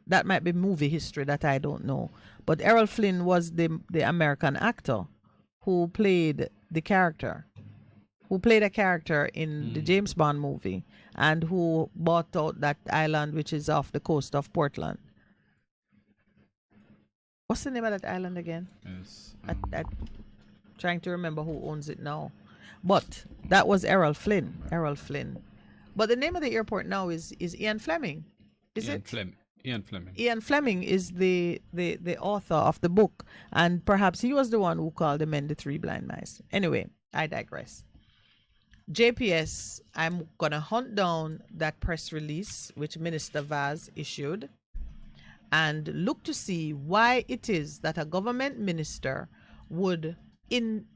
that might be movie history that I don't know. But Errol Flynn was the American actor who played the character, who played a character in the James Bond movie and who bought out that island which is off the coast of Portland. What's the name of that island again? Yes. I'm trying to remember who owns it now. But that was Errol Flynn. Errol Flynn. But the name of the airport now is Ian Fleming. Ian Fleming. Ian Fleming is the author of the book. And perhaps he was the one who called the men the Three Blind Mice. Anyway, I digress. JPS, I'm going to hunt down that press release which Minister Vaz issued and look to see why it is that a government minister would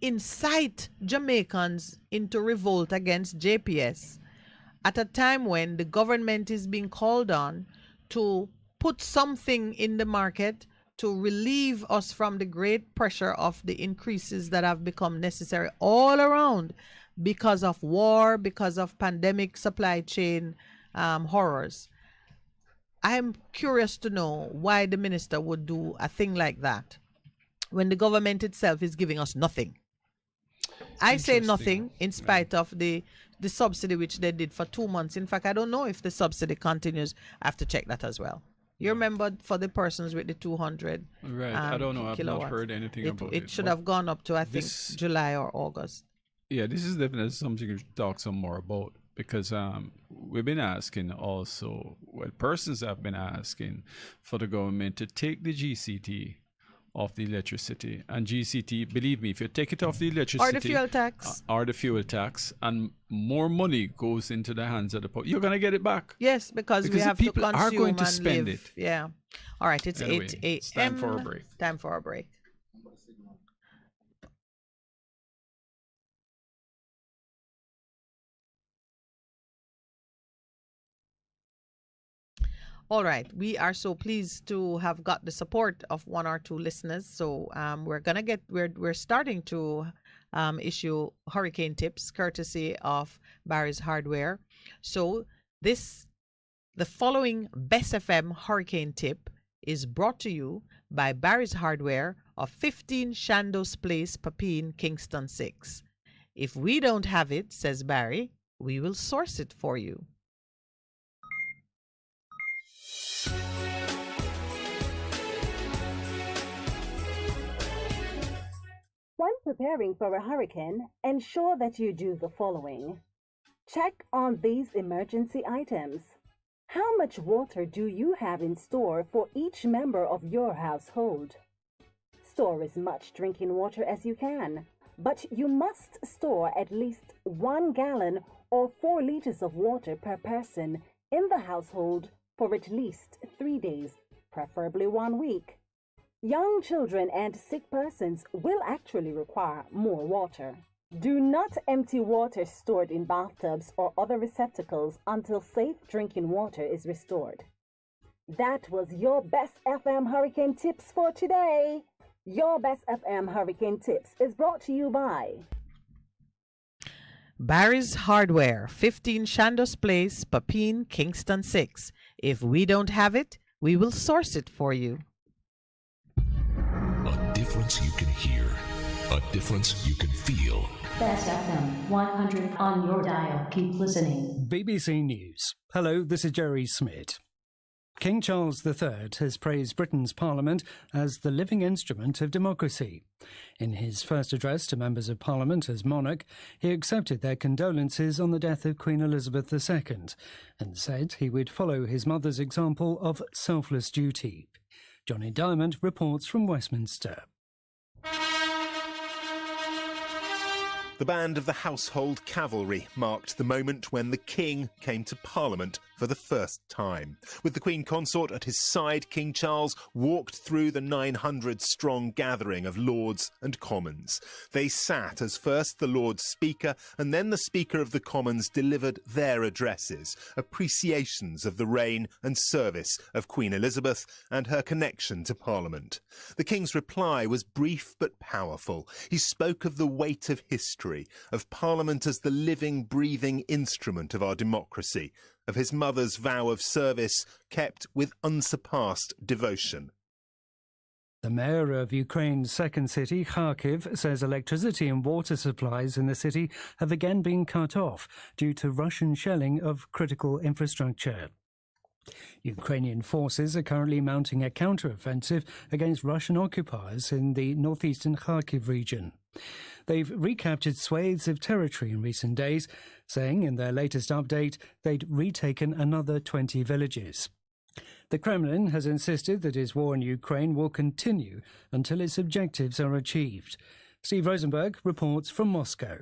incite Jamaicans into revolt against JPS at a time when the government is being called on to put something in the market to relieve us from the great pressure of the increases that have become necessary all around because of war, because of pandemic, supply chain horrors. I'm curious to know why the minister would do a thing like that when the government itself is giving us nothing. I say nothing in spite of the subsidy which they did for 2 months. In fact, I don't know if the subsidy continues. I have to check that as well. You remember for the persons with the 200 Right. I don't know. I've not heard anything about it. It should have gone up to, I think, July or August. Yeah, this is definitely something to talk some more about. Because we've been asking also, well, persons have been asking for the government to take the GCT off the electricity. And GCT, believe me, if you take it off the electricity... Or the fuel tax. And more money goes into the hands of the public, you're going to get it back. Yes, because we have to consume are going to and spend live. it. Yeah. All right, it's Anyway, 8 a.m. it's time for a break. Time for a break. All right, we are so pleased to have got the support of one or two listeners. So we're starting to issue hurricane tips courtesy of Barry's Hardware. So the following Bess FM hurricane tip is brought to you by Barry's Hardware of 15 Shandos Place, Papine, Kingston 6. If we don't have it, says Barry, we will source it for you. When preparing for a hurricane, ensure that you do the following. Check on these emergency items. How much water do you have in store for each member of your household? Store as much drinking water as you can, but you must store at least 1 gallon or 4 liters of water per person in the household for at least 3 days, preferably 1 week. Young children and sick persons will actually require more water. Do not empty water stored in bathtubs or other receptacles until safe drinking water is restored. That was your Bess FM Hurricane Tips for today. Your Bess FM Hurricane Tips is brought to you by Barry's Hardware, 15 Shandos Place, Papine, Kingston 6. If we don't have it, we will source it for you. A difference you can hear, a difference you can feel. Bess FM 100 on your dial. Keep listening. BBC News. Hello, this is Jerry Smith. King Charles III has praised Britain's Parliament as the living instrument of democracy. In his first address to members of Parliament as monarch, he accepted their condolences on the death of Queen Elizabeth II and said he would follow his mother's example of selfless duty. Johnny Diamond reports from Westminster. The band of the Household Cavalry marked the moment when the King came to Parliament for the first time. With the Queen Consort at his side, King Charles walked through the 900-strong gathering of Lords and Commons. They sat as first the Lord Speaker and then the Speaker of the Commons delivered their addresses, appreciations of the reign and service of Queen Elizabeth and her connection to Parliament. The King's reply was brief but powerful. He spoke of the weight of history, of Parliament as the living, breathing instrument of our democracy, of his mother's vow of service kept with unsurpassed devotion. The mayor of Ukraine's second city, Kharkiv, says electricity and water supplies in the city have again been cut off due to Russian shelling of critical infrastructure. Ukrainian forces are currently mounting a counter-offensive against Russian occupiers in the northeastern Kharkiv region. They've recaptured swathes of territory in recent days, saying in their latest update they'd retaken another 20 villages. The Kremlin has insisted that its war in Ukraine will continue until its objectives are achieved. Steve Rosenberg reports from Moscow.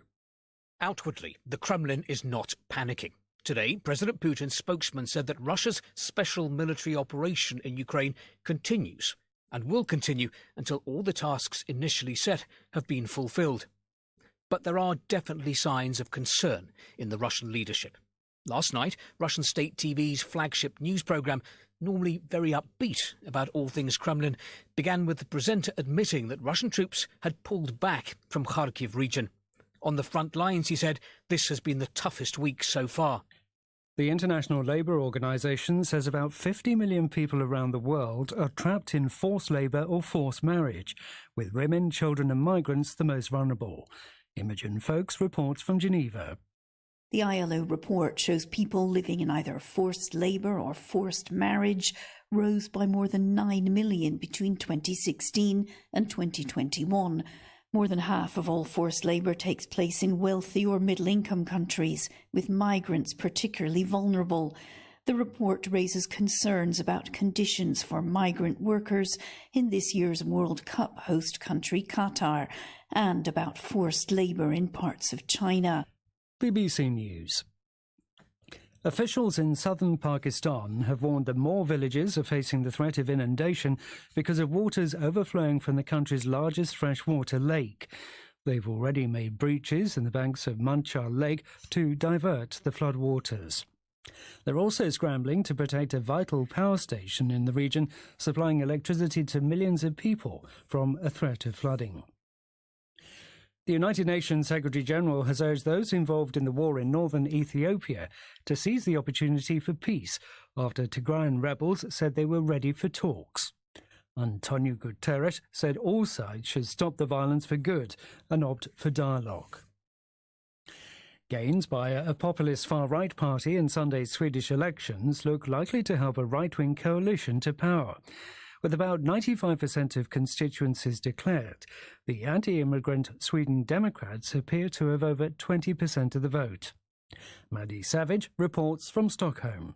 Outwardly, the Kremlin is not panicking. Today, President Putin's spokesman said that Russia's special military operation in Ukraine continues and will continue until all the tasks initially set have been fulfilled. But there are definitely signs of concern in the Russian leadership. Last night, Russian state TV's flagship news programme, normally very upbeat about all things Kremlin, began with the presenter admitting that Russian troops had pulled back from Kharkiv region. On the front lines, he said, this has been the toughest week so far. The International Labour Organization says about 50 million people around the world are trapped in forced labour or forced marriage, with women, children and migrants the most vulnerable. Imogen Folks reports from Geneva. The ILO report shows people living in either forced labour or forced marriage rose by more than 9 million between 2016 and 2021. More than half of all forced labour takes place in wealthy or middle-income countries, with migrants particularly vulnerable. The report raises concerns about conditions for migrant workers in this year's World Cup host country, Qatar, and about forced labour in parts of China. BBC News. Officials in southern Pakistan have warned that more villages are facing the threat of inundation because of waters overflowing from the country's largest freshwater lake. They've already made breaches in the banks of Manchar Lake to divert the floodwaters. They're also scrambling to protect a vital power station in the region, supplying electricity to millions of people from a threat of flooding. The United Nations Secretary-General has urged those involved in the war in northern Ethiopia to seize the opportunity for peace after Tigrayan rebels said they were ready for talks. Antonio Guterres said all sides should stop the violence for good and opt for dialogue. Gains by a populist far-right party in Sunday's Swedish elections look likely to help a right-wing coalition to power. With about 95% of constituencies declared, the anti-immigrant Sweden Democrats appear to have over 20% of the vote. Maddie Savage reports from Stockholm.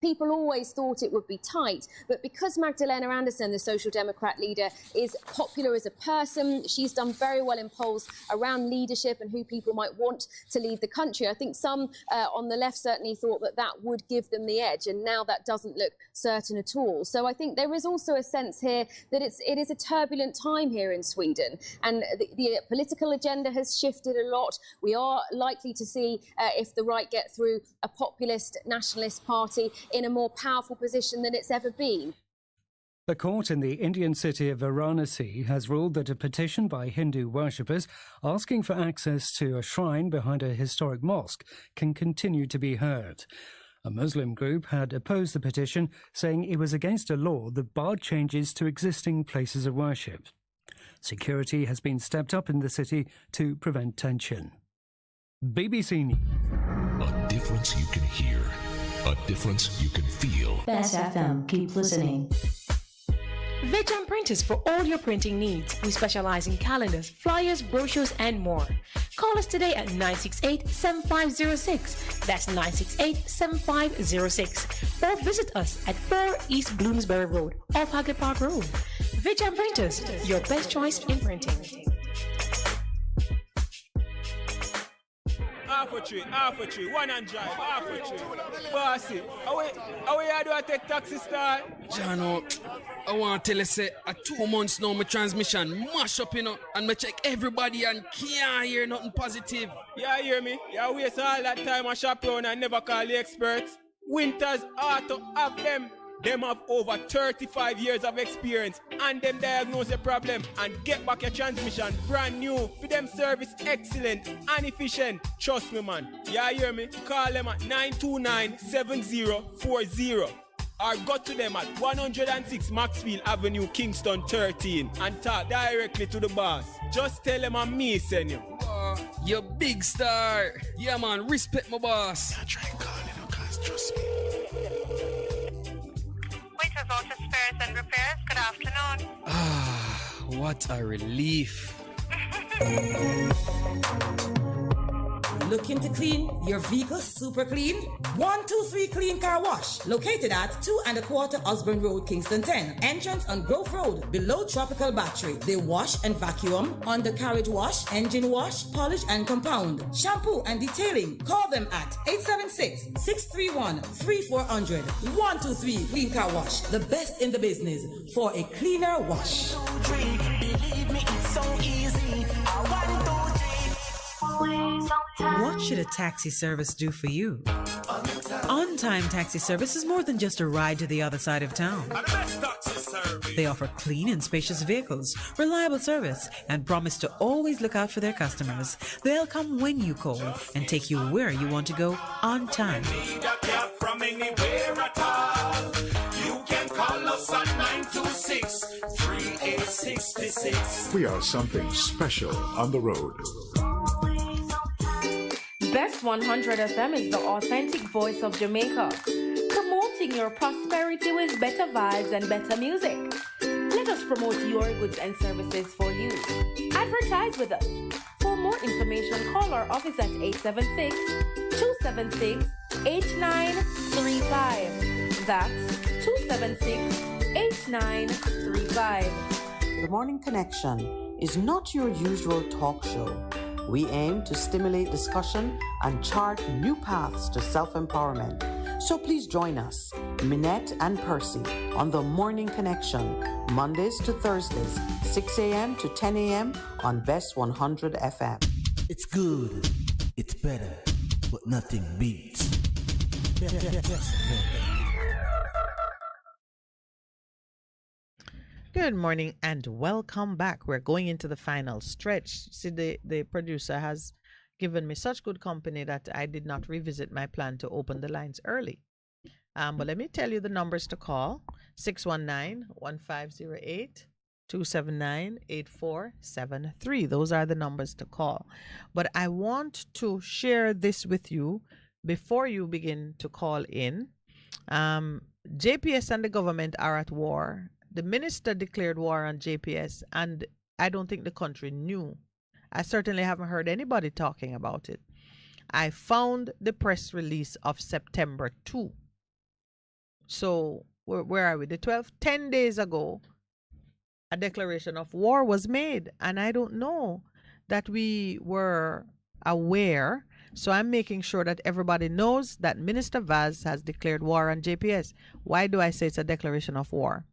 People always thought it would be tight, but because Magdalena Andersson, the Social Democrat leader, is popular as a person, she's done very well in polls around leadership and who people might want to lead the country. I think some on the left certainly thought that that would give them the edge, and now that doesn't look certain at all. So I think there is also a sense here that it is a turbulent time here in Sweden, and the political agenda has shifted a lot. We are likely to see, if the right get through, a populist nationalist party in a more powerful position than it's ever been. A court in the Indian city of Varanasi has ruled that a petition by Hindu worshippers asking for access to a shrine behind a historic mosque can continue to be heard. A Muslim group had opposed the petition, saying it was against a law that barred changes to existing places of worship. Security has been stepped up in the city to prevent tension. BBC News. A difference you can hear. A difference you can feel. Bess FM, keep listening. Vejan Printers for all your printing needs. We specialize in calendars, flyers, brochures, and more. Call us today at 968-7506. That's 968-7506. Or visit us at 4 East Bloomsbury Road, off Hagley Park Road. Vejan Printers, your best choice in printing. half a tree, one and drive, half a tree. Bossy, how we do I take taxi star? Jano, I want to tell you, say, 2 months now, my transmission mash up, and me check everybody and can't hear nothing positive. Yeah, hear me? Yeah, waste all that time I shop around and never call the experts. Winters Auto have them. Them have over 35 years of experience and them diagnose the problem and get back your transmission brand new. For them service excellent and efficient. Trust me, man. Yeah, hear me? Call them at 929-7040 or go to them at 106 Maxfield Avenue, Kingston 13 and talk directly to the boss. Just tell them I'm me, send you. You big star. Yeah, man, respect my boss. I try and call you, cause trust me. Waiters Auto Spares and Repairs, good afternoon. What a relief. Looking to clean your vehicle super clean? 123 Clean Car Wash, located at 2 1/4 Osborne Road, Kingston 10. Entrance on Grove Road, below Tropical Battery. They wash and vacuum, undercarriage wash, engine wash, polish and compound, shampoo and detailing. Call them at 876-631-3400. 123 Clean Car Wash, the best in the business for a cleaner wash. Believe me, it's so easy. What should a taxi service do for you? On-Time Taxi Service is more than just a ride to the other side of town. They offer clean and spacious vehicles, reliable service, and promise to always look out for their customers. They'll come when you call and take you where you want to go on time. From anywhere at all. You can call us at 926-3866. We are something special on the road. Bess100 FM is the authentic voice of Jamaica, promoting your prosperity with better vibes and better music. Let us promote your goods and services for you. Advertise with us. For more information, call our office at 876-276-8935. That's 276-8935. The Morning Connection is not your usual talk show. We aim to stimulate discussion and chart new paths to self-empowerment. So please join us, Minett and Percy, on The Morning Connection, Mondays to Thursdays, 6 a.m. to 10 a.m. on Bess100 FM. It's good, it's better, but nothing beats. Good morning and welcome back. We're going into the final stretch. See, the producer has given me such good company that I did not revisit my plan to open the lines early. But let me tell you the numbers to call: 619-1508, 279-8473. Those are the numbers to call. But I want to share this with you before you begin to call in. JPS and the government are at war. The minister declared war on JPS, and I don't think the country knew. I certainly haven't heard anybody talking about it. I found the press release of September 2. So, where are we? The 12th? 10 days ago, a declaration of war was made, and I don't know that we were aware. So I'm making sure that everybody knows that Minister Vaz has declared war on JPS. Why do I say it's a declaration of war?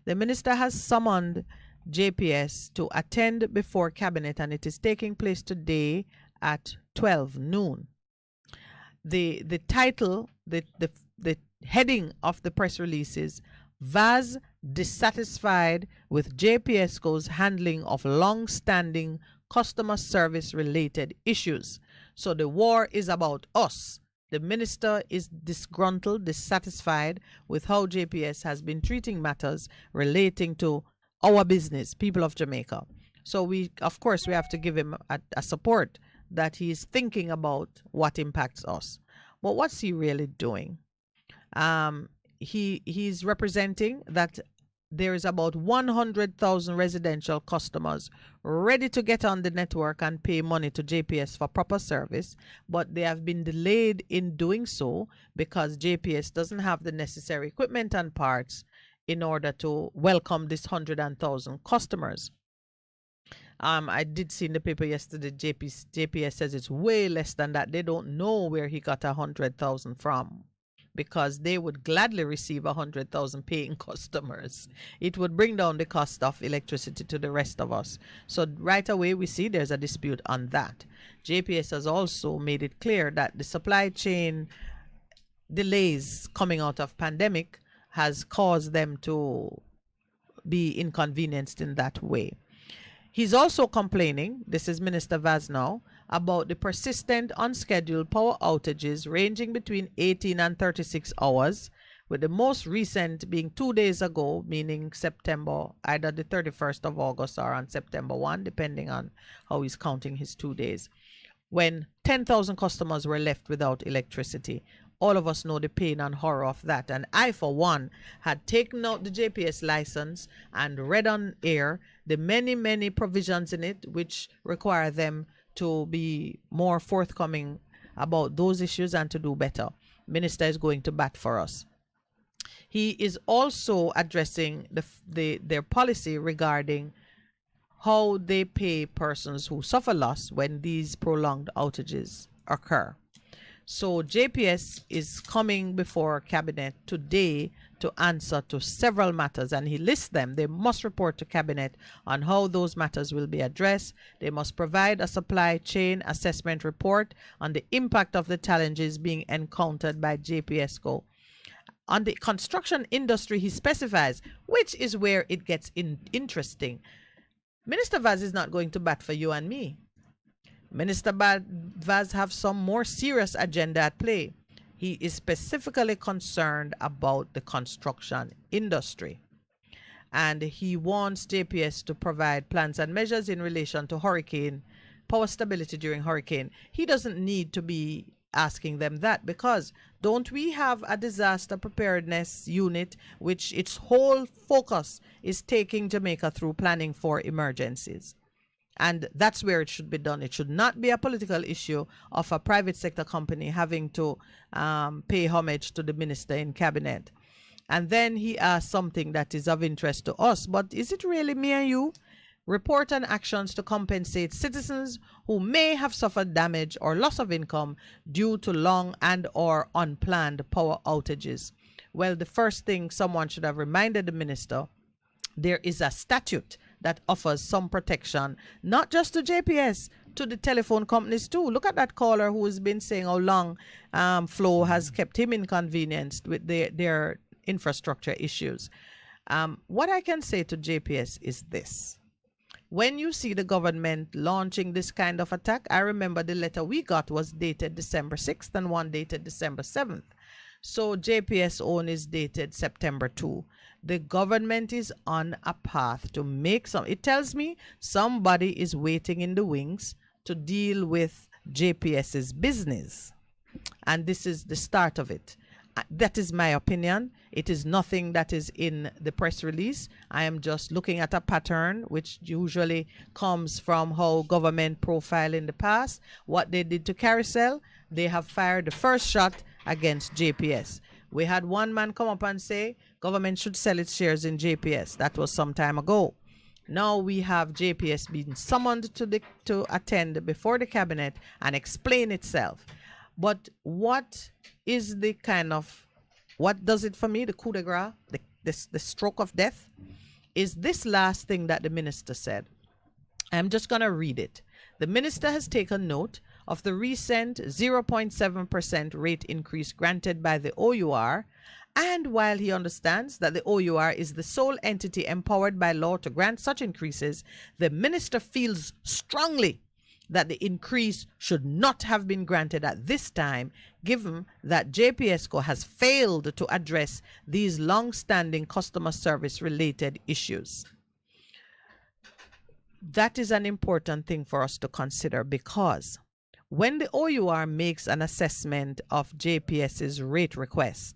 The minister has summoned JPS to attend before cabinet, and it is taking place today at 12 noon. The title, the heading of the press release is Vaz dissatisfied with JPSCO's handling of long-standing customer service related issues. So the war is about us. The minister is disgruntled, dissatisfied with how JPS has been treating matters relating to our business, people of Jamaica. So we, of course, we have to give him a support that he is thinking about what impacts us. But what's he really doing? He's representing that there is about 100,000 residential customers ready to get on the network and pay money to JPS for proper service, but they have been delayed in doing so because JPS doesn't have the necessary equipment and parts in order to welcome this 100,000 customers. I did see in the paper yesterday, JPS says it's way less than that. They don't know where he got 100,000 from, because they would gladly receive 100,000 paying customers. It would bring down the cost of electricity to the rest of us. So right away we see there's a dispute on that. JPS has also made it clear that the supply chain delays coming out of pandemic has caused them to be inconvenienced in that way. He's also complaining, this is Minister Vaz now, about the persistent unscheduled power outages ranging between 18 and 36 hours, with the most recent being 2 days ago, meaning September, either the 31st of August or on September 1, depending on how he's counting his 2 days, when 10,000 customers were left without electricity. All of us know the pain and horror of that. And I, for one, had taken out the JPS license and read on air the many, many provisions in it which require them to be more forthcoming about those issues and to do better. Minister is going to bat for us. He is also addressing their policy regarding how they pay persons who suffer loss when these prolonged outages occur. So JPS is coming before Cabinet today to answer to several matters, and he lists them. They must report to Cabinet on how those matters will be addressed. They must provide a supply chain assessment report on the impact of the challenges being encountered by JPSCO. On the construction industry, he specifies, which is where it gets interesting. Minister Vaz is not going to bat for you and me. Minister Vaz have some more serious agenda at play. He is specifically concerned about the construction industry, and he wants JPS to provide plans and measures in relation to hurricane power stability during hurricane. He doesn't need to be asking them that, because don't we have a disaster preparedness unit which its whole focus is taking Jamaica through planning for emergencies? And that's where it should be done. It should not be a political issue of a private sector company having to pay homage to the minister in Cabinet. And then he asked something that is of interest to us, but is it really me and you? Report on actions to compensate citizens who may have suffered damage or loss of income due to long and or unplanned power outages. Well, the first thing someone should have reminded the minister, there is a statute that offers some protection, not just to JPS, to the telephone companies too. Look at that caller who has been saying how long Flow has kept him inconvenienced with their infrastructure issues. What I can say to JPS is this. When you see the government launching this kind of attack, I remember the letter we got was dated December 6th and one dated December 7th. So JPS own is dated September 2. The government is on a path to make some. It tells me somebody is waiting in the wings to deal with JPS's business. And this is the start of it. That is my opinion. It is nothing that is in the press release. I am just looking at a pattern which usually comes from how government profile in the past. What they did to Carousel, they have fired the first shot against JPS. We had one man come up and say government should sell its shares in JPS. That was some time ago. Now we have JPS being summoned to attend before the Cabinet and explain itself. But what is the kind of, what does it for me, the coup de grace, the stroke of death, is this last thing that the minister said. I'm just going to read it. The minister has taken note of the recent 0.7% rate increase granted by the OUR, and while he understands that the OUR is the sole entity empowered by law to grant such increases, the minister feels strongly that the increase should not have been granted at this time, given that JPSCO has failed to address these long-standing customer service-related issues. That is an important thing for us to consider, because when the OUR makes an assessment of JPS's rate request,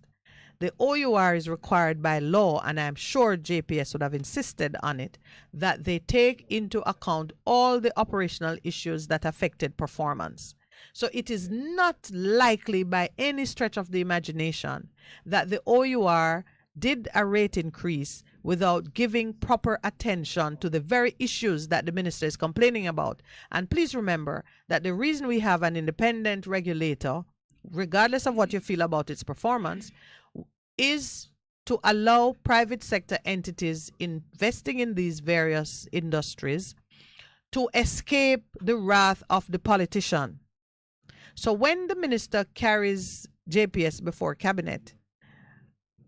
the OUR is required by law, and I'm sure JPS would have insisted on it, that they take into account all the operational issues that affected performance. So it is not likely by any stretch of the imagination that the OUR did a rate increase without giving proper attention to the very issues that the minister is complaining about. And please remember that the reason we have an independent regulator, regardless of what you feel about its performance, is to allow private sector entities investing in these various industries to escape the wrath of the politician. So when the minister carries JPS before cabinet,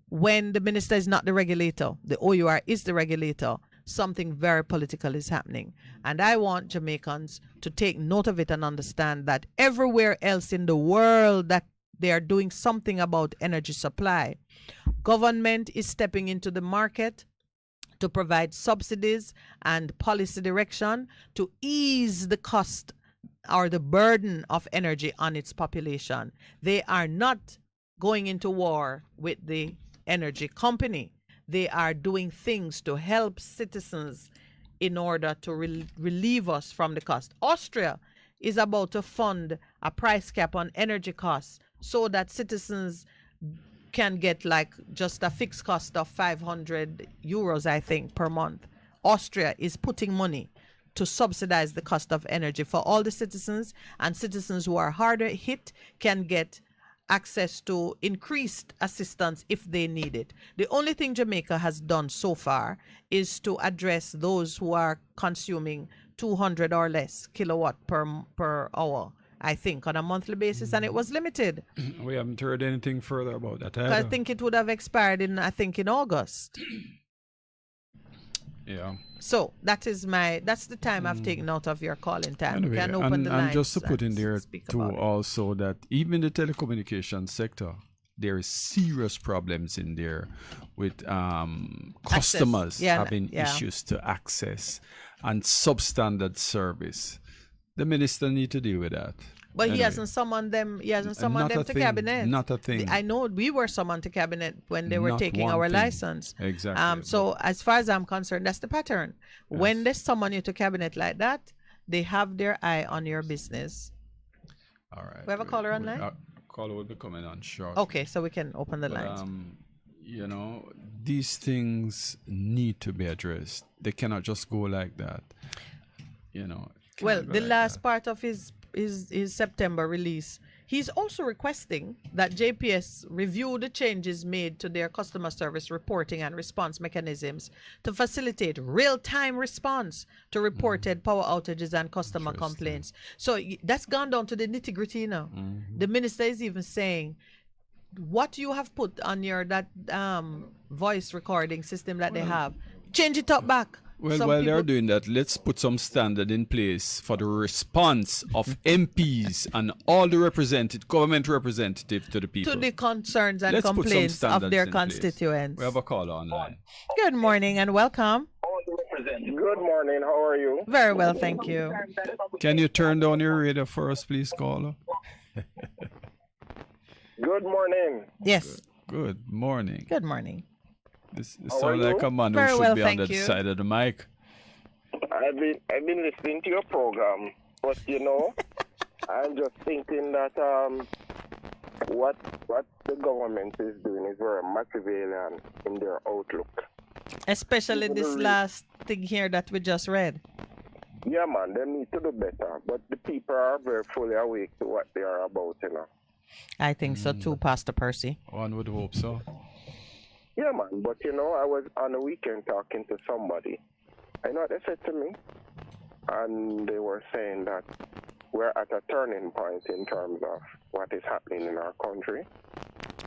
when the minister is not the regulator, the OUR is the regulator, something very political is happening. And I want Jamaicans to take note of it and understand that everywhere else in the world that they are doing something about energy supply, government is stepping into the market to provide subsidies and policy direction to ease the cost or the burden of energy on its population. They are not going into war with the energy company. They are doing things to help citizens in order to relieve us from the cost. Austria is about to fund a price cap on energy costs so that citizens can get like just a fixed cost of 500 euros, I think, per month. Austria is putting money to subsidize the cost of energy for all the citizens, and citizens who are harder hit can get access to increased assistance if they need it. The only thing Jamaica has done so far is to address those who are consuming 200 or less kilowatt per hour, I think, on a monthly basis, and it was limited. We haven't heard anything further about that either. I think it would have expired in August. Yeah. So that's the time I've taken out of your calling time. Anyway, Can open the lines and just to put in there too about also that even the telecommunications sector, there is serious problems in there with customers having issues to access and substandard service. The minister need to deal with that. But anyway, he hasn't summoned them. He hasn't summoned them to cabinet. Not a thing. I know we were summoned to cabinet when they were Not taking our license. Exactly. So as far as I'm concerned, that's the pattern. Yes. When they summon you to cabinet like that, they have their eye on your business. All right. We have a caller online. Caller will be coming on short. Okay, so we can open the lines. You know, these things need to be addressed. They cannot just go like that. You know. Well, the last part of his September release, he's also requesting that JPS review the changes made to their customer service reporting and response mechanisms to facilitate real-time response to reported power outages and customer complaints. So that's gone down to the nitty-gritty now. The minister is even saying, what you have put on your voice recording system that they have, change it up back. Well, while they're doing that, let's put some standard in place for the response of MPs and all the government representatives to the people. To the concerns and complaints of their constituents. We have a caller online. Good morning and welcome. Good morning, how are you? Very well, thank you. Can you turn down your radio for us, please, caller? Good morning. Yes. Good morning. Good morning. This sounds like a man who should be on the side of the mic. I've been listening to your program, but you know, I'm just thinking that what the government is doing is very Machiavellian in their outlook. Especially this last thing here that we just read. Yeah, man, they need to do better, but the people are very fully awake to what they are about, you know. I think so too, Pastor Percy. One would hope so. Yeah, man, but you know, I was on the weekend talking to somebody. I know what they said to me, and they were saying that we're at a turning point in terms of what is happening in our country,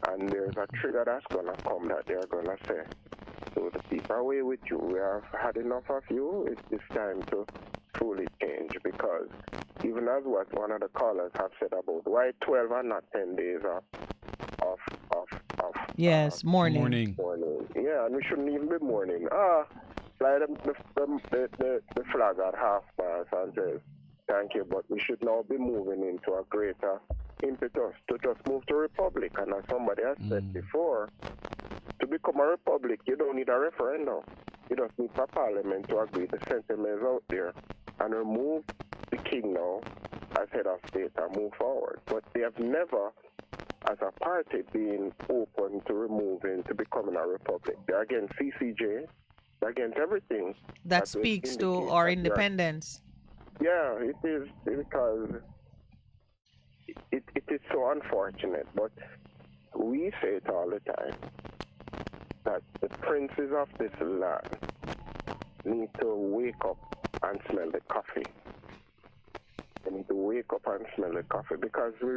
and there's a trigger that's going to come that they're going to say, so the people away with you, we have had enough of you, it's time to truly change, because even as what one of the callers have said about why 12 and not 10 days of yes, morning. Yeah, and we shouldn't even be mourning. Like the flag at half mast and says, thank you, but we should now be moving into a greater impetus to just move to republic. And as somebody has said before, to become a republic, you don't need a referendum. You just need for parliament to agree the sentiments out there and remove the king now as head of state and move forward. But they have never as a party being open to removing, to becoming a republic. They're against CCJ, they're against everything. That speaks to our independence. Yeah, it is, because it is so unfortunate, but we say it all the time, that the princes of this land need to wake up and smell the coffee. They need to wake up and smell the coffee, because people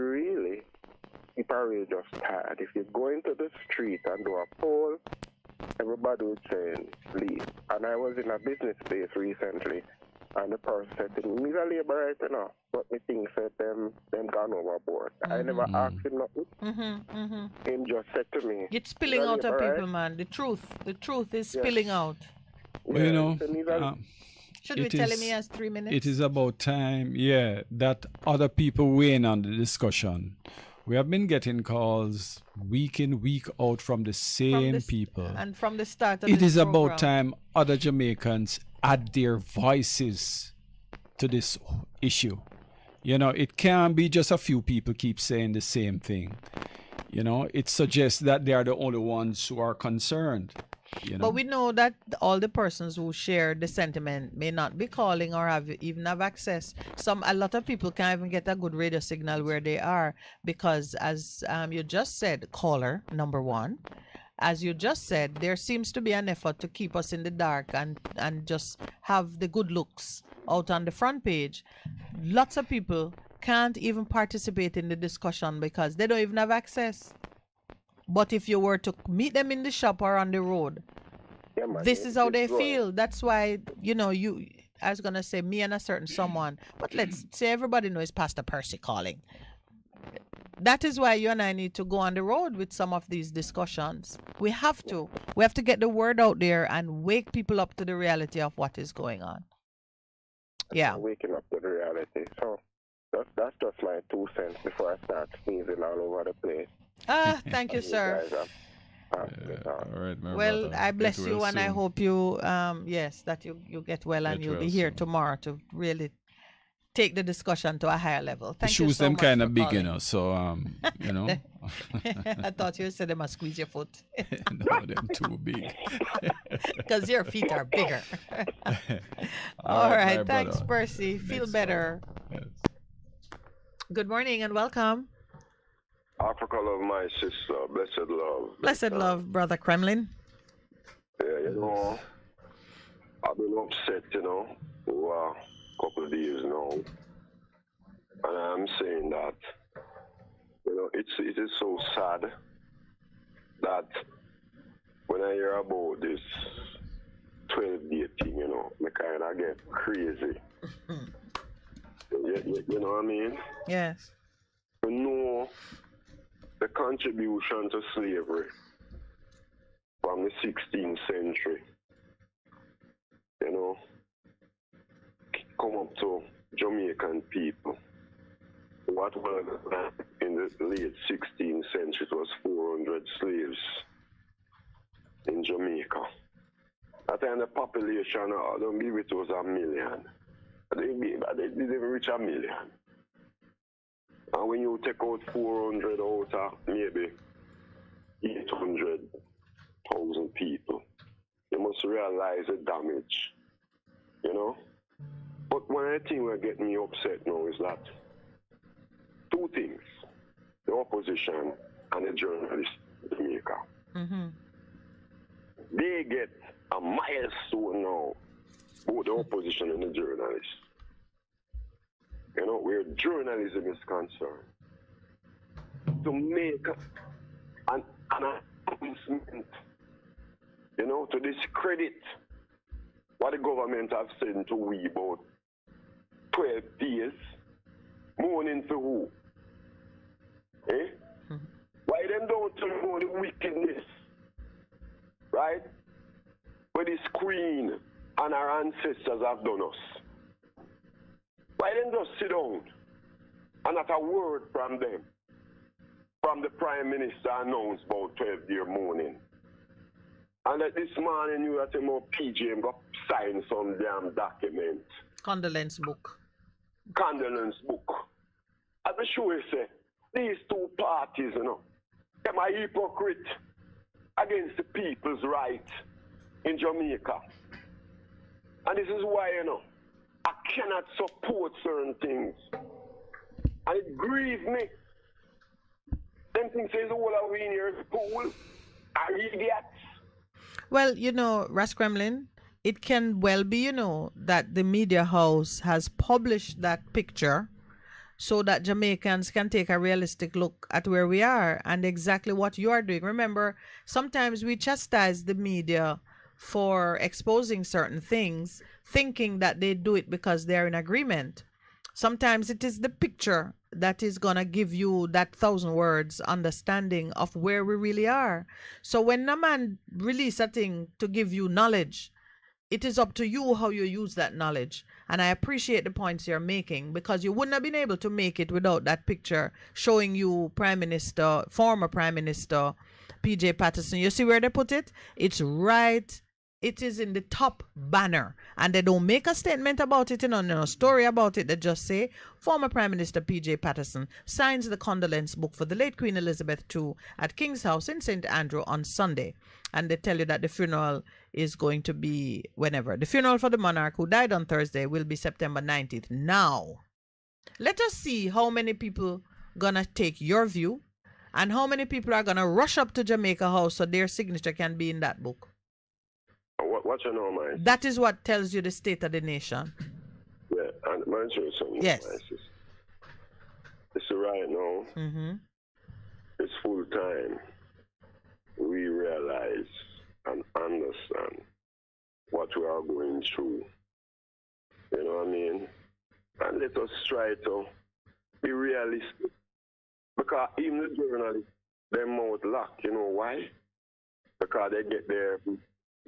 are really just tired. If you go into the street and do a poll, everybody would say, leave. And I was in a business space recently, and the person said to me, he's a labor right now, but me think said them gone overboard. I never asked him nothing. Him just said to me, it's spilling out of people, man. The truth is spilling out. Well, you know, should we tell him he has 3 minutes? It is about time, that other people weigh in on the discussion. We have been getting calls week in, week out from the same people. And from the start of it is program. about time other Jamaicans add their voices to this issue. You know, it can't be just a few people keep saying the same thing. You know, it suggests that they are the only ones who are concerned. You know? But we know that all the persons who share the sentiment may not be calling or even have access. A lot of people can't even get a good radio signal where they are, because as you just said, caller number one, as you just said, there seems to be an effort to keep us in the dark and just have the good looks out on the front page. Lots of people can't even participate in the discussion because they don't even have access. But if you were to meet them in the shop or on the road, this is how they feel. That's why, I was going to say me and a certain someone, but let's say everybody knows Pastor Percy calling. That is why you and I need to go on the road with some of these discussions. We have to. We have to get the word out there and wake people up to the reality of what is going on. Yeah. Waking up to the reality. So that's just my 2 cents before I start sneezing all over the place. Thank you, sir. All right, my well, brother. I bless Get you, well and I soon. hope you, that you get well, and Get you'll well be here soon. tomorrow to really take the discussion to a higher level. Thank the you shoes so them much kind for of big, calling. so I thought you said they must squeeze your foot. No, them too big. Because your feet are bigger. All All right, right, my thanks, brother. Percy. Feel Next better. Yes. Good morning and welcome. Africa love my sister, blessed love. Blessed love, Brother Kremlin. Yeah, I've been upset, over a couple of days now. And I'm saying that, it is so sad that when I hear about this 12-day thing, I kind of get crazy. You know what I mean? Yes. You know the contribution to slavery from the 16th century, come up to Jamaican people. What was in the late 16th century, it was 400 slaves in Jamaica. At the time the population, I don't believe it was 1 million. They didn't even reach 1 million. And when you take out 400 out of maybe 800,000 people, you must realize the damage, But one thing that gets me upset now is that 2 things, the opposition and the journalists in Jamaica. Mm-hmm. They get a milestone now, both the opposition and the journalists. Where journalism is concerned, to make an announcement, to discredit what the government have said to we about 12 days, mourning for who? Why them don't know the wickedness, right? But this queen and our ancestors have done us. Why then just sit down and not a word from them, from the Prime Minister announced about 12-day mourning? And that this morning you at him PGM got sign some damn document. Condolence book. I'm sure he say, these two parties, them are hypocrite against the people's right in Jamaica. And this is why, I cannot support certain things. And it grieves me. Them things says all of we in here is fool, are idiots. Well, Ras Kremlin, it can well be, that the media house has published that picture so that Jamaicans can take a realistic look at where we are and exactly what you are doing. Remember, sometimes we chastise the media for exposing certain things, thinking that they do it because they're in agreement. Sometimes it is the picture that is going to give you that 1,000 words understanding of where we really are. So when a man release a thing to give you knowledge, it is up to you how you use that knowledge. And I appreciate the points you're making, because you wouldn't have been able to make it without that picture showing you former Prime Minister PJ Patterson. You see where they put it? It's right. It is in the top banner, and they don't make a statement about it, no story about it. They just say former Prime Minister PJ Patterson signs the condolence book for the late Queen Elizabeth II at King's House in St. Andrew on Sunday. And they tell you that the funeral is going to be whenever. The funeral for the monarch who died on Thursday will be September 19th. Now, let us see how many people gonna take your view and how many people are gonna rush up to Jamaica House so their signature can be in that book. What you know, man? That is what tells you the state of the nation. Yeah, and man, show you something. Yes. It's right now. Mm-hmm. It's full time. We realize and understand what we are going through. You know what I mean? And let us try to be realistic. Because even the journalists, their mouth lock. You know why? Because they get their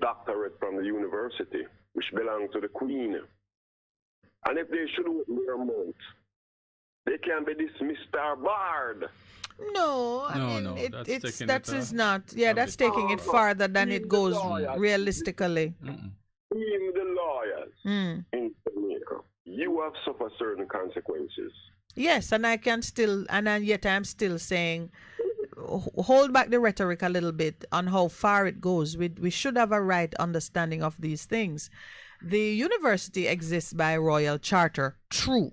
doctorate from the university, which belong to the Queen. And if they should open their mouth, they can be dismissed or barred. No, I mean, that's taking it farther than it goes realistically. Even the lawyers in Jamaica, you have suffered certain consequences. Yes, and yet I'm still saying, hold back the rhetoric a little bit on how far it goes. We should have a right understanding of these things. The university exists by royal charter, true.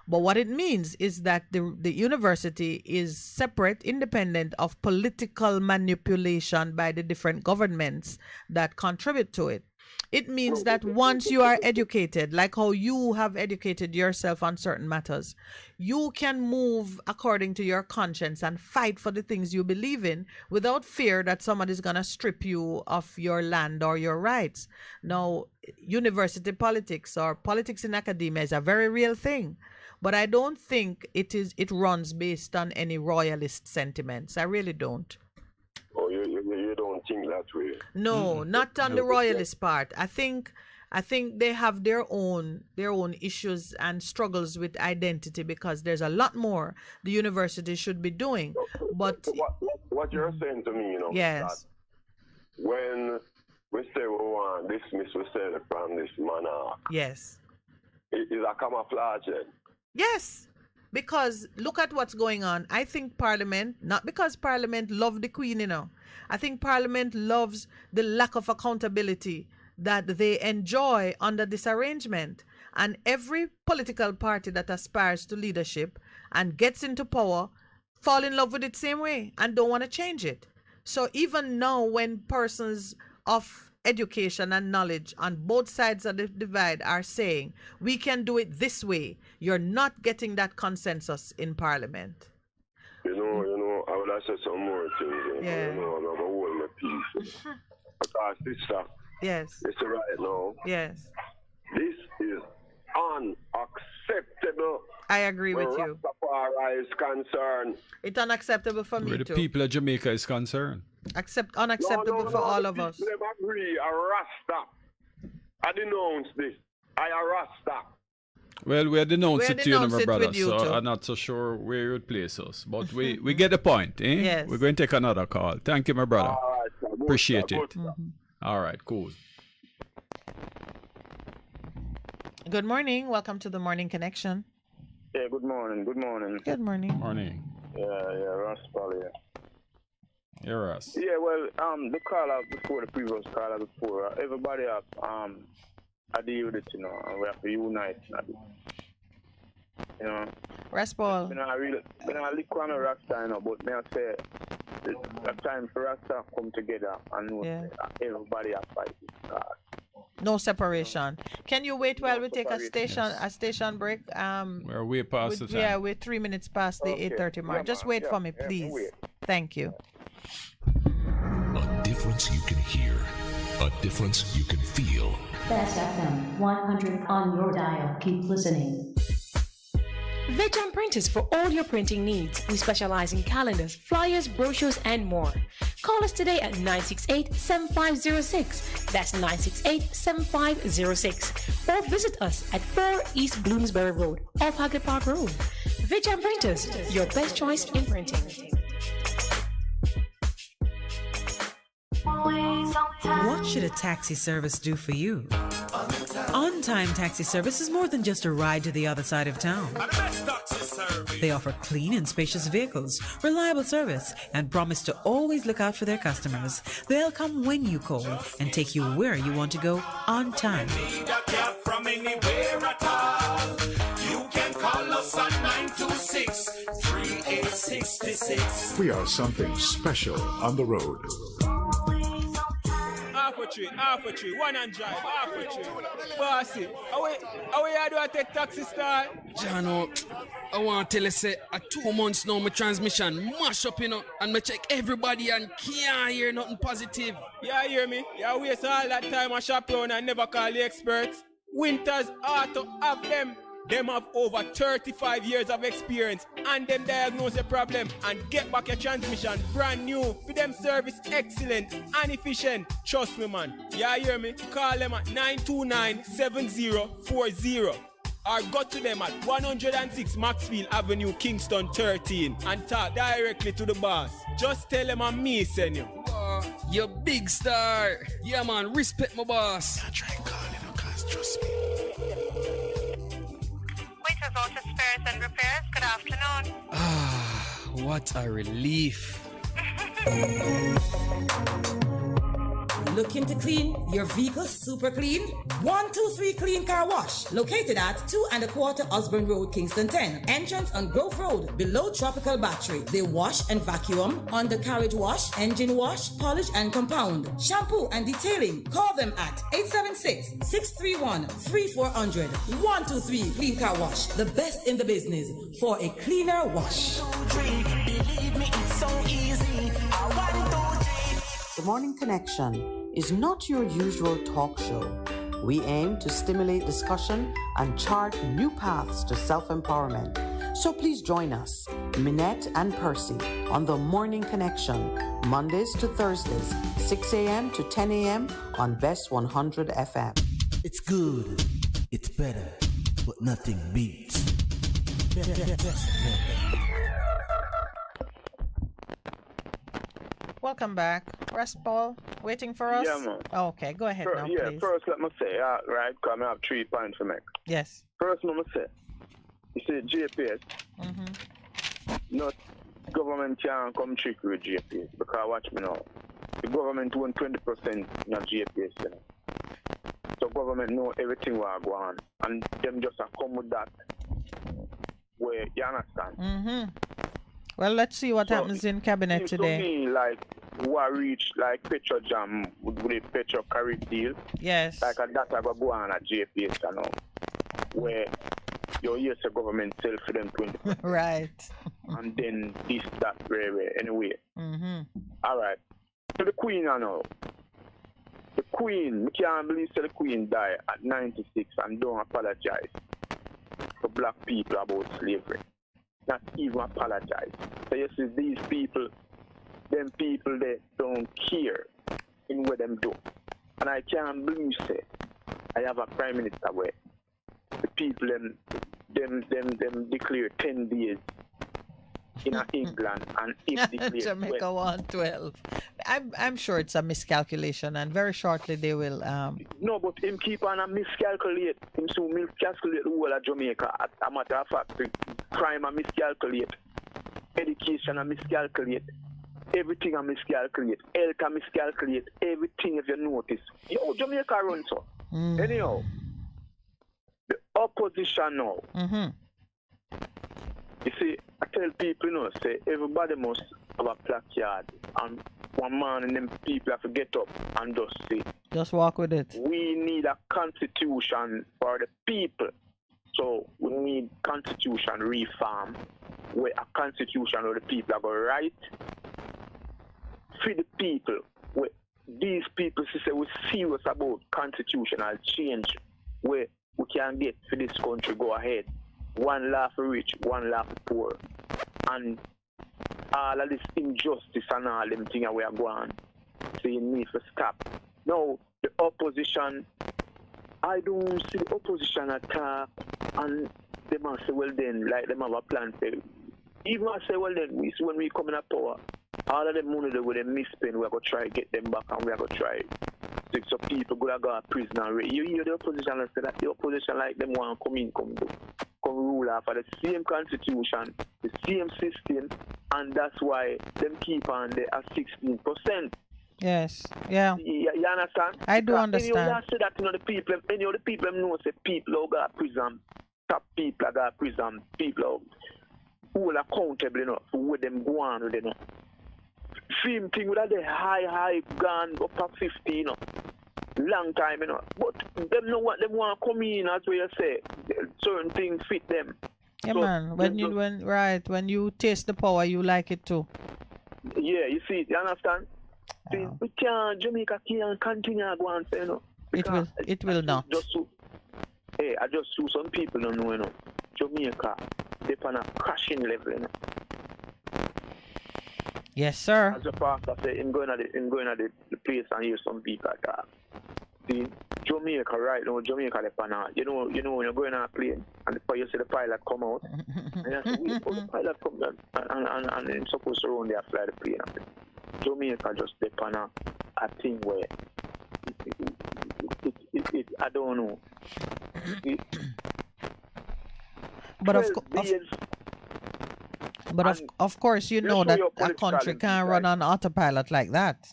But what it means is that the university is separate, independent of political manipulation by the different governments that contribute to it. It means that once you are educated, like how you have educated yourself on certain matters, you can move according to your conscience and fight for the things you believe in without fear that somebody's going to strip you of your land or your rights. Now, university politics or politics in academia is a very real thing. But I don't think it runs based on any royalist sentiments. I really don't. Oh, you don't think that way? No, not on the royalist part. I think they have their own issues and struggles with identity, because there's a lot more the university should be doing. But what you're saying to me, yes, that when we say we want dismiss ourselves from this monarch, yes, it is a camouflage then. Yes, because look at what's going on. I think Parliament, not because Parliament love the Queen, I think Parliament loves the lack of accountability that they enjoy under this arrangement. And every political party that aspires to leadership and gets into power fall in love with it same way and don't want to change it. So even now, when persons of education and knowledge on both sides of the divide are saying we can do it this way, you're not getting that consensus in Parliament. I would have said some more things. Yeah. I'm going to hold my peace. Because this stuff, yes, it's right now. Yes, this is unacceptable. I agree with you. Rastafari is concerned. It's unacceptable for me Where the too. people of Jamaica is concerned. Unacceptable for all of us. Them agree. I Rasta. I denounce this. I Rasta. Well, we denounced it to you, my brother, so too. I'm not so sure where you would place us. But we get the point, eh? Yes. We're going to take another call. Thank you, my brother. All right, sir. Appreciate it. Mm-hmm. All right, cool. Good morning. Welcome to the Morning Connection. Yeah, good morning. Good morning. Good morning. Morning. Yeah, Raspal, yeah. You're us. Yeah, well, the caller before, the previous caller before, everybody have I deal with it, you know, and we have to unite, you know. Raspal. When I look on a Rasta, you know, but may I say, it's a time for Rasta come together and know everybody have fight it. No separation. Can you wait while we take a station break? We're way past the time. Yeah, we're 3 minutes past the 8:30 mark. Just wait for me, please. Thank you. A difference you can hear. A difference you can feel. Bess FM-100 on your dial. Keep listening. Print is for all your printing needs. We specialize in calendars, flyers, brochures, and more. Call us today at 968-7506. That's 968-7506. Or visit us at 4 East Bloomsbury Road, off Hagley Park Road. Vijam Printers, your best choice in printing. What should a taxi service do for you? On-time taxi service is more than just a ride to the other side of town. They offer clean and spacious vehicles, reliable service, and promise to always look out for their customers. They'll come when you call and take you where you want to go on time. From anywhere at all. You can call us at 926-3866. We are something special on the road. Half a tree, one and drive, half a tree. Bossy, how we do I take taxi style? Jano, I want to tell you, say, 2 months now, my transmission mash up, you know, and me check everybody and can't hear nothing positive. Yeah, hear me? Yeah, waste all that time I shop around and never call the experts. Winters Auto have them. Them have over 35 years of experience and them diagnose the problem and get back your transmission brand new. For them service excellent and efficient. Trust me, man. Yeah, hear me? Call them at 929-7040 or go to them at 106 Maxfield Avenue, Kingston 13 and talk directly to the boss. Just tell them I'm me, send you. You big star. Yeah, man. Respect my boss. I try calling her, cause trust me. Waiters Auto Spares and Repairs, good afternoon. What a relief. Looking to clean your vehicle super clean? 123 Clean Car Wash, located at 2 1/4 Osborne Road, Kingston 10. Entrance on Grove Road, below Tropical Battery. They wash and vacuum, undercarriage wash, engine wash, polish and compound, shampoo and detailing. Call them at 876-631-3400. 123 Clean Car Wash, the best in the business for a cleaner wash. Believe me, it's so easy. The Morning Connection is not your usual talk show. We aim to stimulate discussion and chart new paths to self-empowerment. So please join us, Minett and Percy, on The Morning Connection, Mondays to Thursdays, 6 a.m. to 10 a.m. on Bess100 FM. It's good, it's better, but nothing beats. Welcome back. Raspal, waiting for us? Yeah, man. Oh, okay, go ahead now, please. First let me say, right, because I have 3 points to make. Yes. First, let me say, you see, GPS, not government can't come trick with GPS, because watch me now. The government won 20% in GPS, you know. So government know everything will go on, and them just come with that. Where you understand? Well, let's see what happens in cabinet today. To me, like, who are reach like Petro Jam with the Petro Carry deal. Yes. Like a data go on at GPS, you know, where your US government sell for them 20%. Right. And then this, that, rare, anyway. All right. So the Queen, you know, the Queen, we can't believe the Queen died at 96 and don't apologize for black people about slavery. Not even apologize. So you see, these people, them people, they don't care in what them do. And I can't believe it. I have a prime minister where the people them declare 10 days in England and if declare Jamaica 112. I'm sure it's a miscalculation, and very shortly they will. No, but him keep on a miscalculate. Him so miscalculate the whole of Jamaica. As a matter of fact, the crime a miscalculate. Education I miscalculate. Everything I miscalculate. Health I miscalculate. Everything if you notice. Yo, Jamaica run so. Anyhow, the opposition now. You see, I tell people, say everybody must have a placard, and one man and them people have to get up and just say, just walk with it. We need a constitution for the people. So we need constitution reform, where a constitution where the people are going right for the people. Where these people say we're serious about constitutional change, where we can get for this country go ahead. One law for rich, one law for poor. And all of this injustice and all them things we are going. So you need to stop. Now, the opposition, I don't see the opposition attack, and they must say, well then, like them have a plan for it. Even I say, well then, when we come in power, all of the money that we misspend, we're going to try to get them back, and we're going to try so people go to prison and you hear the opposition and say that the opposition like them want to come rule after the same constitution, the same system, and that's why them keep on there at 16%. Yes, yeah. You understand? I do understand. Any of say that the people, any of the people know say people who got prison, top people got prison, people who are accountable enough for what them go on with them. Same thing with the high gun up to 50, long time, But them know what them want to come in, as you say. Certain things fit them. Yeah, so, man. When you taste the power, you like it too. Yeah, you see, you understand? See, we can't, Jamaica can't continue to go on, It will not. I just see some people don't know, Jamaica, they're on a crashing level, Yes, sir. As the pastor said, I'm going to the place and hear some people talk. See, Jamaica right now, Jamaica the panel. You know when you're going on a plane and you see the pilot come out, and you say, wait for the pilot come down, and it's supposed to run there fly the plane. Jamaica just the panel a thing where it I don't know. But of course, you know that a country can't run on autopilot like that.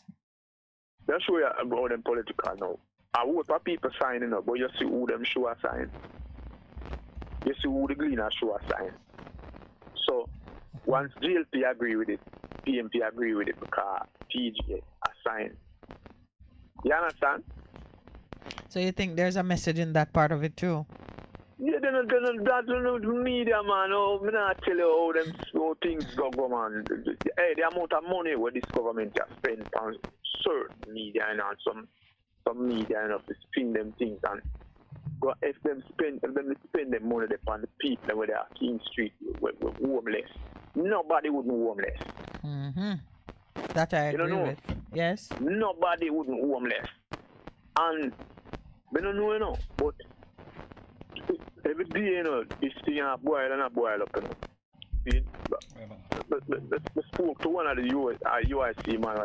That's show you about them political now. I vote for people signing up, but you see who them show a sign. You see who the Gleaner show a sign. So, once GLP agree with it, PMP agree with it because TGA a sign. You understand? So you think there's a message in that part of it too? Yeah, they don't media, man. Oh, I'm not tell you how things go, man. Hey, the amount of money where this government has spent on certain media and on some media and to spin them things, and if them spend them money upon the people where they are King Street with homeless, nobody would be homeless. That I agree with. Yes. Nobody would be homeless, and we don't know, but. Every day, this thing boil up, See, I spoke to one of the UIC man,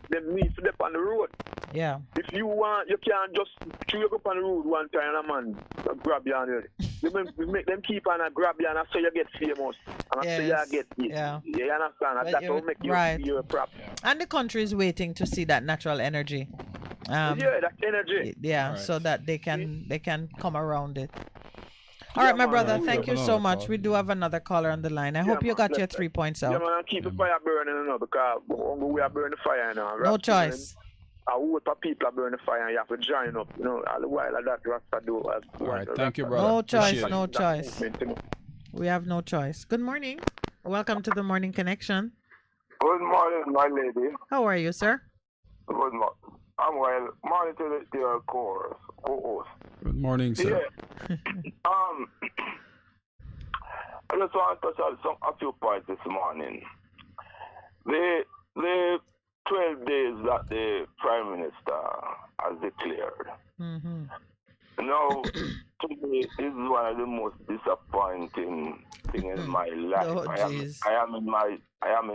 them need to dip on the road. Yeah. If you want, you can't just chew up on the road one time and a man grab you on it. You make them keep on and grab you and so you get famous. And so you get it. Yeah. You understand? And that will make you a prop. And the country is waiting to see that natural energy. Yeah, that energy. Yeah, so that they can come around it. All right, my brother, thank you so much. We do have another caller on the line. I hope you got your 3 points out. Yeah, man, keep the fire burning because we are burning the fire now. No choice. I would for people are burning the fire and you have to join up, all the while that Rasta do. All right, thank you, brother. No choice. We have no choice. Good morning. Welcome to the Morning Connection. Good morning, my lady. How are you, sir? Good morning. I'm well. Morning to your co-host. Good morning, sir. Yeah. I just want to touch on a few points this morning. The 12 days that the Prime Minister has declared. Now, today is one of the most disappointing things in my life. I am in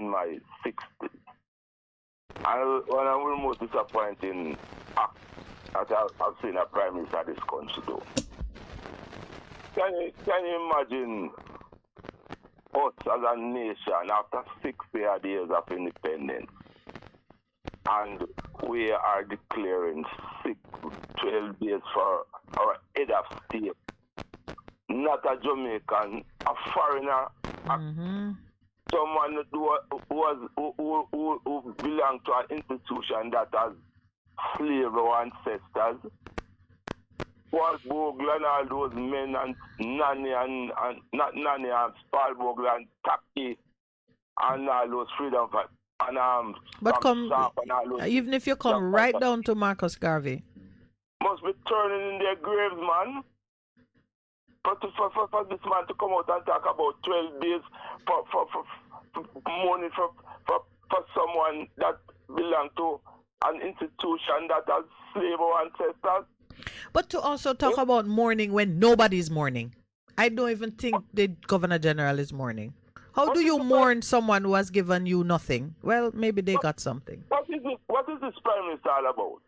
my 60s. And one of the most disappointing acts that I've seen a Prime Minister of this country do. Can you imagine us as a nation after 60 years of independence. And we are declaring 12 days for our head of state. Not a Jamaican, a foreigner, someone who belonged to an institution that has slave our ancestors. Paul Bogle and all those men and Nanny and not Nanny and Paul Bogle and Taki and all those freedom fighters. But even if you come right down to Marcus Garvey, must be turning in their graves, man. But for this man to come out and talk about 12 days for money for someone that belongs to an institution that has slave our ancestors. But to also talk about mourning when nobody's mourning. I don't even think the Governor General is mourning. How do you mourn someone who has given you nothing? Well, maybe they got something. What is this Prime Minister all about?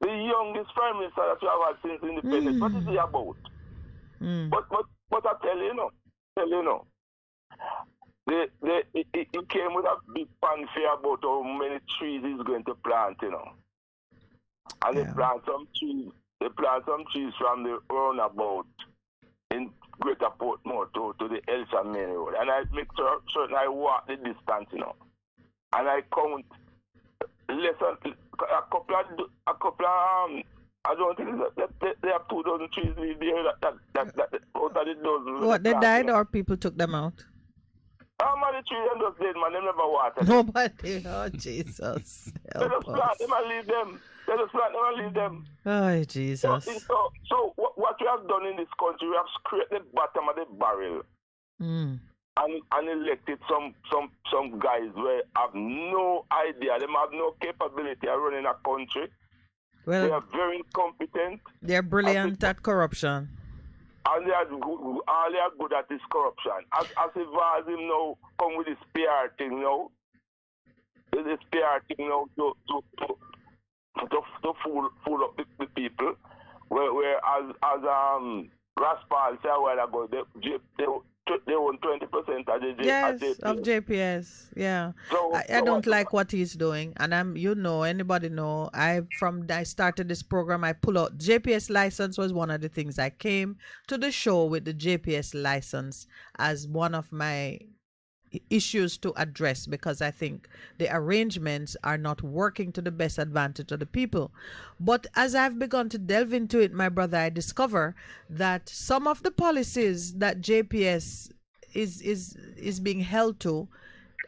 The youngest Prime Minister that we have had since independence. What is he about? But I tell you no. He came with a big fanfare about how many trees he's going to plant, And they plant some trees. They plant some trees from the roundabout in Greater Portmore to the Elsa Main Road. And I make certain I walk the distance, And I count less than a couple of I don't think that they have 2,000 trees there that out of the dozen. What, they died or people took them out? How many trees them just dead, man? They never watered. Nobody. Oh, Jesus. They just plant them and leave them. Oh, Jesus. So what we have done in this country, we have scraped the bottom of the barrel and elected some guys who have no idea, they have no capability of running a country. Well, they are very incompetent. They're brilliant at corruption. And they are good at this corruption. As if as him now come with this PR thing now. This PR thing now to fool up the people. Where as Raspal said a while ago, they own 20% of JPS. Yeah. I don't like what he's doing. And anybody know, I started this program, I pull out JPS license was one of the things. I came to the show with the JPS license as one of my issues to address, because I think the arrangements are not working to the best advantage of the people. But as I've begun to delve into it, my brother, I discover that some of the policies that JPS is being held to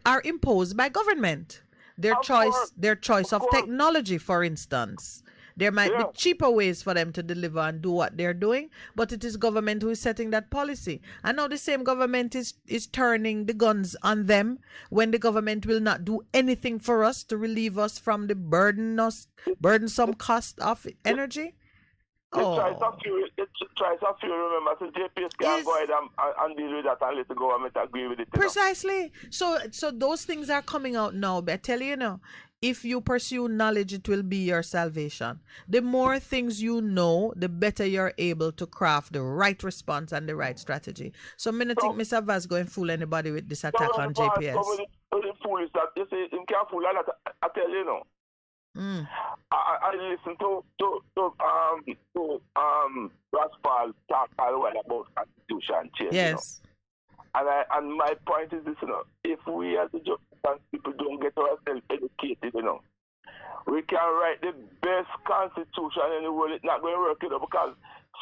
are imposed by government. Their choice of technology, for instance. There might be cheaper ways for them to deliver and do what they're doing, but it is government who is setting that policy. And now the same government is turning the guns on them when the government will not do anything for us to relieve us from the burdensome cost of energy. Tries a few, remember, so JPS can go ahead and deal with that and let the government agree with it. Precisely. So those things are coming out now. But I tell you, if you pursue knowledge, it will be your salvation. The more things you know, the better you're able to craft the right response and the right strategy. So I don't think Mr. Vaz going to fool anybody with this attack on JPS. Fool is that you see, him can't fool a lot. I tell you, I listen to Raspal talk a while about constitution change. Yes. And my point is this, if we as the Jamaican people don't get ourselves educated, we can write the best constitution in the world. It's not going to work, because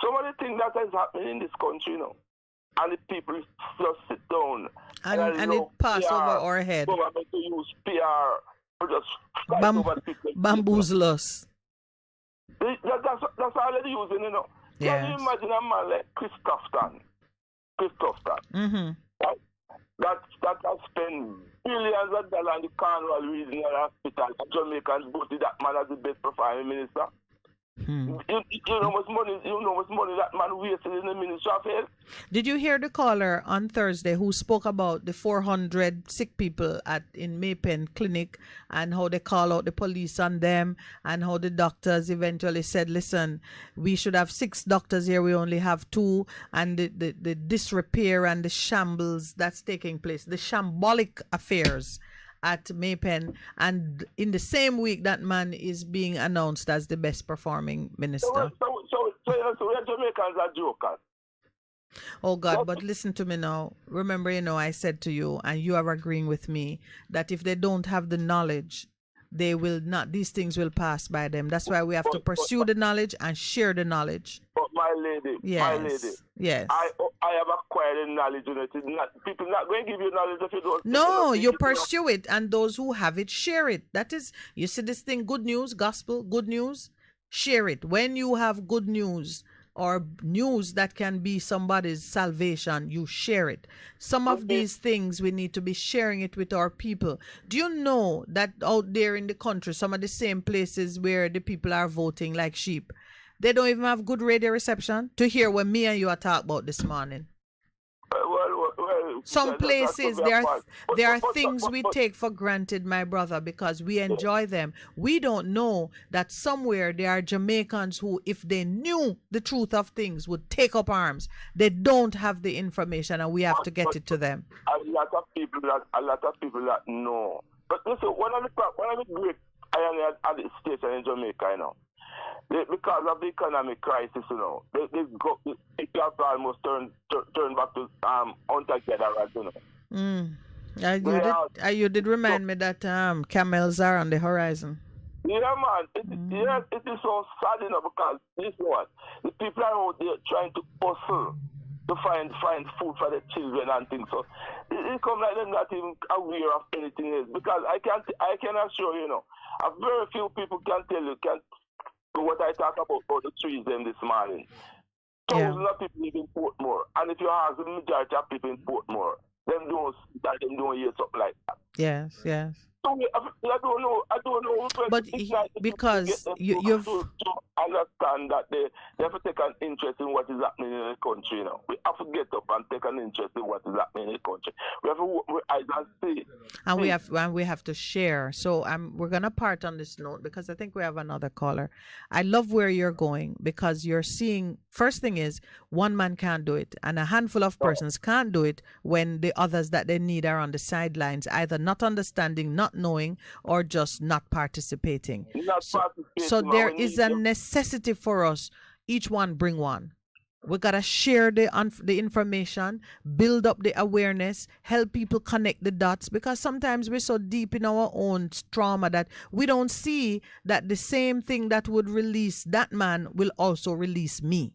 some of the things that is happening in this country, and the people just sit down and it pass over our head. Government to use PR. Just bamboozle us. That's all they're using, Yes. Can you imagine a man like Christopher, right? That has spent billions of dollars on the Cornwall Regional Hospital. Jamaicans voted that man as the best performing minister. You know how much money that man wasted in the Ministry of Health? Did you hear the caller on Thursday who spoke about the 400 sick people in Maypen Clinic and how they call out the police on them and how the doctors eventually said, listen, we should have 6 doctors here, we only have 2, and the disrepair and the shambles that's taking place, the shambolic affairs at Maypen, and in the same week that man is being announced as the best performing minister. So we're Jamaicans are jokers. Oh God, but listen to me now. Remember, I said to you, and you are agreeing with me, that if they don't have the knowledge, they will not, these things will pass by them. That's why we have to pursue the knowledge and share the knowledge. But my lady, yes. I have acquired the knowledge, people not going to give you knowledge if you don't. No, you pursue it, and those who have it, share it. That is, you see this thing, good news, gospel, good news, share it. When you have good news, or news that can be somebody's salvation, you share it. Some of these things, we need to be sharing it with our people. Do you know that out there in the country, some of the same places where the people are voting like sheep, they don't even have good radio reception to hear what me and you are talking about this morning? Some places, there are things we take for granted, my brother, because we enjoy them. We don't know that somewhere there are Jamaicans who, if they knew the truth of things, would take up arms. They don't have the information, and we have to get it to them. A lot of people that know. But listen, one of the great at the station in Jamaica, because of the economic crisis, people have almost turned back to hunter-gatherers, You did remind me that camels are on the horizon. Yeah, man. It is so sad, because this one, the people are out there trying to hustle to find food for their children and things. So it comes like them not even aware of anything else. Because I can assure you, a very few people can tell you what I talk about the trees them this morning. Thousands of people live in Portmore, and if you ask the majority of people in Portmore, them don't hear something like that. Yes. So I don't know. But because you've to understand that they have to take an interest in what is happening in the country. We have to get up and take an interest in what is happening in the country. We have to work with eyes and see. And we have to share. So we're gonna part on this note because I think we have another caller. I love where you're going because you're seeing. First thing is, one man can't do it, and a handful of persons can't do it when the others that they need are on the sidelines, either not understanding, not knowing, or just not participating. So there is a necessity for us. Each one bring one. We gotta share the information, build up the awareness, help people connect the dots, because sometimes we're so deep in our own trauma that we don't see that the same thing that would release that man will also release me.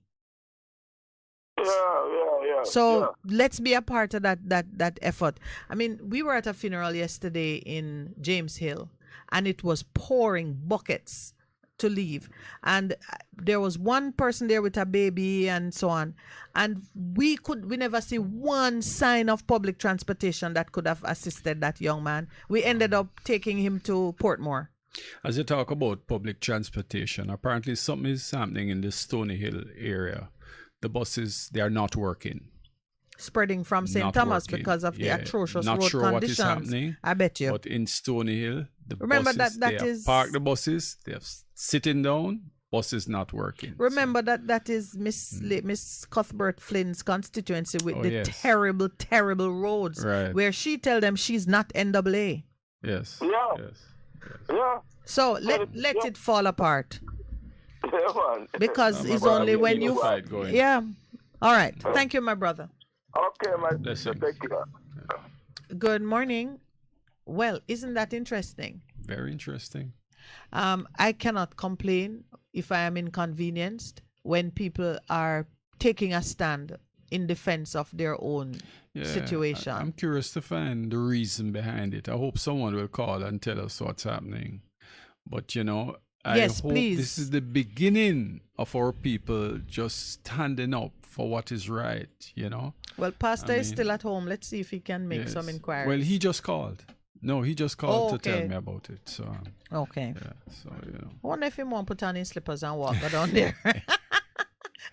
So let's be a part of that effort. I mean, we were at a funeral yesterday in James Hill, and it was pouring buckets to leave, and there was one person there with a baby and so on, and we never see one sign of public transportation that could have assisted that young man. We ended up taking him to Portmore. As you talk about public transportation, apparently something is happening in the Stony Hill area. The buses, they are not working. Spreading from St. Thomas because of the atrocious road conditions. What is happening. I bet you. But in Stony Hill, the Remember buses, that they have parked the buses, they have sitting down, buses not working. Remember that is Miss Cuthbert Flynn's constituency with the terrible, terrible roads, where she tell them she's not NAA. Yes. Yeah. So let it fall apart. Because it's only when you... Yeah. All right. Thank you, my brother. Okay, my sister. Thank you. Good morning. Well, isn't that interesting? Very interesting. I cannot complain if I am inconvenienced when people are taking a stand in defense of their own situation. I'm curious to find the reason behind it. I hope someone will call and tell us what's happening. But, I hope please. This is the beginning of our people just standing up for what is right, Well, Pastor is still at home. Let's see if he can make some inquiries. Well, he just called. No, he just called to okay. tell me about it. So Okay. yeah, so I wonder if he won't put on his slippers and walk down there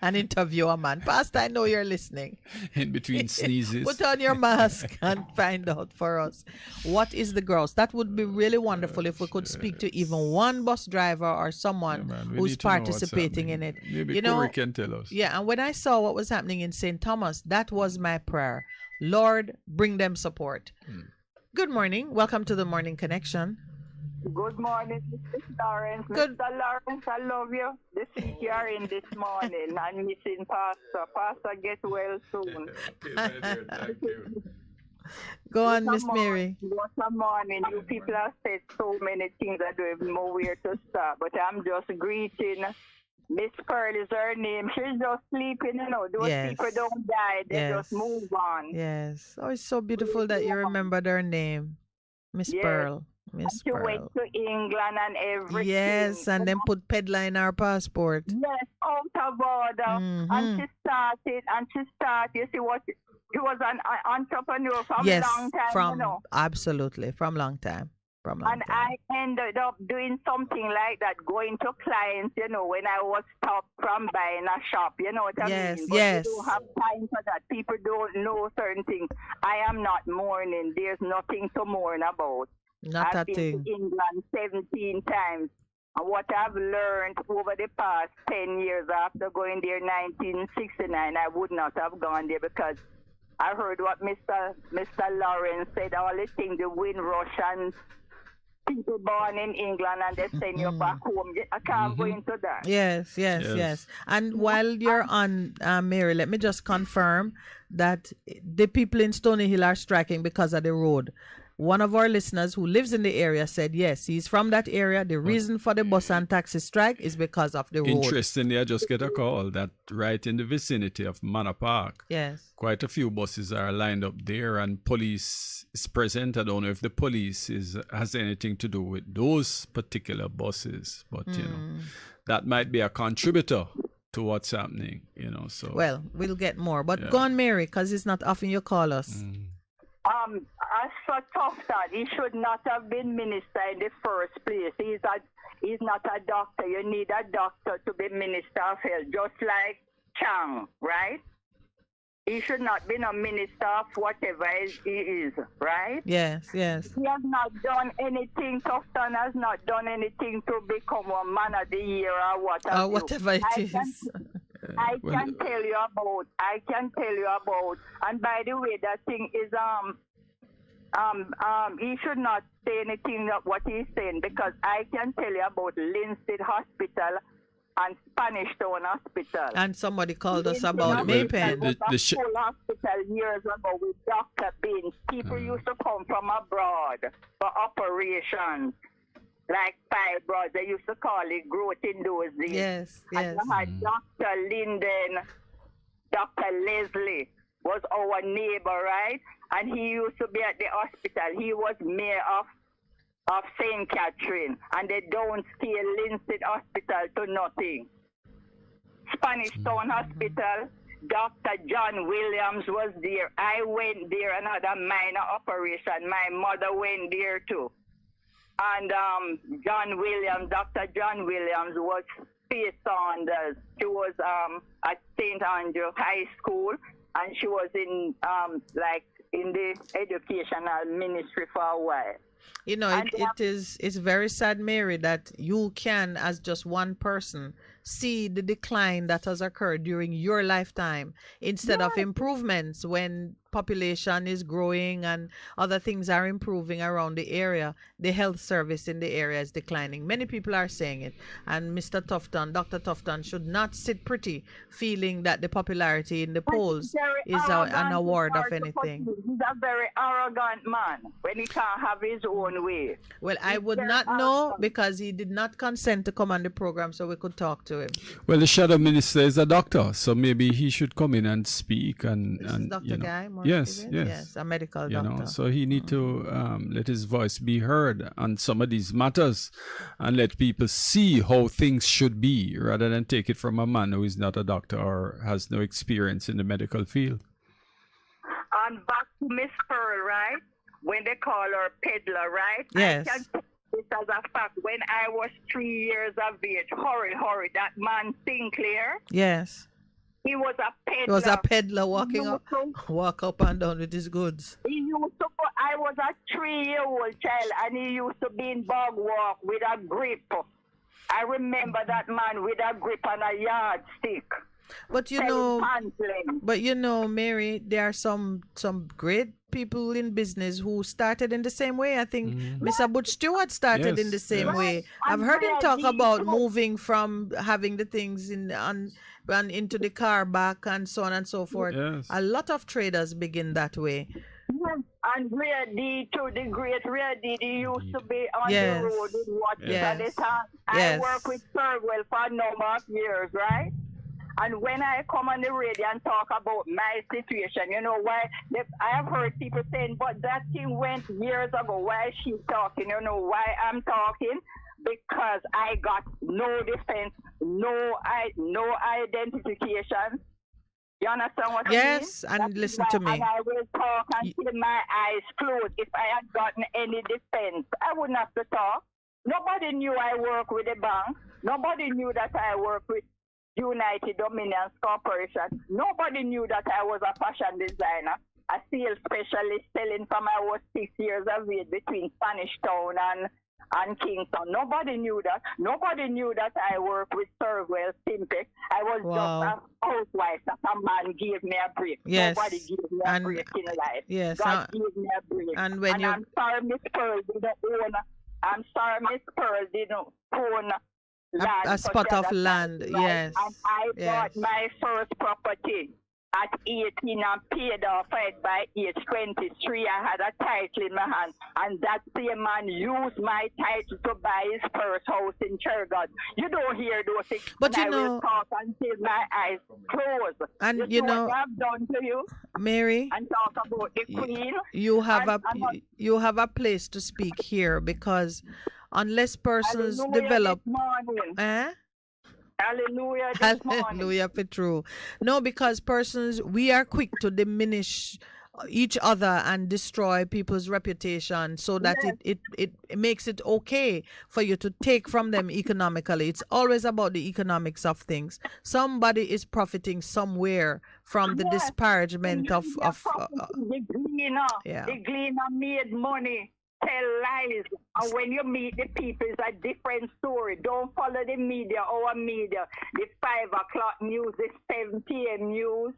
and interview a man. Pastor, I know you're listening. in between sneezes. Put on your mask and find out for us what is the gross. That would be really wonderful if we could speak to even one bus driver or someone We who's need to know what's participating in happening. it. Maybe You know, Corey can tell us. yeah, and when I saw what was happening in St. Thomas, that was my prayer. Lord, bring them support. Good morning. Welcome to the Morning Connection. Good morning, Mr. Lawrence. Good. Mr. Lawrence, I love you. The city you are in this morning. I'm missing Pastor. Pastor, get well soon. Thank you. Go on, What a Miss Mary. What a morning. You people have said so many things I don't even know where to start. But I'm just greeting. Miss Pearl is her name. She's just sleeping, you know. Those Yes. people don't die. They Yes. just move on. Yes. Oh, it's so beautiful that you remembered her name. Miss Yes. Pearl. Miss She Pearl. went to England and everything. Yes, and then put peddler in our passport. Yes, out of order. And she started, you see what, she was an entrepreneur from Yes, a long time, from you know. absolutely from long time. From long And time. I ended up doing something like that, going to clients, you know, when I was stopped from buying a shop, you know what I Yes, mean? But yes. you don't have time for that. People don't know certain things. I am not mourning. There's nothing to mourn about. Not a I've been thing. to England 17 times. And what I've learned over the past 10 years after going there in 1969, I would not have gone there because I heard what Mr. Lawrence said, all the things, the Windrush and people born in England and they send you back home. I can't go into that. Yes, yes, Yes. yes. And while you're on, Mary, let me just confirm that the people in Stony Hill are striking because of the road. One of our listeners who lives in the area said, yes, he's from that area. The reason for the bus and taxi strike is because of the road. Interestingly, I just get a call that right in the vicinity of Manor Park, Yes. quite a few buses are lined up there and police is present. I don't know if the police has anything to do with those particular buses, but you know, that might be a contributor to what's happening, you know. So Well, we'll get more. But Yeah. go on, Mary, because it's not often you call us. As for Tufton, he should not have been minister in the first place. He's not a doctor. You need a doctor to be minister of health, just like Chang, right? He should not be a minister of whatever he is, right? Yes, yes. He has not done anything. Tufton has not done anything to become a man of the year or what have you. Whatever it is. I can tell you about. And by the way, that thing is he should not say anything of what he's saying because I can tell you about Linstead Hospital and Spanish Town Hospital. And somebody called us Linstead about Hospital Maypen. was a full hospital years ago with Dr. Beans. People used to come from abroad for operations. Like fibroids, they used to call it growth in those days. Yes, And you had Dr. Linden, Dr. Leslie was our neighbor, right? And he used to be at the hospital. He was mayor of St. Catherine. And they don't scale Linstead Hospital to nothing. Spanish Town Hospital, Dr. John Williams was there. I went there and had a minor operation. My mother went there too. And Dr. John Williams was Faith Saunders. She was at St. Andrew High School, and she was in the educational ministry for a while. You know, it's very sad, Mary, that you can, as just one person, see the decline that has occurred during your lifetime instead of improvements when population is growing and other things are improving around the area. The health service in the area is declining. Many people are saying it. And Mr. Tufton, Dr. Tufton should not sit pretty feeling that the popularity in the polls is an award of anything. He's a very arrogant man when he can't have his own way. Well, I would not know because he did not consent to come on the program so we could talk to him. Well, the shadow minister is a doctor, so maybe he should come in and speak and Dr. you know. Guy, Yes, yes, a medical doctor. Know, so he need to let his voice be heard on some of these matters and let people see how things should be rather than take it from a man who is not a doctor or has no experience in the medical field. And back to Miss Pearl, right? when they call her peddler, right? Yes. I can tell this as a fact. When I was 3 years of age, hurry, that man Sinclair, Yes. he was a peddler. He was a peddler walk up and down with his goods. He used to, I was a 3-year-old child, and he used to be in bog walk with a grip. I remember that man with a grip and a yardstick. But you know, Mary, there are some great people in business who started in the same way. I think Mr. Butch Stewart started in the same way. I've heard him talk about moving from having the things and into the car back and so on and so forth. Yes. A lot of traders begin that way. And Rhea D too, the great Rhea D, he used to be on Yes. the road with watches Yes. at the time. Yes. I worked with Percival for a number of years, right? And when I come on the radio and talk about my situation, you know why? I have heard people saying, but that thing went years ago. Why is she talking? You know why I'm talking? Because I got no defense, no identification. You understand what I mean? Yes, and listen to me. And I will talk until my eyes closed. If I had gotten any defense, I wouldn't have to talk. Nobody knew I work with a bank. Nobody knew that I work with United Dominions Corporation. Nobody knew that I was a fashion designer, a sales specialist selling from I was 6 years of age between Spanish Town and Kingston. Nobody knew that. Nobody knew that I work with Serwell Simpek. I was just a housewife that a man gave me a break. Yes. Nobody gave me a break in life. Yes. God gave me a break. And when I'm sorry Miss Pearl didn't own. I'm sorry Miss Pearl didn't own land a spot of land, right? yes. And I bought my first property at 18 and paid off it by age 23. I had a title in my hand, and that same man used my title to buy his first house in Chergod. You don't hear those things. But you I know, will talk until my eyes close. And you know, what I've done to you, Mary, and talk about the Queen. you have a place to speak here, because unless persons develop, Hallelujah. Hallelujah, Petru. No, because persons, we are quick to diminish each other and destroy people's reputation so that it makes it okay for you to take from them economically. It's always about the economics of things. Somebody is profiting somewhere from the disparagement of the gleaner made money. Tell lies, and when you meet the people, it's a different story. Don't follow the media, our media, the 5 o'clock news, the 7 p.m. news.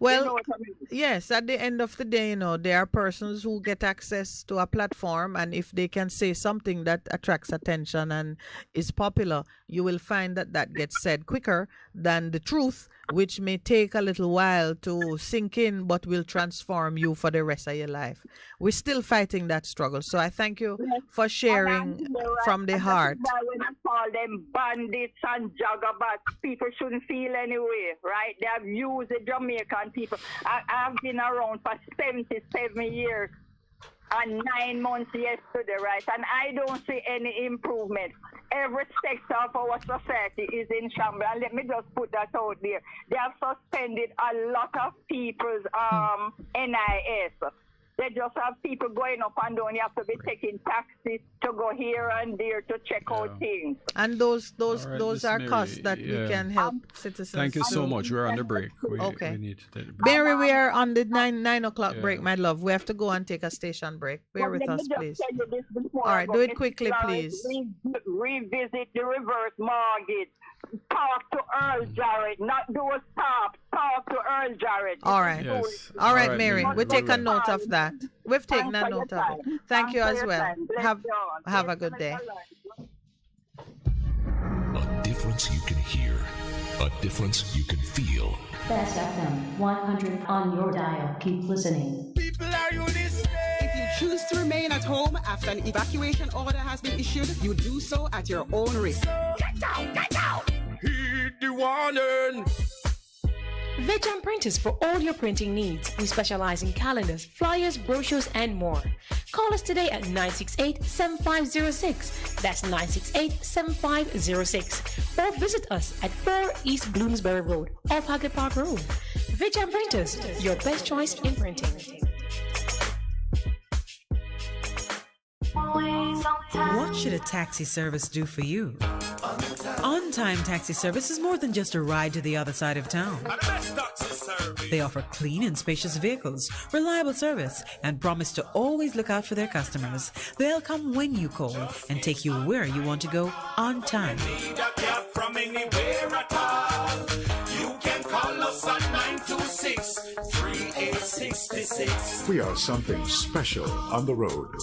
Well, you know what I mean? Yes, at the end of the day, you know, there are persons who get access to a platform, and if they can say something that attracts attention and is popular, you will find that that gets said quicker than the truth, which may take a little while to sink in, but will transform you for the rest of your life. We're still fighting that struggle. So I thank you for sharing from the heart. When I call them bandits and jagabats, people shouldn't feel anyway, right? They have used the Jamaican people. I've been around for 77 years and 9 months yesterday, right? And I don't see any improvement. Every sector of our society is in shambles. And let me just put that out there. They have suspended a lot of people's NIS. They just have people going up and down. You have to be taking taxis to go here and there to check out things. And those are Mary, costs that we can help citizens. Thank you so much. We're on the break. We need to take a break. Mary, we are on the 9 o'clock break, my love. We have to go and take a station break. Bear with us, please. All right, do it quickly, please. Revisit the reverse mortgage. Talk to Earl Jarrett, not do a stop. Talk to Earl Jarrett. All right. Yes. All right, Mary. We take a note of that. We've taken a note of it. Thank you as well. Have a good day. A difference you can hear. A difference you can feel. Bess FM-100 on your dial. Keep listening. People, are you listening? If you choose to remain at home after an evacuation order has been issued, you do so at your own risk. Get down! Get down! Heed the warning! Veg Printers for all your printing needs. We specialize in calendars, flyers, brochures, and more. Call us today at 968-7506. That's 968-7506. Or visit us at 4 East Bloomsbury Road, off Hagley Park Road. Veg Printers, your best choice in printing. What should a taxi service do for you? On-time taxi service is more than just a ride to the other side of town. They offer clean and spacious vehicles, reliable service, and promise to always look out for their customers. They'll come when you call and take you where you want to go on time. From anywhere at all. You can call us at 926-3866. We are something special on the road.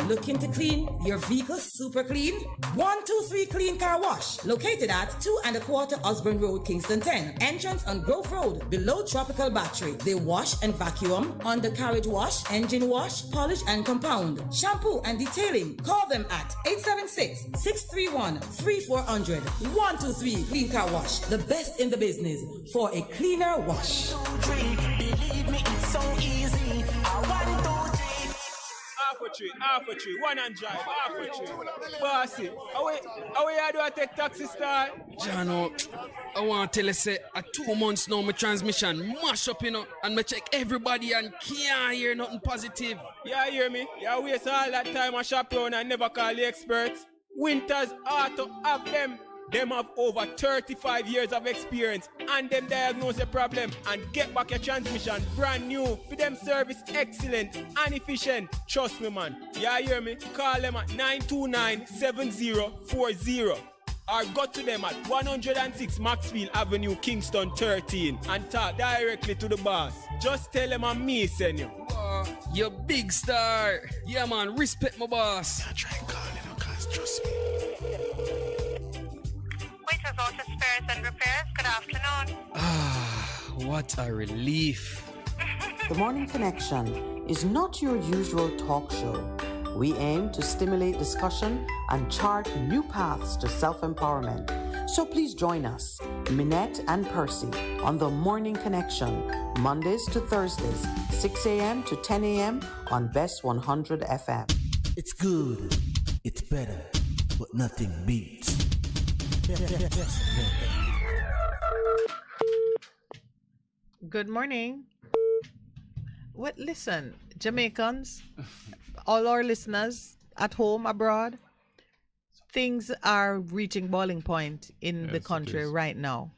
Looking to clean your vehicle super clean? 123 Clean Car Wash, located at 2¼ Osborne Road, Kingston 10. Entrance on Grove Road, below Tropical Battery. They wash and vacuum, undercarriage wash, engine wash, polish and compound, shampoo and detailing. Call them at 876-631-3400. 123 Clean Car Wash, the best in the business for a cleaner wash. Believe me, it's so easy. Half a tree, one and drive, half a tree. Bossy, how we do I take taxi style? Jano, I want to tell you, say, 2 months now, my transmission mash up, and me check everybody and can't hear nothing positive. Yeah, hear me? Yeah, waste all that time I shop around and never call the experts. Winters Auto have them. Them have over 35 years of experience and them diagnose the problem and get back your transmission brand new. For them service excellent and efficient. Trust me, man. Yeah, hear me? Call them at 929-7040 or go to them at 106 Maxfield Avenue, Kingston 13 and talk directly to the boss. Just tell them I'm me, send you. You big star. Yeah, man. Respect my boss. I try calling her, cause trust me. Waiters Auto Spares and Repairs, good afternoon. What a relief. The Morning Connection is not your usual talk show. We aim to stimulate discussion and chart new paths to self-empowerment. So please join us, Minett and Percy, on The Morning Connection, Mondays to Thursdays, 6 a.m. to 10 a.m. on Bess100 FM. It's good, it's better, but nothing beats. Good morning. What? Listen, Jamaicans, all our listeners at home, abroad, things are reaching boiling point in the country right now.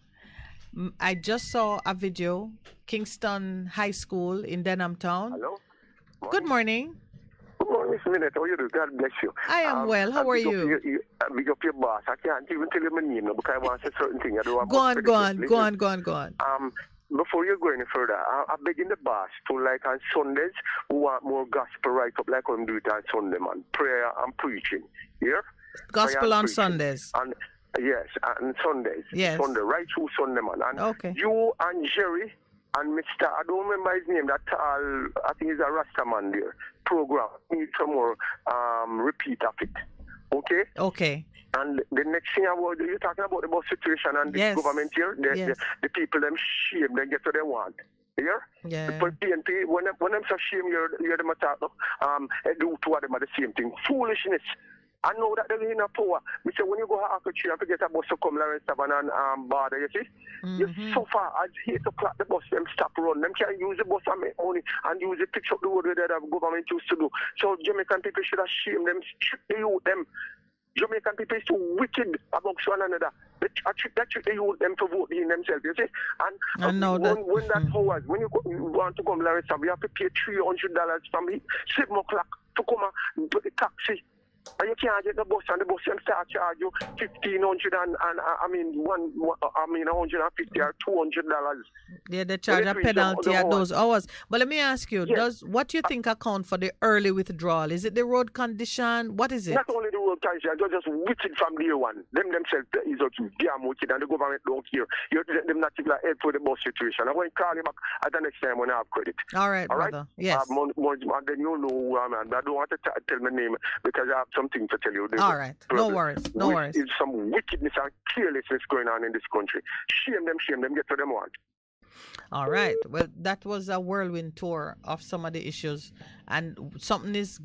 I just saw a video, Kingston High School in Denham Town. Hello. Good morning. Good morning, Miss Minett. How are you doing? God bless you. I am well. How are you? Big up your boss. I can't even tell you my name now because I want to say certain thing. I don't want Go on. Before you go any further, I begging the boss to, like on Sundays, who want more gospel right up like I'm doing it on Sunday, man. Prayer and preaching. Yeah? Gospel on Sundays. And yes, and Sundays. Yes. Sunday, right through Sunday, man. And okay. You and Jerry and Mr. I don't remember his name, that tall, I think he's a Rasta man there, program. Need some more repeat of it. Okay? Okay. And the next thing you're talking about the bus situation and the government here, the people, them shame, they get what they want. Here? Yeah. The PNP, when them say shame, you're them attack, do two of them are the same thing. Foolishness. I know that they're in a power. We say when you go to Akachi and forget a bus to come Lawrence Tavern and Border, you see? You suffer at 8 o'clock the bus, them stop run. Them can't use the bus and make money and use it, pitch up the road that the government used to do. So Jamaican people should have shame them, strip the youth them. Jamaican people is too wicked amongst one another. They trick the youth them to vote in themselves, you see? And I know that. When that hours, when you want to come Lawrence Tavern, you have to pay $300 from 7 o'clock to come and put the taxi. And you can't get the bus, and the bus can start charge you $1,500 and $150 or $200. Yeah, they charge a penalty at those hours. But let me ask you, what do you think account for the early withdrawal? Is it the road condition? What is it? Not only the road condition, they're just wicked from day one. Them themselves is damn wicked, and the government don't care. Them not even help with the bus situation. I'm going to call you back at the next time when I have credit. All right, brother. Yes. And then you know who I am. I don't want to tell my name because I have something to tell you. All right. No worries. There's some wickedness and carelessness going on in this country. Shame them, get what they want. All right. Well, that was a whirlwind tour of some of the issues, and something is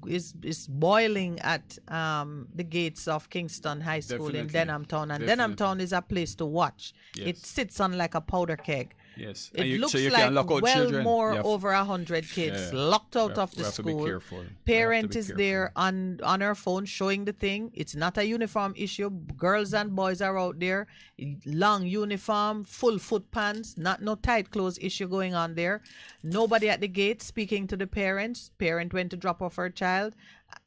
boiling at the gates of Kingston High School in Denham Town, and Denham Town is a place to watch. Yes. It sits on like a powder keg. Yes. It looks so you like can lock out well children. more over 100 kids locked out of the school. Parent is there on her phone showing the thing. It's not a uniform issue. Girls and boys are out there, long uniform, full foot pants, no tight clothes issue going on there. Nobody at the gate speaking to the parents. Parent went to drop off her child.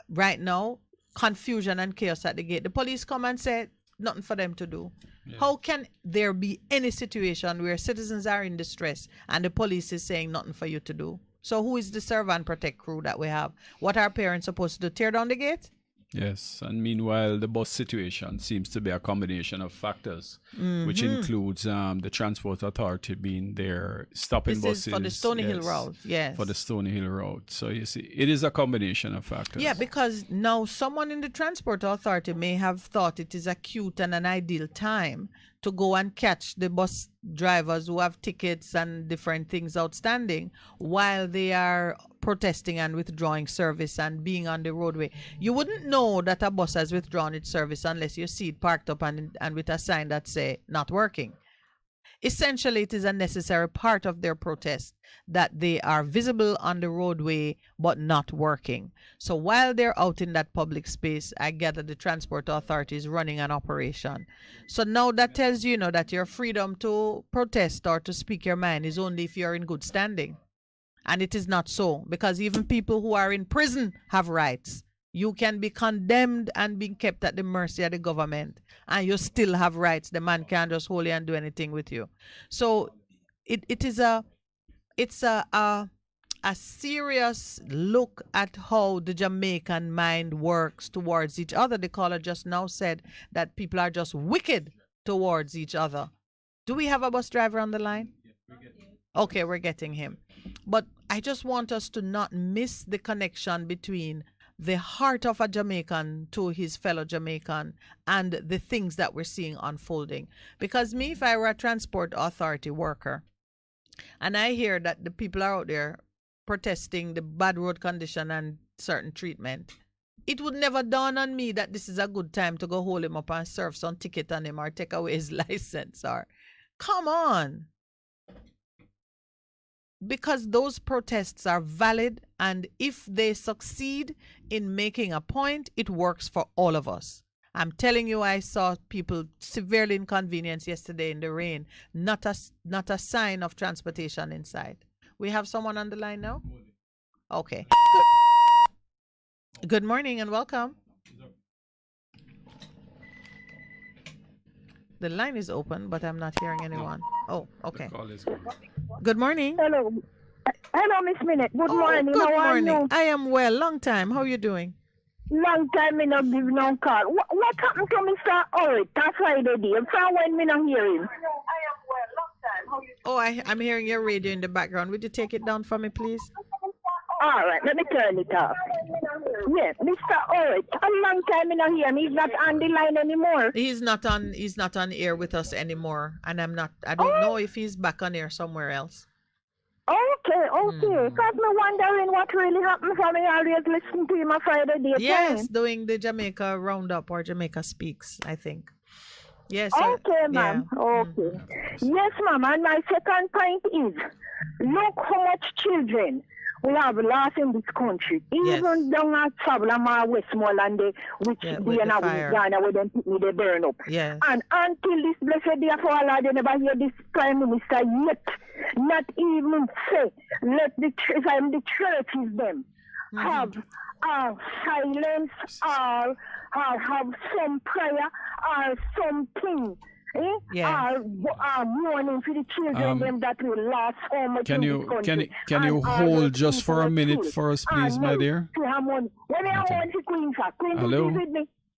Right now, confusion and chaos at the gate. The police come and say nothing for them to do. Yeah. How can there be any situation where citizens are in distress and the police is saying nothing for you to do? So who is the serve and protect crew that we have? What are parents supposed to do? Tear down the gate? Yes, and meanwhile, the bus situation seems to be a combination of factors, which includes the Transport Authority being there, stopping buses. This is for the Stony Hill Road, yes. For the Stony Hill Road. So you see, it is a combination of factors. Yeah, because now someone in the Transport Authority may have thought it is a cute and an ideal time to go and catch the bus drivers who have tickets and different things outstanding while they are protesting and withdrawing service and being on the roadway. You wouldn't know that a bus has withdrawn its service unless you see it parked up and with a sign that say not working. Essentially, it is a necessary part of their protest that they are visible on the roadway but not working. So while they're out in that public space, I gather the Transport Authority is running an operation. So now that tells you, that your freedom to protest or to speak your mind is only if you're in good standing. And it is not so, because even people who are in prison have rights. You can be condemned and be kept at the mercy of the government, and you still have rights. The man can't just hold you and do anything with you. So it's a serious look at how the Jamaican mind works towards each other. The caller just now said that people are just wicked towards each other. Do we have a bus driver on the line? Okay, we're getting him. But I just want us to not miss the connection between the heart of a Jamaican to his fellow Jamaican and the things that we're seeing unfolding. Because me, if I were a Transport Authority worker and I hear that the people are out there protesting the bad road condition and certain treatment, it would never dawn on me that this is a good time to go hold him up and serve some ticket on him or take away his license. Or come on. Because those protests are valid, and if they succeed in making a point, it works for all of us. I'm telling you, I saw people severely inconvenienced yesterday in the rain. Not a sign of transportation inside. We have someone on the line now? Okay. Good morning and welcome. The line is open, but I'm not hearing anyone. Oh, okay. Good morning. Hello. Hello, Miss Minett. Good morning. Good How are morning. you? I am well. Long time. How are you doing? Long time me not give no call. What happened to Mr. Orrit? That's why they did. From when me not hear him? Oh, I'm hearing your radio in the background. Would you take it down for me, please? All right, let me turn it off. Yes, Mr. Orrit. A long time me not hear him. He's not on the line anymore. He's not on air with us anymore, and I don't know if he's back on air somewhere else. Okay. Because me wondering what really happened for me. I always listen to him on Friday day. Yes, doing the Jamaica Roundup or Jamaica Speaks, I think. Yes. Okay, ma'am. Yeah. Okay. Yes, ma'am. And my second point is, look how much children we have lost in this country. Even down at Sablama, Westmoreland, which they are now with Ghana, where them people they burn up. Yes. And until this blessed day for Allah, they never hear this Prime Minister yet. Not even say, let the churches them have silence or have some prayer or something. Mourning for the children them that will last so much in this country. Can you hold just for a minute for us, please, my dear? Hello?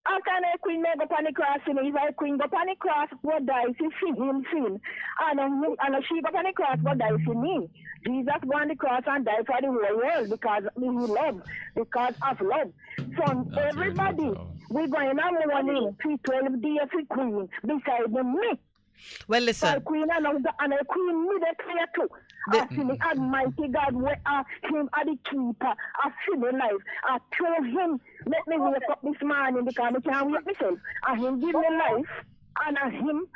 How can a queen make up on the cross? If I queen go up on the cross, what dies is him sin. And a sheep up on the cross, what dies in me. Jesus go on the cross and died for the whole world because he love, because of love. So everybody, we're going to mourning 12 days for queen beside me. Well, listen. Queen and a queen me the clear too. I feel the Almighty God where him are the keeper. I feel the life. I told him, let me wake up this morning because I can't wake myself. And him give me life. And him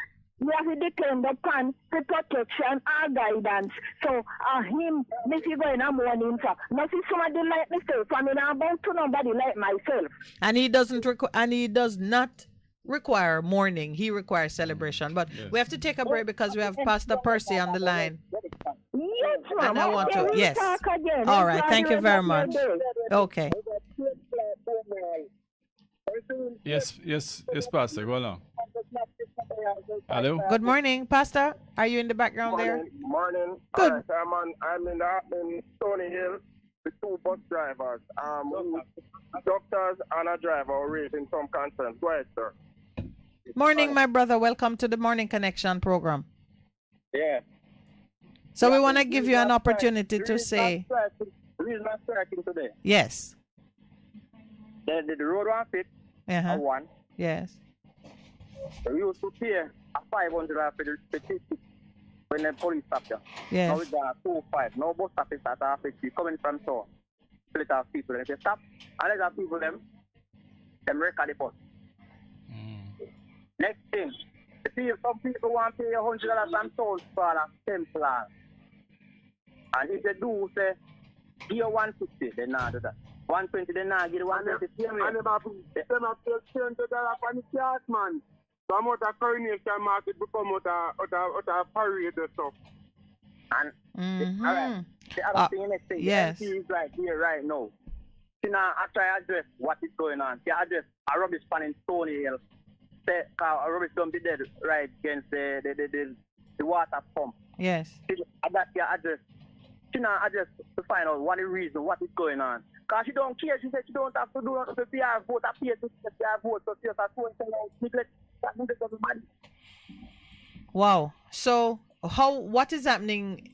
we have to depend upon the protection and guidance. So, him, if you go in a morning, so, not see somebody like myself. I mean, I'm about to nobody like myself. And he does not require mourning. He requires celebration. But we have to take a break because we have Pastor Percy on the line. Yes, ma'am. And I want to, we'll yes. talk again. All right, thank you very much. Okay. Yes, Pastor, go along. Hello? Good morning, Pastor. Are you in the background there? Morning. Good. I'm in Stony Hill with 2 bus drivers. Doctors and a driver are raising some concerns. Go ahead, sir. Morning, my brother. Welcome to the Morning Connection program. Yeah. So we want to give you an opportunity to say. The reason I'm striking today. Yes. The road one fit. One. Yes. We used to pay a 500 for the ticket when the police stop you. Yes. Now we got 2-5. No bus stop is at half coming from town. Split off people. And if you stop, and there's people them record the bus. Next thing, some people want to pay $100 from toll for a Templar. And if they do say, here 150, they not do that. 120, they not give the 150. And them have $20 on the cash, man. So I'm out of coronation market become out of parade and stuff. And all right, the other thing next thing, yes. the is right here, right now. See now, I try to address what is going on. See, I address a rubbish pan in Stony Hill. Say, a rubbish don't be dead right against the water pump. Yes. See, that you address. She now address to find out what the reason, what is going on. Because she don't care. She said she don't have to do nothing to see her vote. Appear to see her vote. So she has to neglect that money. Wow. So what is happening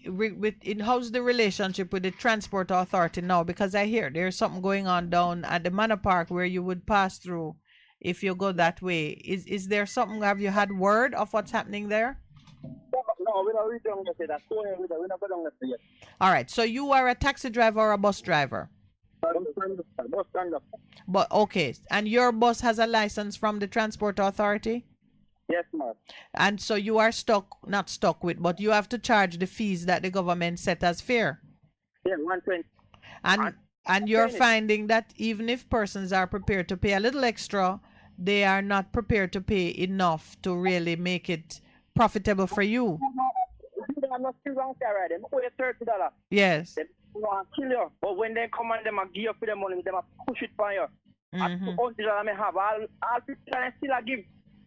how's the relationship with the transport authority now? Because I hear there's something going on down at the Manor Park where you would pass through if you go that way. Is there something? Have you had word of what's happening there? No, we don't reach down to that. We don't go down to yet. All right. So you are a taxi driver or a bus driver? Bus conductor. But okay. And your bus has a license from the transport authority? Yes, ma'am. And so you are not stuck with, but you have to charge the fees that the government set as fare. Yeah, 120. And you're finding that even if persons are prepared to pay a little extra, they are not prepared to pay enough to really make it profitable for you. I'm not still wrong there, right? They pay $30. Yes. They want to kill you. But when they come and them give you for the money, they push it for you. And $100 may have all people still give.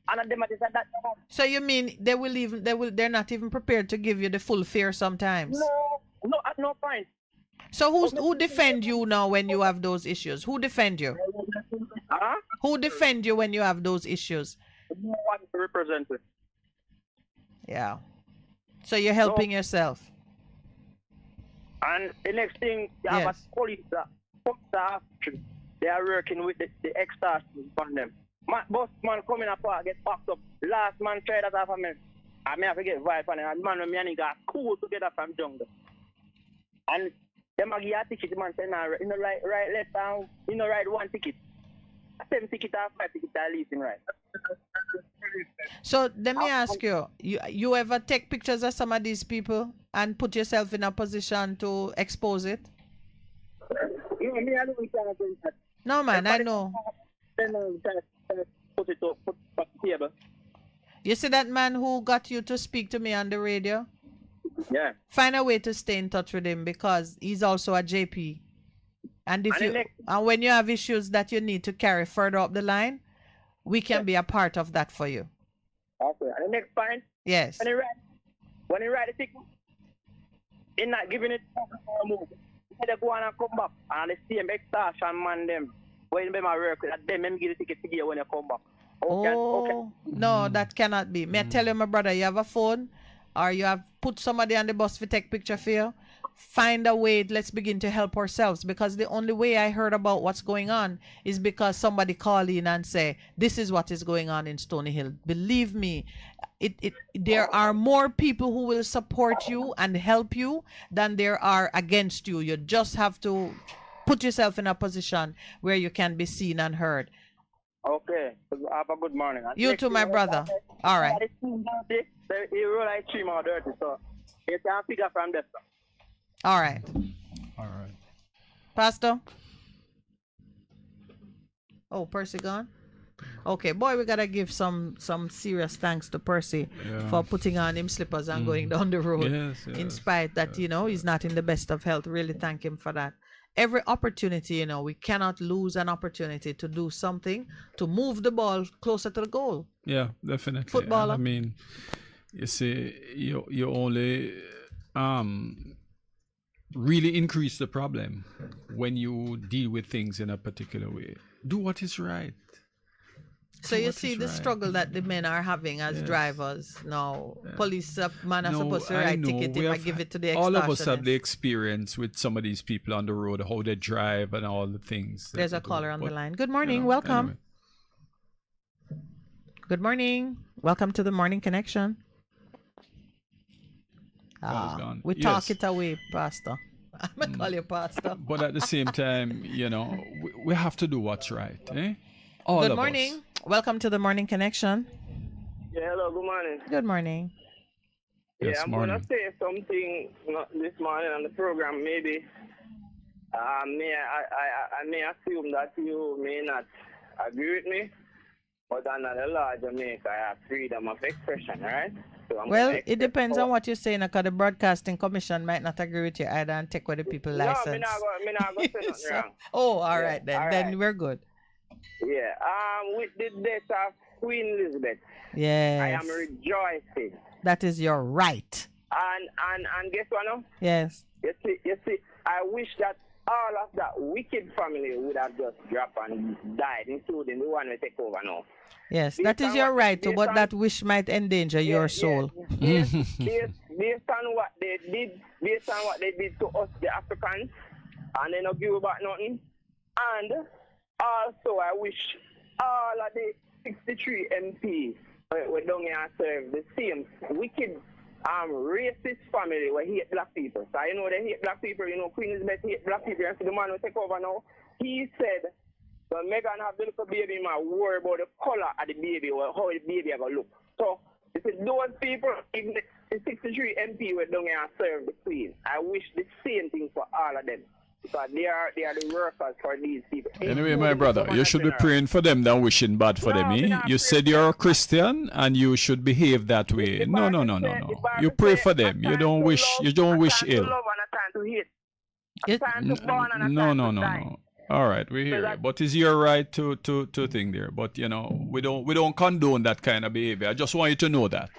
And them decide that. So you mean they're not even prepared to give you the full fare sometimes? No, at no point. So who defend you now when you have those issues? Who defend you? Who defend you when you have those issues? No one to represent it. Yeah. So you're helping yourself. And the next thing, you have a police staff. They are working with the extortion on them. Boss man coming up get packed up. Last man tried that off of me. I may have to get vibe on it. And man and me got cool together from jungle. And them give a ticket, man say, nah, you know, right left down, you know, right one ticket. 7 ticket or 5 ticket I leave him right. So let me ask you, you ever take pictures of some of these people and put yourself in a position to expose it? Yeah, me, I don't do that. No, man, I know. Put it up, put the table. You see that man who got you to speak to me on the radio? Yeah. Find a way to stay in touch with him because he's also a JP. And when you have issues that you need to carry further up the line, we can be a part of that for you. Okay. And the next point? Yes. When he write the ticket, he's not giving it a move. They go on and come back. And the same extortion man them. When they work with them, give the ticket to you when you come back. Okay. No, that cannot be. May I tell you, my brother, you have a phone or you have put somebody on the bus to take picture for you? Find a way. Let's begin to help ourselves, because the only way I heard about what's going on is because somebody called in and say, this is what is going on in Stony Hill. Believe me, there are more people who will support you and help you than there are against you. You just have to put yourself in a position where you can be seen and heard. Okay. Have a good morning. And You too, my brother. All right. You roll like three more dirty, so you can figure from there. All right. All right. Pastor? Oh, Percy gone? Okay, boy, we gotta give some serious thanks to Percy for putting on him slippers and going down the road. Yes, in spite that, he's not in the best of health. Really thank him for that. Every opportunity, we cannot lose an opportunity to do something to move the ball closer to the goal. Yeah, definitely. Footballer. I mean, you see, you only really increase the problem when you deal with things in a particular way. Do what is right. So you see the struggle that the men are having as drivers now. Police man are supposed to write ticket if I give it to the extortionist. All of us have the experience with some of these people on the road, how they drive and all the things. There's a caller on the line. Good morning. Welcome. Anyway. Good morning. Welcome to the Morning Connection. We talk it away, Pastor. I'm going to call you Pastor. But at the same time, we have to do what's right. All Good of morning. us. Welcome to the Morning Connection. Yeah, hello, good morning. Good morning. Yeah, I'm going to say something this morning on the program. Maybe I may assume that you may not agree with me, but under the law of Jamaica, I have freedom of expression, right? So well, it depends on what you're saying, because the Broadcasting Commission might not agree with you either and take away the people license. No, I'm not going to say nothing wrong. Oh, all right then. All Then right. we're good. Yeah, with the death of Queen Elizabeth, yes, I am rejoicing. That is your right. And guess what now? Yes. You see, I wish that all of that wicked family would have just dropped and died, including the one we take over now. Yes, that is your right, but that wish might endanger your soul. Based on what they did to us, the Africans, and they don't give back nothing. And also, I wish all of the 63 MPs were down here and serve the same wicked, racist family where hate black people. So you know they hate black people. Queen Elizabeth hate black people. And so the man who take over now, he said, "Well, Megan have the little baby, man, worry about the color of the baby or how the baby ever look." So you see, those people, even the 63 MP were down here and serve the Queen. I wish the same thing for all of them. Because they are the workers for these people. Anyway, my brother, you should be praying for them than wishing bad for them, eh? You said you're a Christian and you should behave that way. No. You pray for them. You don't wish ill. No. All right, we hear it. But it's your right to think there. But we don't condone that kind of behavior. I just want you to know that.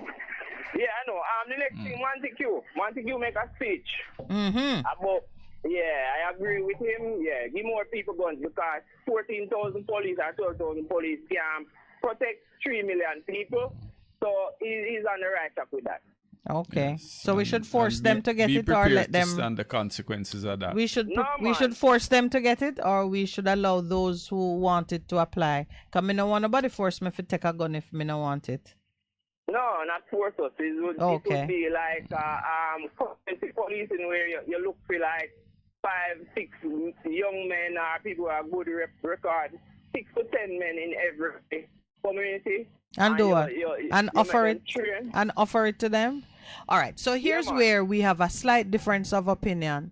Yeah, I know. The next thing, Montague make a speech about. Yeah, I agree with him. Yeah, give more people guns because 14,000 police or 12,000 police can protect 3 million people. So he's on the right track with that. Okay, so we should force them to get it or let them stand the consequences of that. We should force them to get it, or we should allow those who want it to apply. Because I don't want nobody force me to take a gun if I don't want it. No, not force us. It would be like policing where you look for like 5, 6 young men or people who have good record, 6 to 10 men in every community. And do what? And offer it to them. All right. So here's where we have a slight difference of opinion.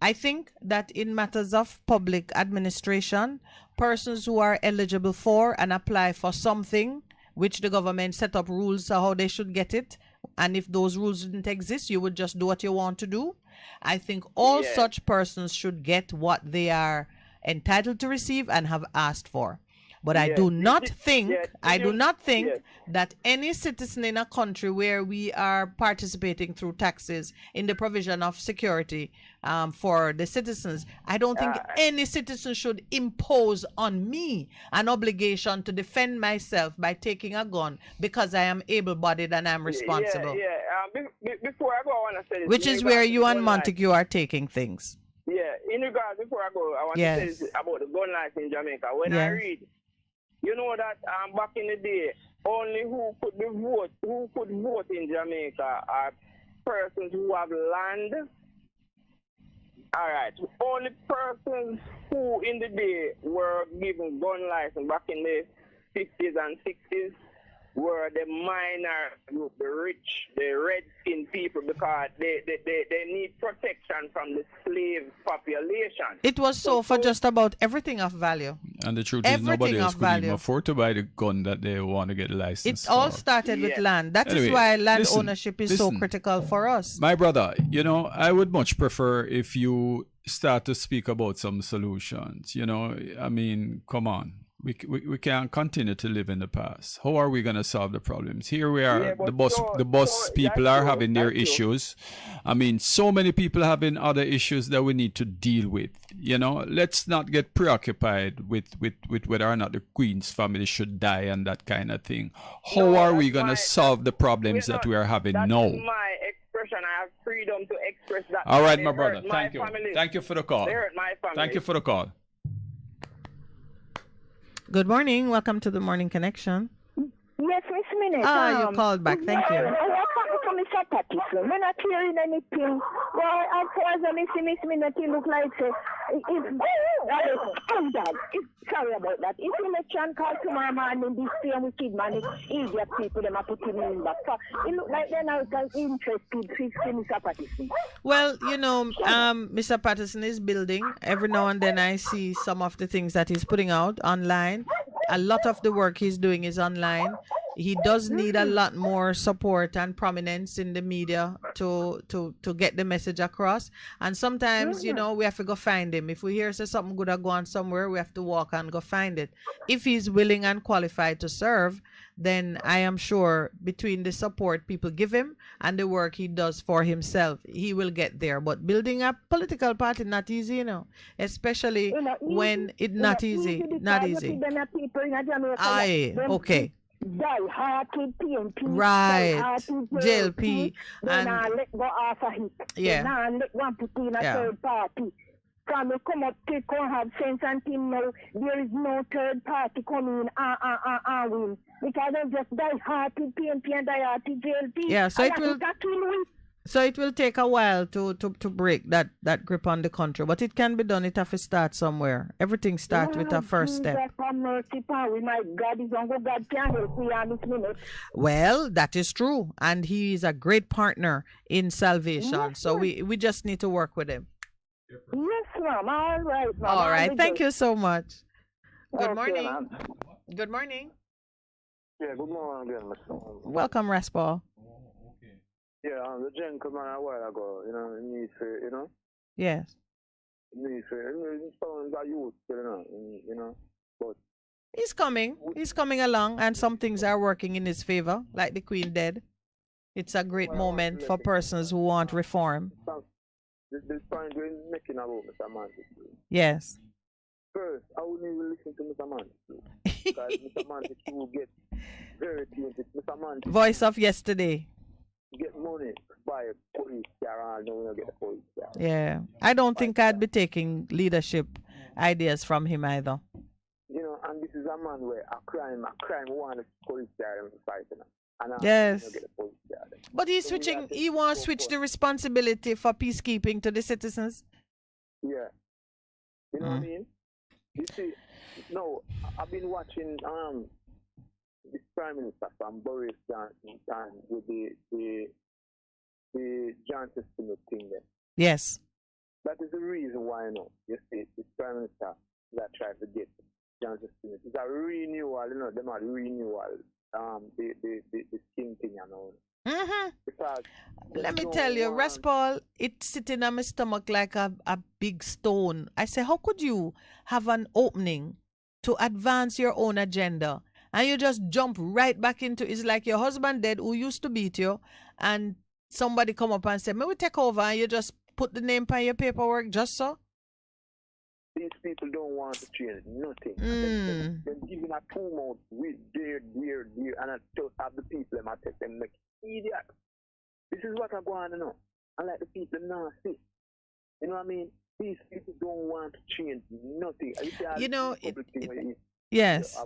I think that in matters of public administration, persons who are eligible for and apply for something which the government set up rules for how they should get it, and if those rules didn't exist, you would just do what you want to do. I think all such persons should get what they are entitled to receive and have asked for. But I do not think that any citizen in a country where we are participating through taxes in the provision of security for the citizens, I don't think any citizen should impose on me an obligation to defend myself by taking a gun because I am able-bodied and I'm responsible. Before I go, I want to say this. Which is where you and Montague are taking things. Yeah, in regards, before I go, I want to say this about the gun license in Jamaica. When I read, you know that back in the day, only who could vote in Jamaica are persons who have land. All right, only persons who in the day were given gun license back in the 50s and 60s were the minor group, the rich, the red-skinned people, because they need protection from the slave population. It was so for just about everything of value. And the truth is, nobody else could even afford to buy the gun that they want to get licensed. It all started with land. That is why land ownership is so critical for us. My brother, you know, I would much prefer if you start to speak about some solutions. You know, I mean, come on. We can't continue to live in the past. How are we going to solve the problems? Here we are, the bus people are having their issues. I mean, so many people having other issues that we need to deal with. You know, let's not get preoccupied with whether or not the Queen's family should die and that kind of thing. How are we going to solve the problems that we are having now? My expression, I have freedom to express that. All right, my brother. Thank you. Family. Thank you for the call. They hurt my family. Thank you for the call. Good morning. Welcome to the Morning Connection. Yes, Miss Minett. You called back. Thank you. Mr. Percival, we're not hearing anything. Well, as far as I see Miss Minett, it look like sorry about that. If election call tomorrow morning, this same wicked man, idiot people, them are putting in back. So it look like they're not interested to Mr. Patterson. Well, you know, Mr. Patterson is building. Every now and then I see some of the things that he's putting out online. A lot of the work he's doing is online. He does need a lot more support and prominence in the media to get the message across. And sometimes, you know, we have to go find him. If we hear say something good or go on somewhere, we have to walk and go find it. If he's willing and qualified to serve, then I am sure between the support people give him and the work he does for himself, he will get there. But building a political party not easy, you know, especially when it's not easy. Not easy. Okay. Die-hearted PNP, right, JLP, and let go off of it. Yeah. Let one put in a third party. From we come up to come have sense and team now, there is no third party coming in win. Because they just die-hearted PNP and die-hearted JLP. Yeah, so it will take a while to break that grip on the country, but it can be done. It have to start somewhere. Everything starts with a first step. Well, that is true, and he is a great partner in salvation. So we just need to work with him. Yes, ma'am. All right, ma'am. All right. Thank you so much. Good morning. Good morning. Yeah, good morning again, Mr. Welcome, Raspal. Yeah, the gentleman a while ago, you know, need for, you know? Yes. Need for, someone that youth, you know, but... He's coming along, and some things are working in his favor, like the Queen dead. It's a great moment for persons who want reform. This point we're making about Mr. Mantis. Yes. First, I wouldn't even listen to Mr. Mantis, because Mr. Mantis will get very talented. Mr. Mantis... Voice of yesterday. Get money by a police car and don't get a police car. Yeah. I don't think I'd be taking leadership ideas from him either. You know, and this is a man where a crime want a police car and fighting. Yes. But he's switching, he wants to switch the responsibility for peacekeeping to the citizens. Yeah. You know what I mean? You see, no, I've been watching this Prime Minister from Boris Johnson and with the Johnson Smith thing there. Yes. That is the reason why, you see, this Prime Minister that tried to get Johnson Smith. It's a renewal, them are renewal, the skin thing, Mm-hmm. Because let me tell you, Raspal, it's sitting on my stomach like a big stone. I say, how could you have an opening to advance your own agenda and you just jump right back into it's like your husband dead who used to beat you, and somebody come up and say, may we take over, and you just put the name on your paperwork just so? These people don't want to change nothing. They're giving a 2 months with dear, and I just have the people them I take them like idiot. This is what I go on to know. I like the people now see. You know what I mean? These people don't want to change nothing. You know, yes.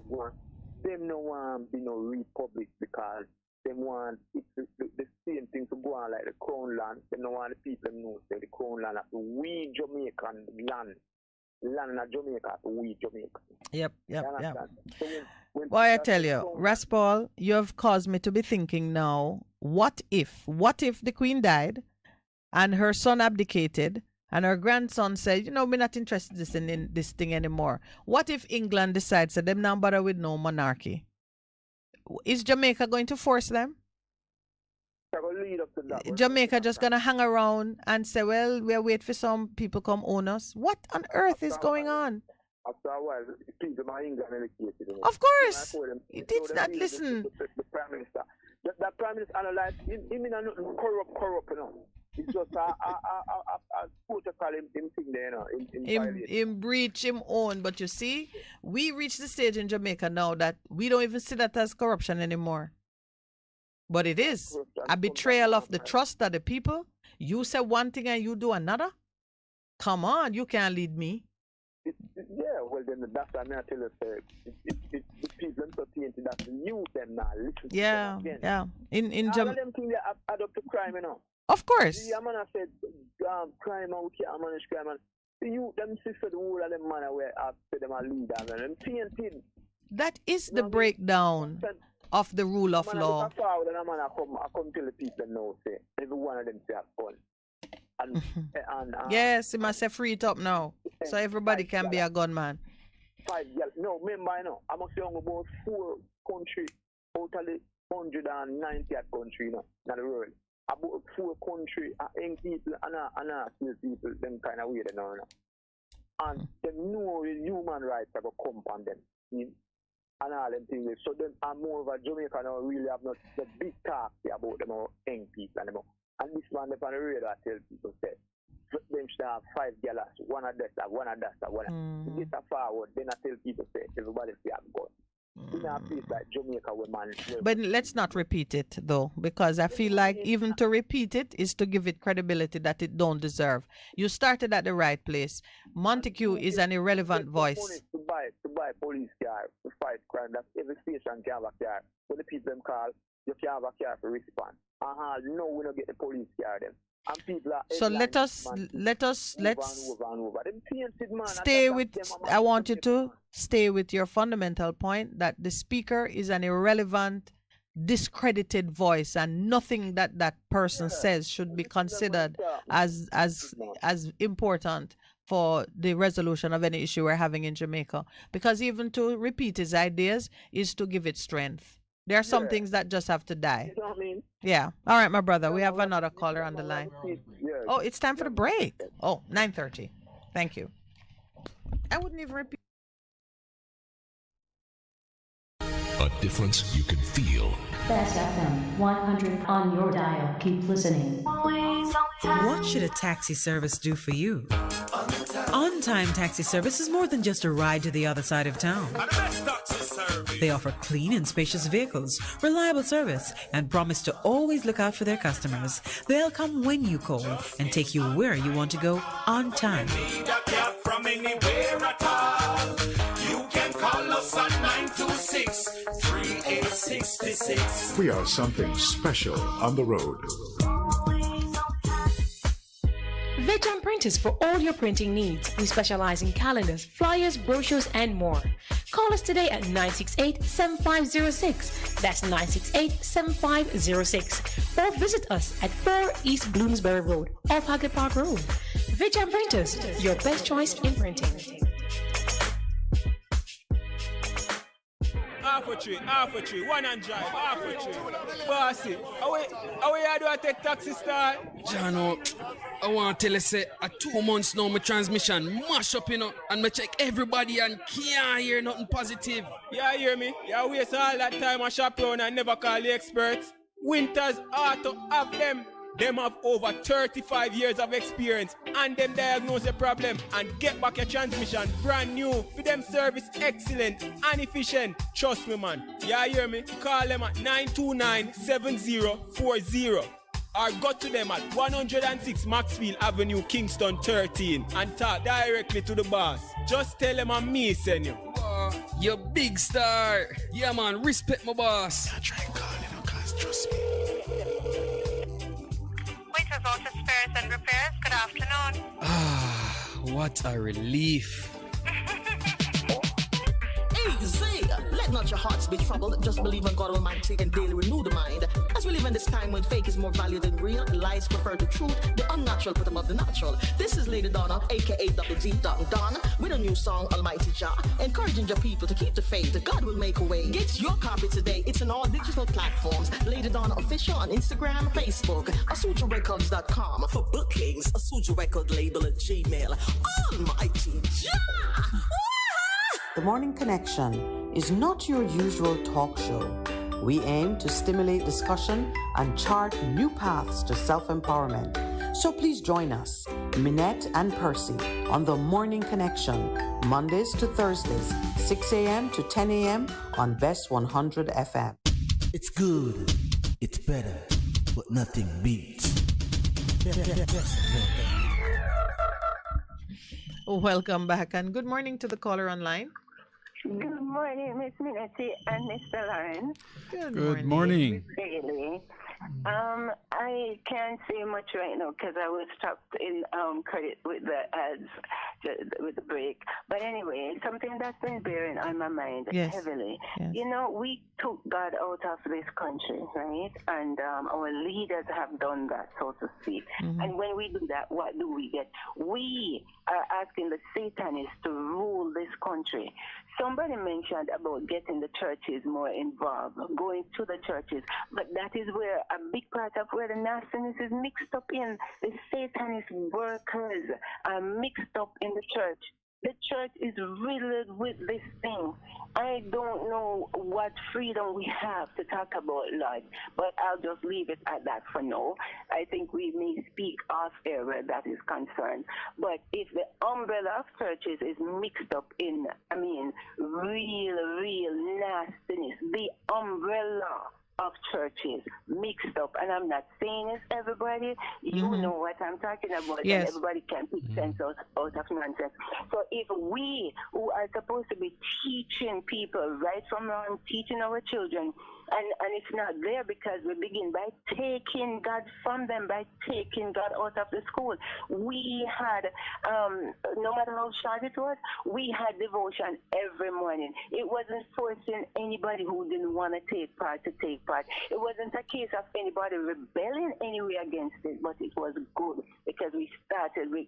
Them no want to be no republic because them want the same thing to go on like the Crown land. They don't want the people to know say the Crown land is we Jamaican land. land in Jamaica to we Jamaica. Yep. So when Well, I people tell say, you, Raspal, you have caused me to be thinking now, what if the Queen died and her son abdicated and her grandson said, you know, we're not interested in this thing anymore. What if England decides that them not bother with no monarchy? Is Jamaica going to force them? lead up to that. Jamaica just gonna hang around and say, well, we'll wait for some people come own us. What on earth is going on? After a while, people in England educated. You know. Of course. It's not, listen. The Prime Minister. That Prime Minister analyzed, he mean not corrupt, you know. It's just a protocol him thing there, you know. Him breach him own. But you see, we reached the stage in Jamaica now that we don't even see that as corruption anymore. But it is a betrayal of the trust of the people. You say one thing and you do another. Come on, you can't lead me. Yeah, well then that's what I tell you. The people in society that knew them now. Yeah. In all of them things add up to crime, you know. Of course. See, I'm gonna say crime and we can't manage crime. And the youth them sister the whole of them man where I say them a leader and them TNT. That is the breakdown of the rule of law. I come tell the people now say every one of them say have fun. And, yes, it must say free it up now. So everybody can be a gunman. No, remember I know. I must say about 4 countries out of the 190th country, you know, in the world. About 4 countries young people and still people them kind of way they know. And they know the human rights have come upon them. And all them things. So them are more of a Jamaica now really have not the big talk about them young people anymore. And this man up on the radio tell people say them should have 5 galas, one of that, one of that, one of that. Get a forward, then I tell people say everybody say I'm good. In a place like Jamaica where man. But let's not repeat it though, because I feel like even to repeat it is to give it credibility that it don't deserve. You started at the right place. Montague is an irrelevant voice. To buy police car to fight crime. That's every station can have a car. When the people them call, you can have a car for respond. No, we don't get the police car then. And people are so let's stay with. I want you to stay with your fundamental point that the speaker is an irrelevant, discredited voice, and nothing that person says should be considered as important for the resolution of any issue we're having in Jamaica. Because even to repeat his ideas is to give it strength. There are some things that just have to die. You know what I mean? Yeah. All right, my brother. We have another caller on the line. Oh, it's time for the break. Oh, 9:30. Thank you. I wouldn't even repeat. A difference you can feel. Bess FM-100 on your dial. Keep listening. What should a taxi service do for you? On-time taxi service is more than just a ride to the other side of town. They offer clean and spacious vehicles, reliable service, and promise to always look out for their customers. They'll come when you call and take you where you want to go on time. From anywhere at all. You can call us at 926-3866. We are something special on the road. Veteran Printers for all your printing needs. We specialize in calendars, flyers, brochures, and more. Call us today at 968-7506. That's 968-7506. Or visit us at 4 East Bloomsbury Road, off Hagley Park Road. Veteran Printers, your best choice in printing. Half a tree, one and drive, half a tree. Bossy, how you do I take taxi star? Jano, I want to tell you, say, 2 months now, my transmission mash up, you know, and me check everybody and can't hear nothing positive. Yeah, hear me? Yeah, waste all that time I shop around and never call the experts. Winters Auto have them. Them have over 35 years of experience and them diagnose the problem and get back your transmission brand new. For them service excellent and efficient. Trust me, man. Yeah, hear me? Call them at 929-7040 or go to them at 106 Maxfield Avenue, Kingston 13 and talk directly to the boss. Just tell them I'm me, send you. You big star. Yeah, man. Respect my boss. I try and call you, cause trust me. Auto Spares and Repairs, good afternoon. What a relief. Easy. Let not your hearts be troubled. Just believe in God Almighty and daily renew the mind. As we live in this time when fake is more valued than real, lies prefer the truth, the unnatural put above the natural. This is Lady Donna, aka Double D Don, with a new song, Almighty Jah, encouraging your people to keep the faith. God will make a way. Get your copy today. It's on all digital platforms. Lady Donna Official on Instagram, Facebook, AsujaRecords.com for bookings. Asuja Record label at Gmail. Almighty Jah. The Morning Connection is not your usual talk show. We aim to stimulate discussion and chart new paths to self-empowerment. So please join us, Minett and Percy, on The Morning Connection, Mondays to Thursdays, 6 a.m. to 10 a.m. on Bess100 FM. It's good, it's better, but nothing beats. Welcome back and good morning to the caller online. Good morning, Miss Minett and Mr. Lawrence. Good morning. Miss Bailey. I can't say much right now because I was stuck in credit with the ads, with the break. But anyway, something that's been bearing on my mind heavily. Yes. You know, we took God out of this country, right? And our leaders have done that, so to speak. Mm-hmm. And when we do that, what do we get? We are asking the Satanists to rule this country. Somebody mentioned about getting the churches more involved, going to the churches, but that is where a big part of where the nastiness is mixed up in. The Satanist workers are mixed up in the church. The church is riddled with this thing. I don't know what freedom we have to talk about life, but I'll just leave it at that for now. I think we may speak off air where that is concerned. But if the umbrella of churches is mixed up in, real nastiness, the umbrella of churches mixed up, and I'm not saying it's everybody. You know what I'm talking about, and everybody can pick sense out of nonsense. So if we, who are supposed to be teaching people right from wrong, teaching our children, and it's not there because we begin by taking God from them, by taking God out of the school. We had, no matter how short it was, we had devotion every morning. It wasn't forcing anybody who didn't want to take part to take part. It wasn't a case of anybody rebelling anyway against it, but it was good because we started with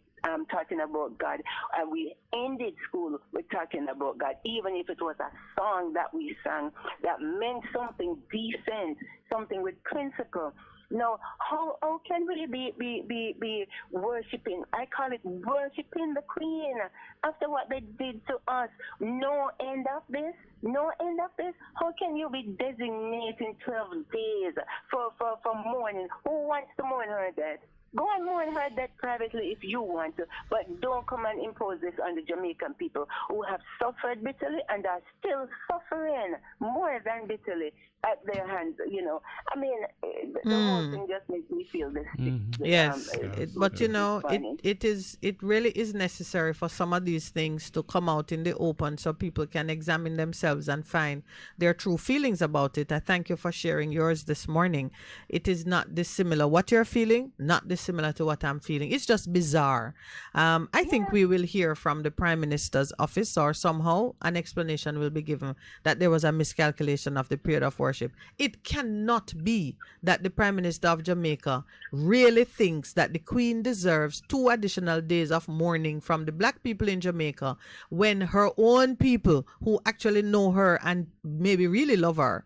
talking about God, and we ended school with talking about God, even if it was a song that we sang that meant something decent, something with principle. Now, how can we be worshiping? I call it worshiping the Queen after what they did to us. No end of this. No end of this. How can you be designating 12 days for mourning? Who wants to mourn her death? Go and mourn her death privately if you want to, but don't come and impose this on the Jamaican people who have suffered bitterly and are still suffering more than bitterly at their hands. You know, the whole thing just makes me feel this. But you know, it really is necessary for some of these things to come out in the open so people can examine themselves and find their true feelings about it. I thank you for sharing yours this morning. It is not dissimilar. What you're feeling, not dissimilar to what I'm feeling. It's just bizarre. I think we will hear from the Prime Minister's office, or somehow an explanation will be given that there was a miscalculation of the period of worship. It cannot be that the Prime Minister of Jamaica really thinks that the Queen deserves 2 additional days of mourning from the black people in Jamaica when her own people who actually know her and maybe really love her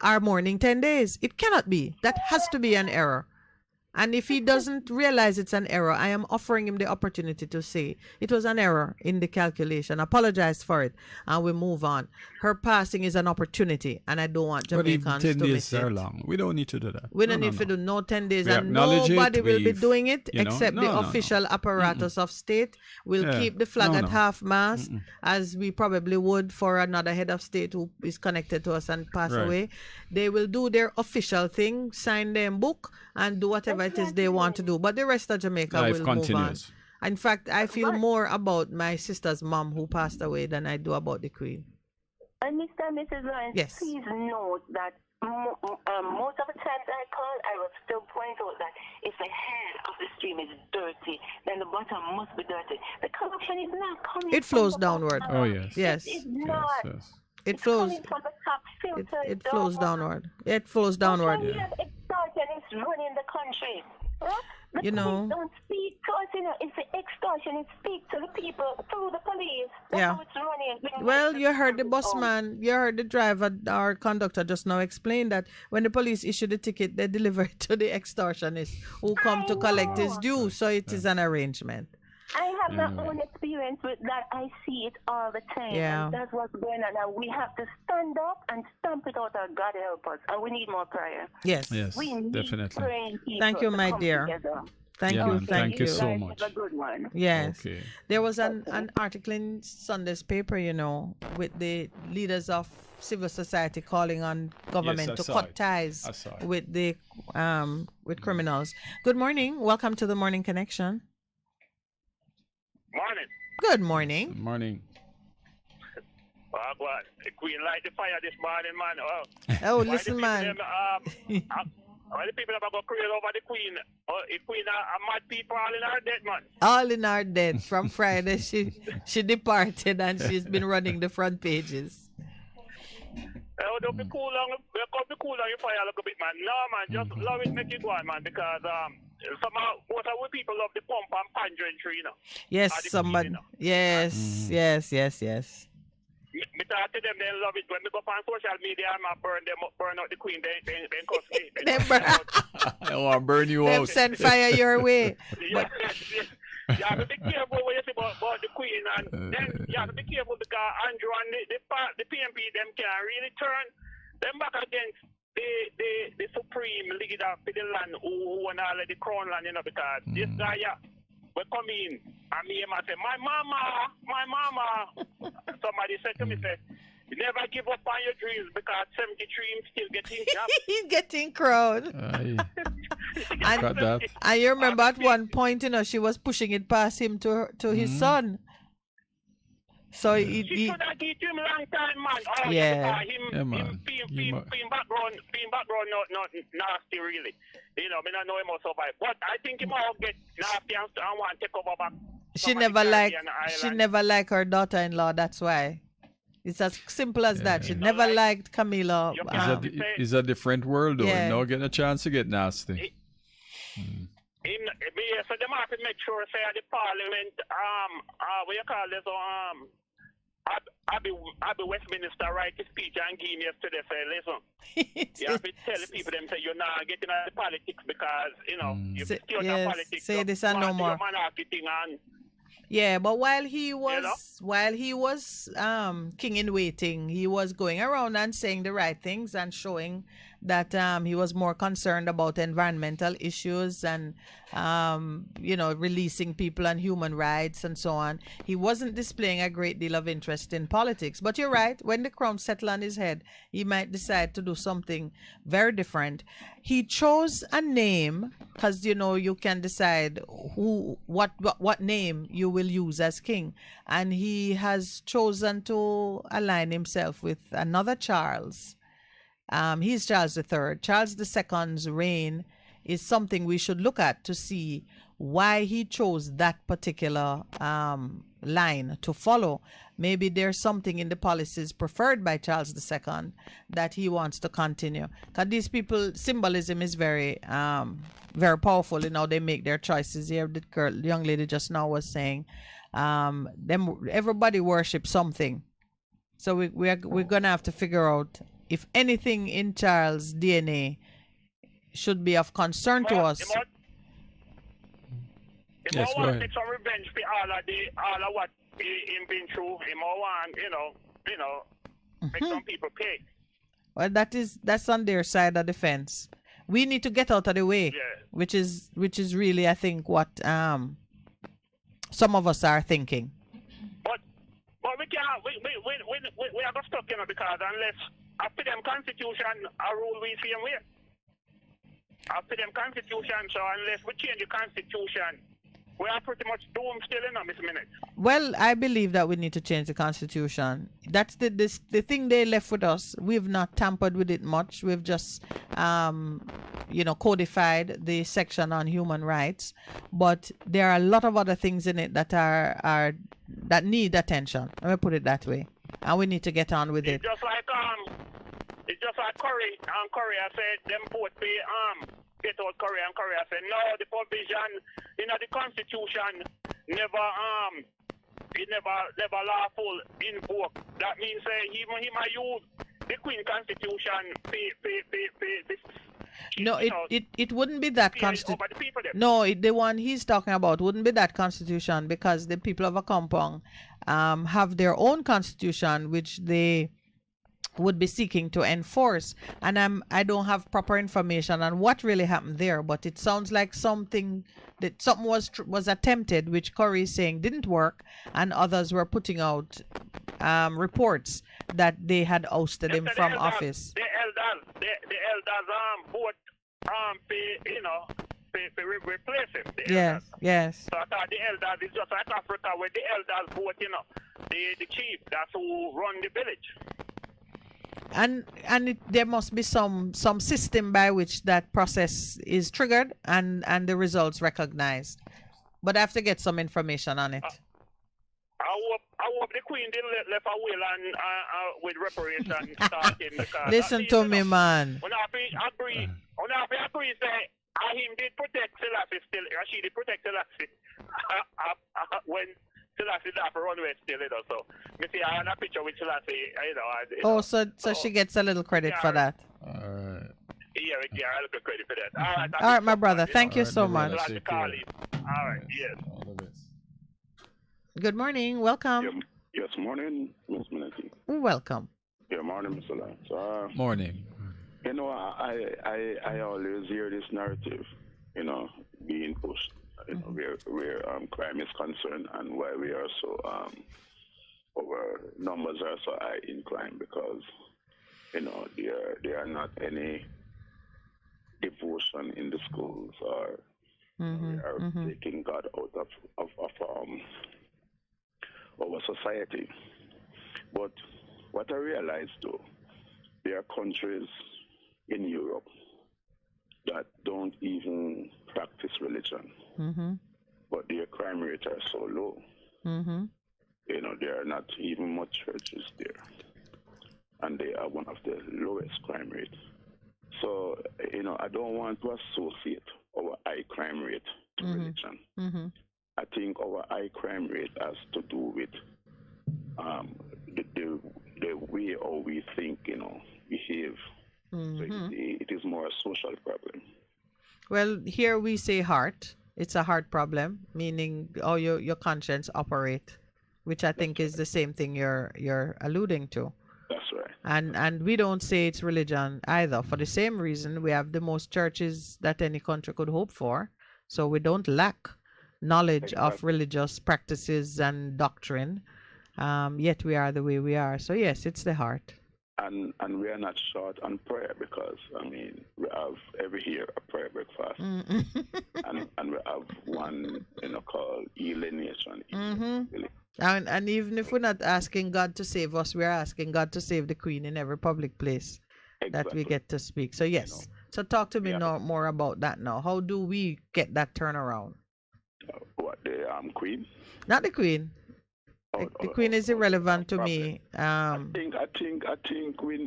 are mourning 10 days. It cannot be. That has to be an error. And if he doesn't realize it's an error, I am offering him the opportunity to say it was an error in the calculation. Apologize for it, and we move on. Her passing is an opportunity, and I don't want Jamaicans to miss it. 10 days are long. We don't need to do that. We don't need to do no 10 days, and nobody will be doing it except the official apparatus of state. We'll keep the flag at half-mast, as we probably would for another head of state who is connected to us and pass away. They will do their official thing, sign their book, and do whatever it is they want to do, but the rest of Jamaica will move on. In fact, I feel more about my sister's mom who passed away than I do about the Queen. And Mr. and Mrs. Lawrence, please note that most of the times I call, I will still point out that if the head of the stream is dirty, then the bottom must be dirty. The corruption is not coming. It flows downward. Oh, yes. Yes. It's not. Yes. It flows. Coming from the top filter. It flows downward. It flows downward. We have extortion is running the country. Huh? The You know. police don't speak to us, it's the extortion. It speaks to the people through the police. That's Yeah. how it's running. Well, you heard the busman, you heard the driver or conductor just now explain that when the police issue the ticket, they deliver it to the extortionist who come to collect his due. So it is an arrangement. I have my own experience with that. I see it all the time. Yeah. And that's what's going on. And we have to stand up and stamp it out. And God help us. And we need more prayer. Yes. Yes, We need definitely. praying people Thank you, to my come dear. together. Thank Yeah, you. man. Thank you so much. Have a good one. Yes. Okay. There was an article in Sunday's paper, with the leaders of civil society calling on government Yes, to I saw cut it. ties I saw it. with the with criminals. Good morning. Welcome to the Morning Connection. Morning. Good morning. Good morning. What? The Queen light the fire this morning, man. Oh, Why listen, the man. Why the people have got crazy over the Queen? The Queen are mad people all in her dead, man. All in our debt from Friday. She departed and she's been running the front pages. Don't be cool on your fire a little bit, man. No, man, just love it, make it go on, man, because what our people love the pump and pandering tree, Yes, Or the somebody. Queen, Yes, yes. Me talk to them, they love it. When we go on social media, I burn out the Queen, they cuss me. I want to burn you Them out. send fire your way. Yeah, you have to be careful what you say about the Queen, and then you have to be careful because Andrew and the PMP them can really turn them back against the supreme leader for the land who won all of the crown land, because this guy we come in and me and say, my mama. Somebody said to me, you never give up on your dreams because 73 him still getting job. He's getting crowd. Got that. And you remember at one point, she was pushing it past him to his son. So She should have given him a long time, man. Yeah. Him being background not nasty, really. Me not know him also survive. But I think he might get nasty and want to take over back. She never liked her daughter-in-law. That's why. It's as simple as that. She never liked Camila. It's a different world, though. Yeah. You not getting a chance to get nasty. So they have to make sure, say, at the parliament, what you call this, Abby Westminster write a speech and give me yesterday, say, listen, you have to tell the people, them say, you're not getting out of politics because, you still in politics. Say this and no more. Yeah, but while he was king in waiting, he was going around and saying the right things and showing that he was more concerned about environmental issues and releasing people and human rights and so on. He wasn't displaying a great deal of interest in politics. But you're right, when the crown settled on his head, he might decide to do something very different. He chose a name because you can decide what name you will use as king, and he has chosen to align himself with another Charles. He's Charles III. Charles II's reign is something we should look at to see why he chose that particular line to follow. Maybe there's something in the policies preferred by Charles II that he wants to continue. Because these people, symbolism is very, very powerful in how they make their choices. Here, the young lady just now was saying, everybody worships something. So we're gonna have to figure out if anything in Charles' DNA should be of concern to us. Yes, go ahead. Take some revenge for all of what he's been through. He want, make some people pay. Well, that's on their side of the fence. We need to get out of the way, which is really, I think, what some of us are thinking. But we can't. We are not stuck, because unless after them constitution, a rule we see them way. After them constitution, so unless we change the constitution, we are pretty much doomed still, Miss Minett. Well, I believe that we need to change the constitution. That's the thing they left with us. We've not tampered with it much. We've just codified the section on human rights, but there are a lot of other things in it that that need attention. Let me put it that way, and we need to get on with it. It's just like Curry. Curry, I said them both pay get out Curry and Curry. I said no, the provision the Constitution never lawful invoke. That means he might use the Queen Constitution No, it wouldn't be that constitution. No, the one he's talking about wouldn't be that constitution, because the people of Akompong have their own constitution which they would be seeking to enforce, and I don't have proper information on what really happened there, but it sounds like something was attempted, which Corey is saying didn't work, and others were putting out reports that they had ousted him from office. The elders vote replace him. Yes. So I thought the elders is just like Africa, where the elders vote, the chief, that's who run the village. And there must be some system by which that process is triggered and the results recognized. But I have to get some information on it. I hope the Queen didn't left a will and with reparation starting. Listen to me, man. When I agree, say him did protect Selassie still. She did protect Selassie when Selassie died for runway still, So, me see I have a picture with Selassie, So she gets a little credit for that. Yeah, a little credit for that. All right, my brother. Thank you so much. All right, yes. Good morning. Welcome. Yes, morning, Miss Minett. Welcome. Yeah, morning, Mr. Lance. Morning. I always hear this narrative, being pushed, where crime is concerned, and why we are so our numbers are so high in crime, because there are not any devotion in the schools, or we are taking God out of our society. But what I realized, though, there are countries in Europe that don't even practice religion, but their crime rates are so low. There are not even much churches there, and they are one of the lowest crime rates. So, I don't want to associate our high crime rate to religion. I think our high crime rate has to do with the way how we think, behave. So it is more a social problem. Well, here we say heart. It's a heart problem, meaning how your conscience operate, which I think is the same thing you're alluding to. That's right. And we don't say it's religion either. For the same reason, we have the most churches that any country could hope for. So we don't lack knowledge of religious practices and doctrine. Yet we are the way we are. So yes, it's the heart. And we are not short on prayer, because we have every year a prayer breakfast, and we have one called Healing Nation. And even if we're not asking God to save us, we're asking God to save the Queen in every public place that we get to speak. So yes. So talk to me more about that now. How do we get that turnaround? What, the Queen? Not the Queen. The Queen is irrelevant to me. I think we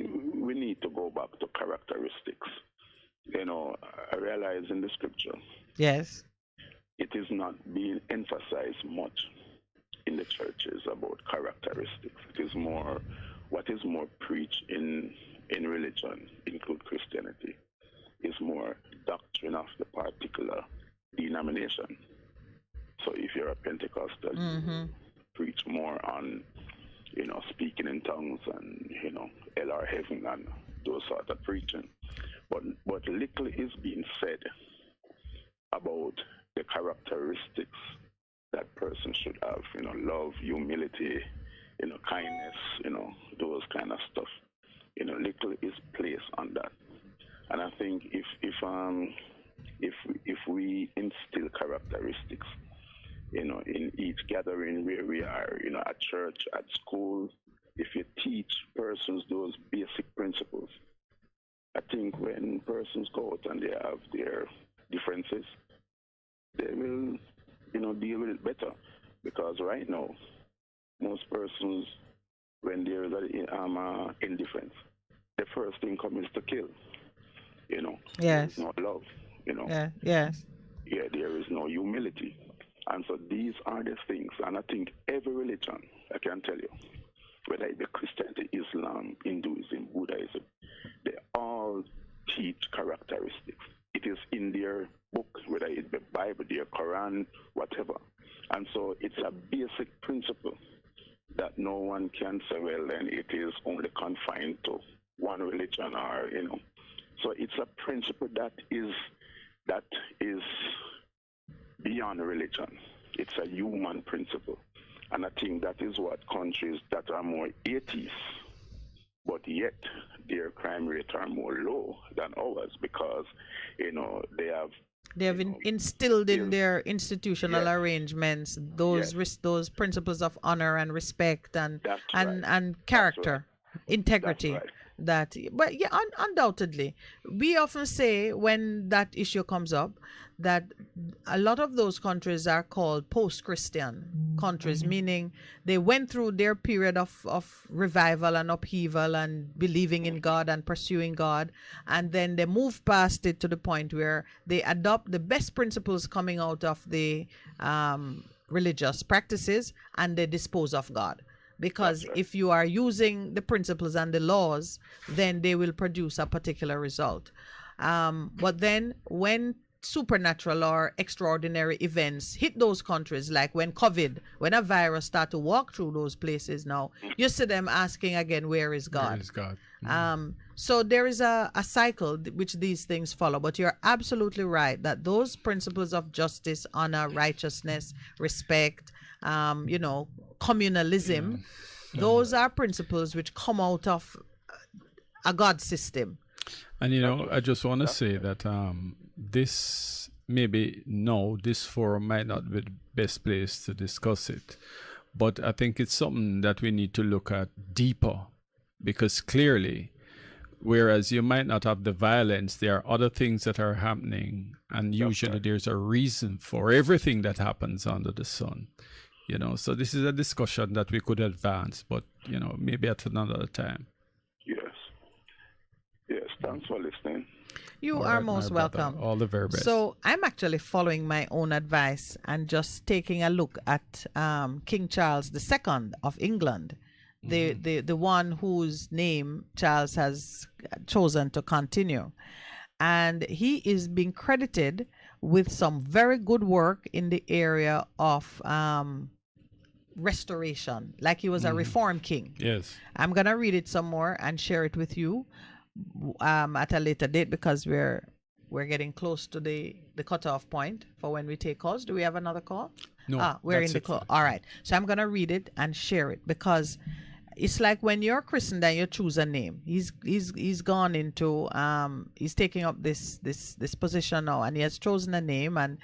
need to go back to characteristics. I realize in the scripture. Yes. It is not being emphasized much in the churches about characteristics. It is more, what is more preached in religion, include Christianity, is more doctrine of the particular denomination. So if you're a Pentecostal, you preach more on, speaking in tongues and, hell or heaven and those sort of preaching. But little is being said about the characteristics that person should have, love, humility, kindness, those kind of stuff. Little is placed on that. And I think if we instill characteristics in each gathering where we are, at church, at school, if you teach persons those basic principles, I think when persons go out and they have their differences, they will, deal with it better. Because right now, most persons, when there is indifference, the first thing comes is to kill. Yes. There is no love. Yeah. Yes. Yeah, there is no humility. And so these are the things. And I think every religion, I can tell you, whether it be Christianity, Islam, Hinduism, Buddhism, they all teach characteristics. It is in their book, whether it be Bible, their Quran, whatever. And so it's a basic principle that no one can say, well, then it is only confined to one religion or, So it's a principle that is beyond religion. It's a human principle. And I think that is what countries that are more atheists, but yet their crime rates are more low than ours because, they have instilled in their institutional arrangements those those principles of honor and respect and character, integrity. But yeah, undoubtedly, we often say when that issue comes up that a lot of those countries are called post-Christian countries, meaning they went through their period of revival and upheaval and believing in God and pursuing God, and then they move past it to the point where they adopt the best principles coming out of the religious practices and they dispose of God. Because if you are using the principles and the laws, then they will produce a particular result. But then when supernatural or extraordinary events hit those countries, like when a virus started to walk through those places now, you see them asking again, where is God? Where is God? So there is a cycle which these things follow. But you're absolutely right that those principles of justice, honor, righteousness, respect, communalism, those are principles which come out of a God system. And I just want to say that this forum might not be the best place to discuss it, but I think it's something that we need to look at deeper, because clearly, whereas you might not have the violence, there are other things that are happening, and usually there's a reason for everything that happens under the sun. So this is a discussion that we could advance, but maybe at another time. Yes, thanks for listening. You are most welcome. All the very best. So I'm actually following my own advice and just taking a look at King Charles II of England, the one whose name Charles has chosen to continue. And he is being credited with some very good work in the area of restoration, like he was a reform king. Yes. I'm going to read it some more and share it with you at a later date, because we're getting close to the cutoff point for when we take calls. Do we have another call? No. We're in the call. All right. So I'm going to read it and share it, because it's like when you're christened and you choose a name. He's gone into he's taking up this position now, and he has chosen a name, and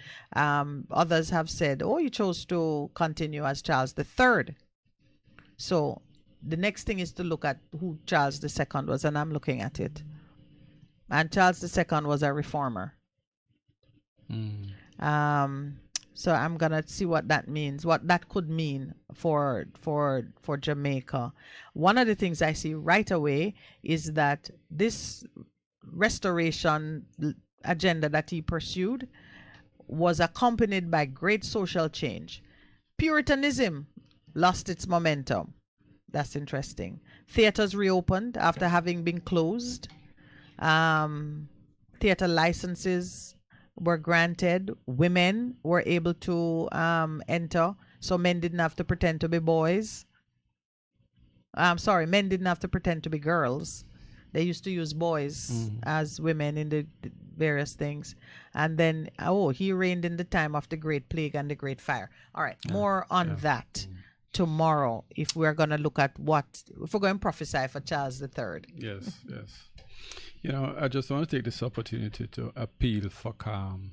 others have said, oh, you chose to continue as Charles III. So the next thing is to look at who Charles II was, and I'm looking at it. And Charles II was a reformer. So I'm gonna see what that means, what that could mean for Jamaica. One of the things I see right away is that this restoration agenda that he pursued was accompanied by great social change. Puritanism lost its momentum. That's interesting. Theaters reopened after having been closed. Theater licenses were granted. Women were able to enter, so men didn't have to pretend to be boys. Men didn't have to pretend to be girls. They used to use boys as women in the various things. And then, he reigned in the time of the Great Plague and the Great Fire. All right, more on that tomorrow, if we're going to look at if we're going to prophesy for Charles III. Yes. I just want to take this opportunity to appeal for calm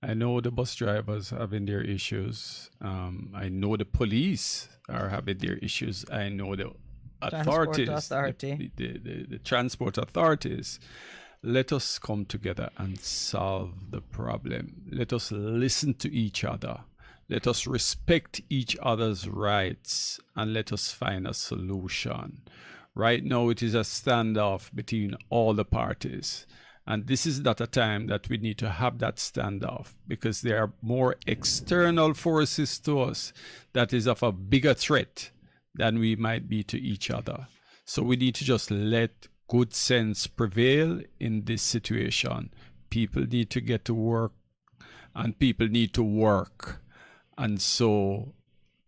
I know the bus drivers having their issues. I know the police are having their issues. I know the authorities, the transport authorities. Let us come together and solve the problem. Let us listen to each other. Let us respect each other's rights, and let us find a solution. Right now, it is a standoff between all the parties. And this is not a time that we need to have that standoff, because there are more external forces to us that is of a bigger threat than we might be to each other. So we need to just let good sense prevail in this situation. People need to get to work, and people need to work. And so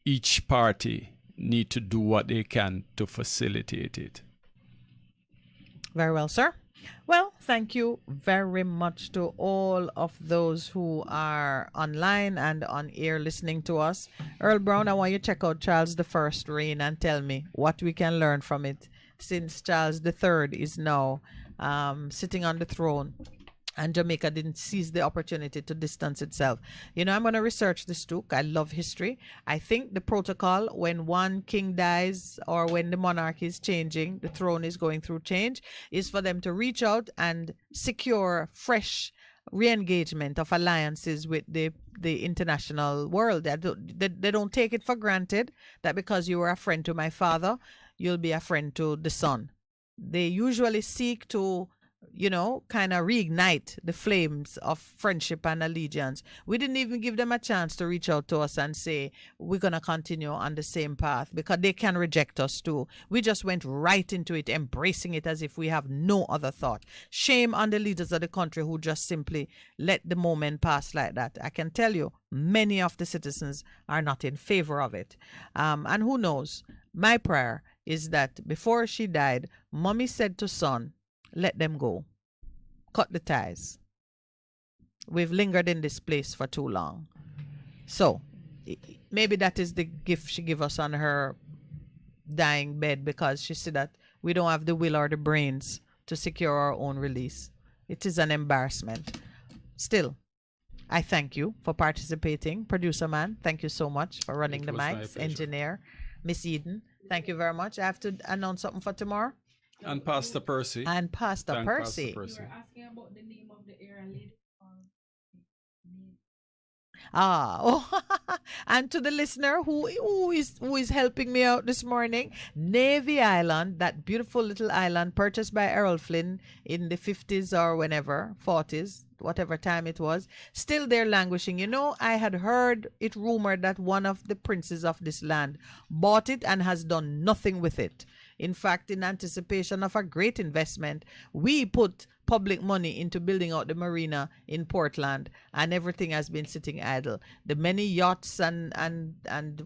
each party need to do what they can to facilitate it. Very well, sir. Well, thank you very much to all of those who are online and on air listening to us. Earl Brown, I want you to check out Charles I reign and tell me what we can learn from it, since Charles III is now sitting on the throne and Jamaica didn't seize the opportunity to distance itself. You know, I'm going to research this too. I love history. I think the protocol, when one king dies or when the monarchy is changing, the throne is going through change, is for them to reach out and secure fresh re-engagement of alliances with the international world. They don't take it for granted that because you were a friend to my father, you'll be a friend to the son. They usually seek to, you know, kind of reignite the flames of friendship and allegiance. We didn't even give them a chance to reach out to us and say, we're going to continue on the same path, because they can reject us too. We just went right into it, embracing it as if we have no other thought. Shame on the leaders of the country who just simply let the moment pass like that. I can tell you, many of the citizens are not in favor of it. And who knows? My prayer is that before she died, Mommy said to son, let them go. Cut the ties. We've lingered in this place for too long. So, maybe that is the gift she gave us on her dying bed, because she said that we don't have the will or the brains to secure our own release. It is an embarrassment. Still, I thank you for participating. Producer man, thank you so much for running the mics. Engineer, Miss Eden, thank you very much. I have to announce something for tomorrow. And Pastor Percy. And Pastor Percy. You were asking about the name of the era lady. And to the listener who is helping me out this morning, Navy Island, that beautiful little island purchased by Errol Flynn in the 50s or whenever, 40s, whatever time it was, still there languishing. You know, I had heard it rumored that one of the princes of this land bought it and has done nothing with it. In fact, in anticipation of a great investment, we put public money into building out the marina in Portland, and everything has been sitting idle. The many yachts and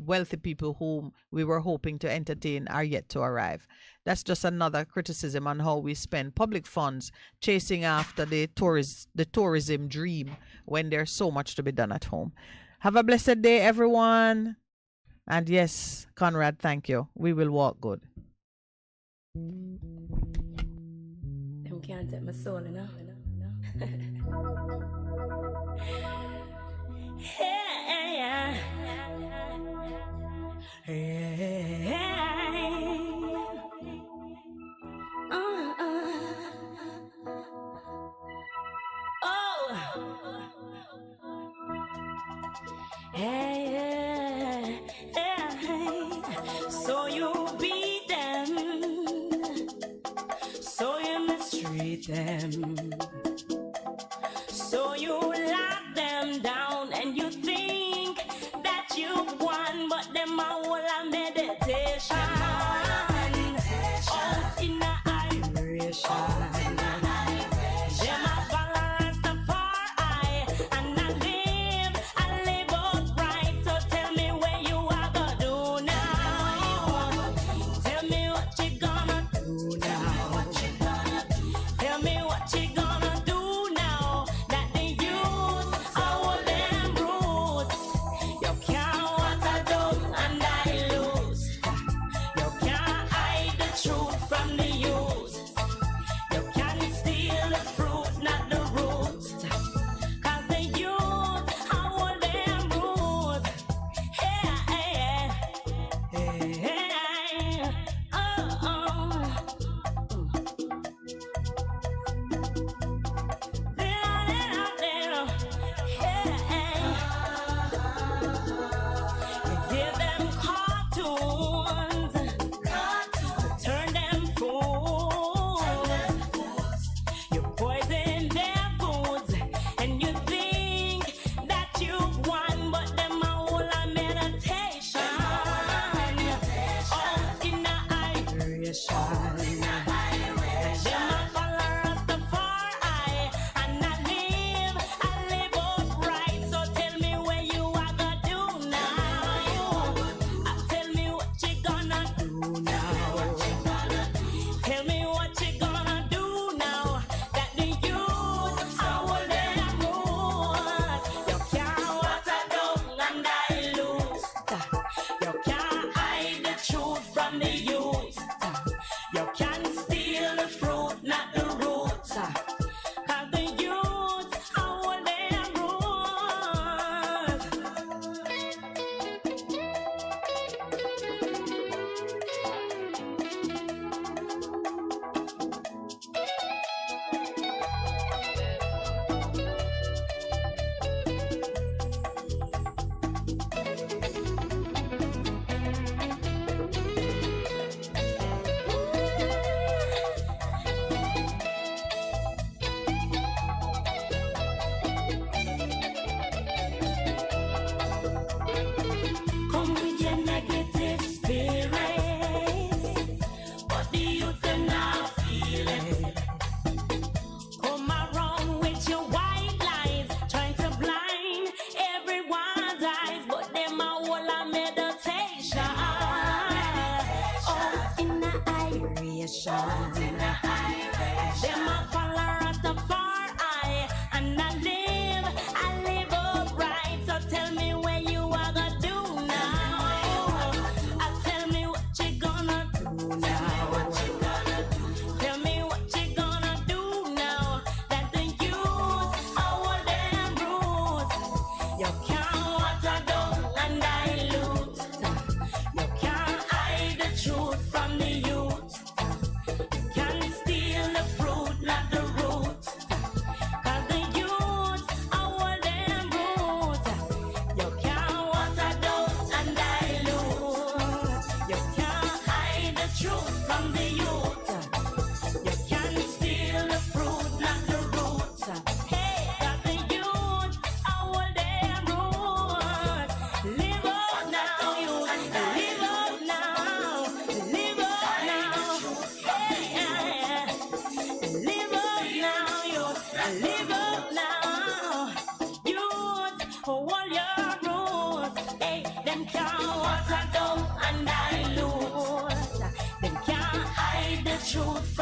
wealthy people whom we were hoping to entertain are yet to arrive. That's just another criticism on how we spend public funds chasing after the tourism dream when there's so much to be done at home. Have a blessed day, everyone. And yes, Conrad, thank you. We will walk good. Them can't take my soul, you know. Yeah. So you beat them, so you mistreat them, so you lock them down, and you think that you won, but them a whole a meditation out in a iration. Them a balance the far eye, and I live upright. So tell me where you are gonna do now. Tell me what you gonna do now. Tell me what you gonna do now that the youth are all them roots. You can't want a dumb and I lose. You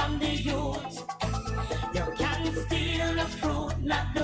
from the youth. You can steal the fruit, not the